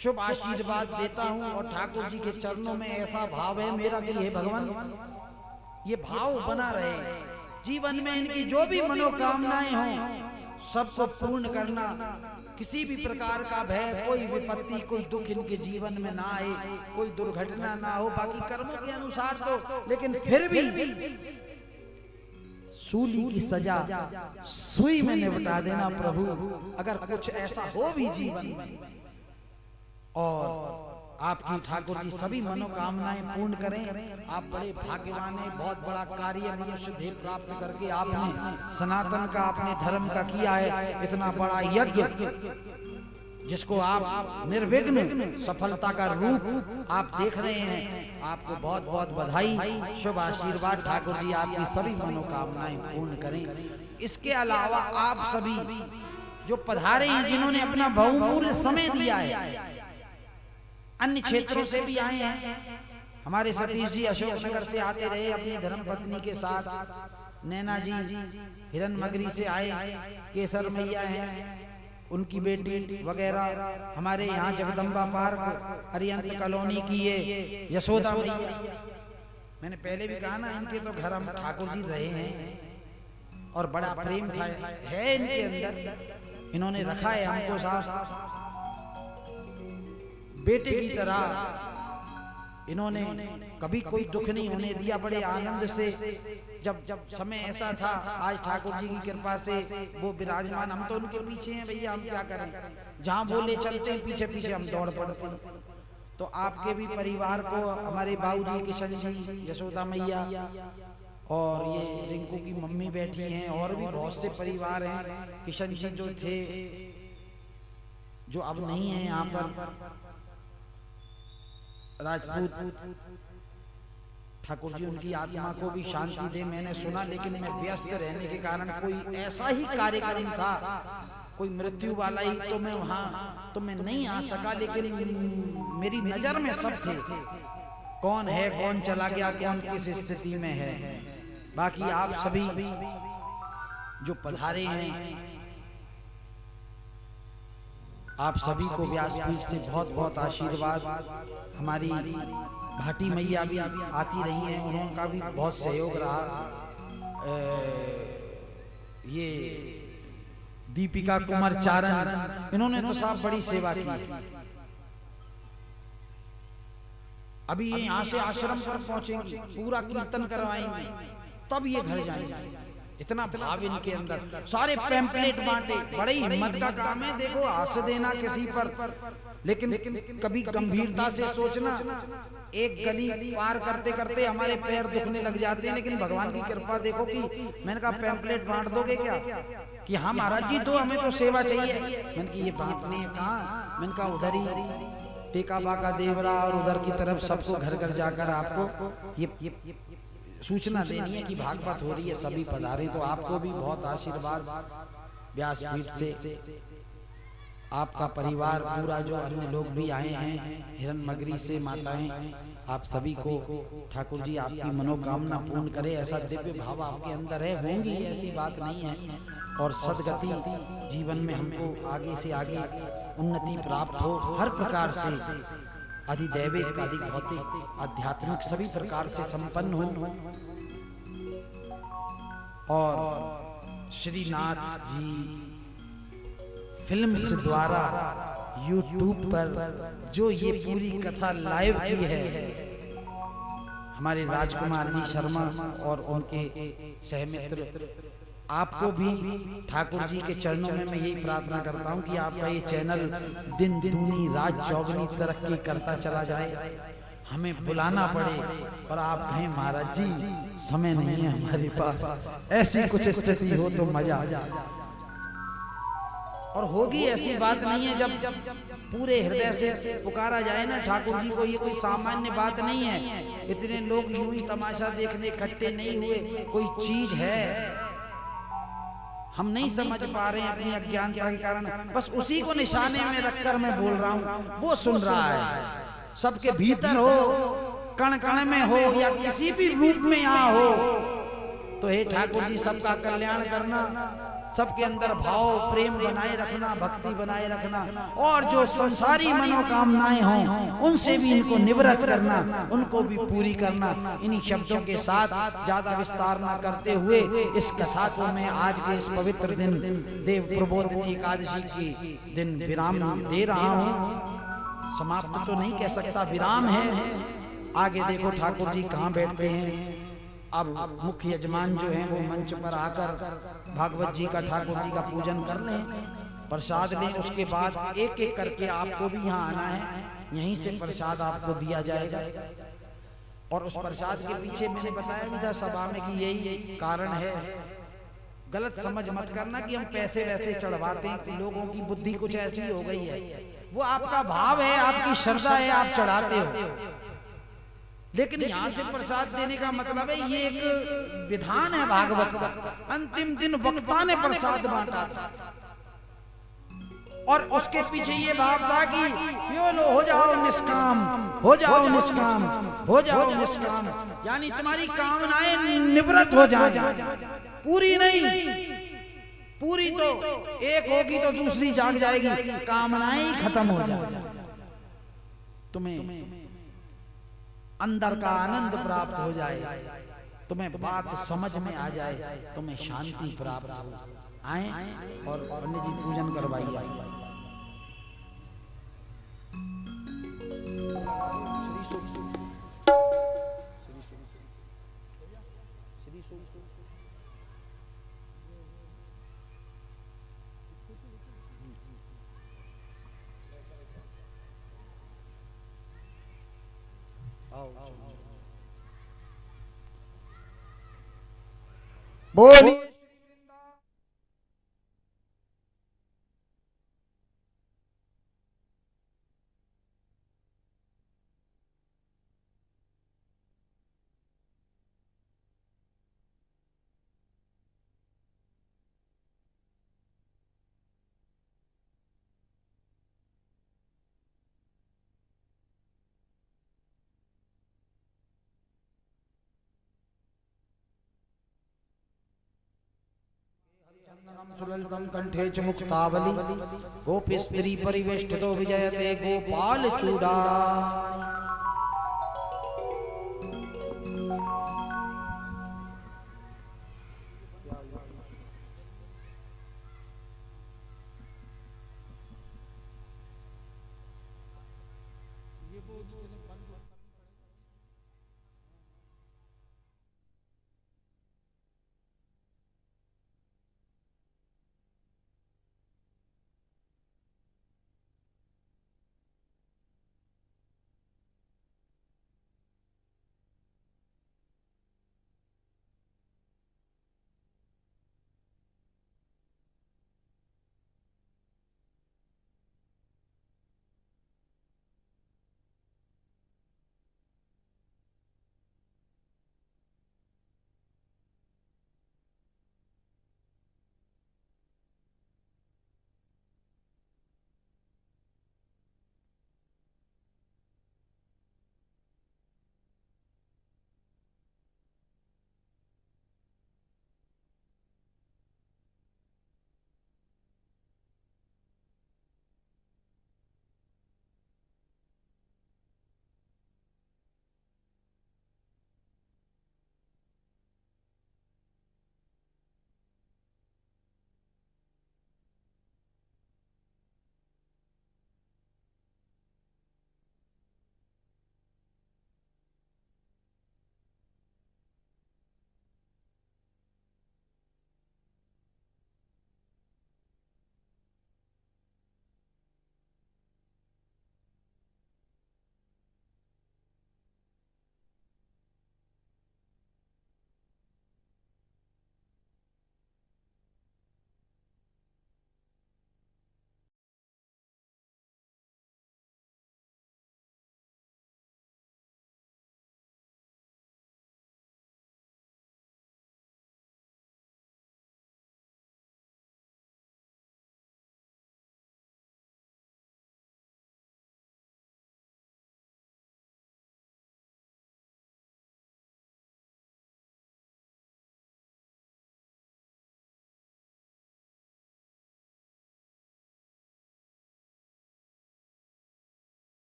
शुभ आशीर्वाद देता हूं और ठाकुर जी के चरणों में ऐसा भाव है मेरा कि हे भगवान, ये भाव बना रहे, जीवन में इनकी जो भी मनोकामनाएं हों सबको पूर्ण करना, किसी भी प्रकार का भय, कोई विपत्ति, कोई दुख इनके जीवन में ना आए, कोई दुर्घटना ना हो, बाकी कर्मों के अनुसार तो, लेकिन फिर भी सूली की सजा सुई में निपटा देना प्रभु, अगर कुछ ऐसा हो भी जीवन में, और आपकी ठाकुर जी सभी मनोकामनाएं पूर्ण करें। आप बड़े भाग्यवान हैं, बहुत बड़ा कार्य मनुष्य देह प्राप्त करके आपने सनातन का, अपने धर्म का किया है, इतना बड़ा यज्ञ जिसको आप निर्विघ्न सफलता का रूप आप देख रहे हैं। आपको बहुत बहुत बधाई, शुभ आशीर्वाद, ठाकुर जी आपकी सभी मनोकामनाएं पूर्ण करें। इसके अलावा आप सभी जो पधारे हैं, जिन्होंने अपना बहुमूल्य समय दिया है, अन्य क्षेत्रों से भी आए हैं, हमारे सतीश जी अशोकनगर से आते रहे अपनी धर्म पत्नी के साथ, नैना जी हिरनमगरी से आए, केसर मैया हैं उनकी बेटी वगैरह, हमारे यहाँ जगदम्बा पार्क अरियंत कॉलोनी की ये यशोदा मैया, मैंने पहले भी कहा ना, इनके तो घर हम ठाकुर जी रहे हैं और बड़ा प्रेम था है इनके अंदर, इन्होंने रखा है हमको साथ बेटे की तरह, इन्होंने कभी कोई दुख नहीं होने दिया, बड़े आनंद से जब समय ऐसा था, आज ठाकुर जी की कृपा से वो विराजमान, हम तो उनके पीछे हैं भैया, हम क्या करें, जहां बोले चलते हैं, पीछे पीछे हम दौड़ पड़ते हैं। तो आपके भी परिवार को, हमारे बाबूजी किशन जी, यशोदा मैया और ये रिंकू की मम्मी बैठी हैं, और भी बहुत से परिवार हैं, किशन जी जो थे, जो अब नहीं है यहाँ पर, राजपूत, ठाकुर जी उनकी आत्मा को भी शांति दे। मैंने सुना, लेकिन मैं व्यस्त रहने के कारण कोई ऐसा ही कार्यक्रम था, कोई मृत्यु वाला ही, तो मैं वहां तो मैं नहीं आ सका, लेकिन मेरी नजर में सब थे, कौन है, कौन चला गया, कौन किस स्थिति में है। बाकी आप सभी जो पधारे हैं, आप सभी को व्यासपीठ से बहुत बहुत आशीर्वाद। हमारी भाटी मैया भी आती रही हैं, उनका भी बहुत सहयोग रहा। ये दीपिका कुमार चारण, इन्होंने तो साहब बड़ी सेवा की। अभी ये यहाँ से आश्रम पर पहुंचेंगे, पूरा कीर्तन करवाएंगे, तब ये घर जाएंगे। इतना भाव इनके अंदर, सारे पैम्पलेट बांटे, बड़ी हिम्मत का काम है। देखो, आस देना किसी पर, लेकिन कभी गंभीरता से सोचना। एक गली पार करते करते हमारे पैर दुखने लग जाते हैं, लेकिन भगवान की कृपा देखो कि मैंने कहा पैम्पलेट बांट दोगे क्या, कि हाँ महाराज जी, तो हमें तो सेवा चाहिए। मैंने कहा ये बांटने कहाँ, मैंने कहा उधर ही टेका बाका देवरा और उधर की तरफ सबको घर घर जाकर आपको ये सूचना देनी है कि भागवत हो रही है, सभी पधारे। तो आपको भी बहुत आशीर्वाद व्यासपीठ से, आपका परिवार पूरा, जो अन्य लोग भी आए हैं हिरनमगरी से, माताएं, आप सभी को ठाकुर जी आपकी मनोकामना पूर्ण करे। ऐसा दिव्य भाव आपके अंदर है, होंगी, ऐसी बात नहीं है। और सदगति जीवन में हमको आगे से आगे उन्नति प्राप्त हो, हर प्रकार से अधिदैविक, अधिक भौतिक, आध्यात्मिक सभी प्रकार से संपन्न हो। और श्रीनाथ जी फिल्म्स द्वारा YouTube पर जो ये पूरी कथा लाइव की है, हमारे राजकुमार जी शर्मा और उनके सहमित्र, आपको भी ठाकुर जी के चरणों में मैं यही प्रार्थना करता हूं कि आपका ये चैनल दिन दूनी रात चौगुनी तरक्की करता चला जाए, हमें बुलाना पड़े और आप कहें महाराज जी समय नहीं है हमारे पास, ऐसी कुछ स्थिति हो तो मजा आ जाए। और होगी, ऐसी बात नहीं है, जब पूरे हृदय से पुकारा जाए ना ठाकुर जी को, ये कोई सामान्य बात नहीं है। इतने लोग यूं ही तमाशा देखने इकट्ठे नहीं हुए, कोई चीज है हम नहीं समझ पा रहे हैं अपनी अज्ञानता के कारण। बस उसी को निशाने में रखकर मैं बोल रहा हूं, वो सुन रहा है। सबके भीतर हो, कण कण में हो, या किसी भी रूप में यहाँ हो, तो हे ठाकुर जी सबका कल्याण करना। सबके अंदर भाव प्रेम बनाए रखना, भक्ति बनाए रखना, और जो संसारी मनोकामनाएं हों उनसे भी इनको निवृत्त करना, उनको भी पूरी करना। इन्हीं शब्दों के साथ ज्यादा विस्तार न करते हुए इस कथा को मैं आज के इस पवित्र दिन देव प्रबोधिनी एकादशी की दिन विराम दे रहा हूँ। समाप्त तो नहीं कह सकता, विराम है। आगे देखो ठाकुर जी कहाँ बैठते हैं। अब मुख्य यजमान जो है वो मंच पर आकर भागवत जी का, ठाकुर जी का पूजन कर लें, प्रसाद लें। उसके बाद एक एक करके आपको भी यहाँ आना है, यहीं से प्रसाद आपको दिया जाएगा। और उस प्रसाद के पीछे मैंने बताया भी था सभा में कि यही कारण है। गलत समझ मत करना कि हम पैसे वैसे चढ़वाते हैं, लोगों की बुद्धि कुछ ऐसी हो गई है। वो आपका भाव है, आपकी श्रद्धा है, आप चढ़ाते हो। लेकिन यहाँ से प्रसाद देने का मतलब है ये एक विधान है भागवत का। अंतिम दिन वक्ता ने प्रसाद बांटा था और उसके पीछे ये भाव था कि यो लो हो जाओ निष्काम, हो जाओ निष्काम, हो जाओ निष्काम, यानी तुम्हारी कामनाएं निवृत्त हो जाए। पूरी नहीं, पूरी तो एक होगी तो दूसरी जाग जाएगी, कामनाएं ही खत्म हो जाए। तुम्हें अंदर का आनंद प्राप्त हो जाए, तुम्हें बात समझ में आ जाए, तुम्हें शांति प्राप्त हो। आए और पंडित जी पूजन करवाइए। बोलिए सुललितं कंठे च मुक्तावली, गोपी स्त्री परिवेष्टितो विजयते गोपाल चूड़ा।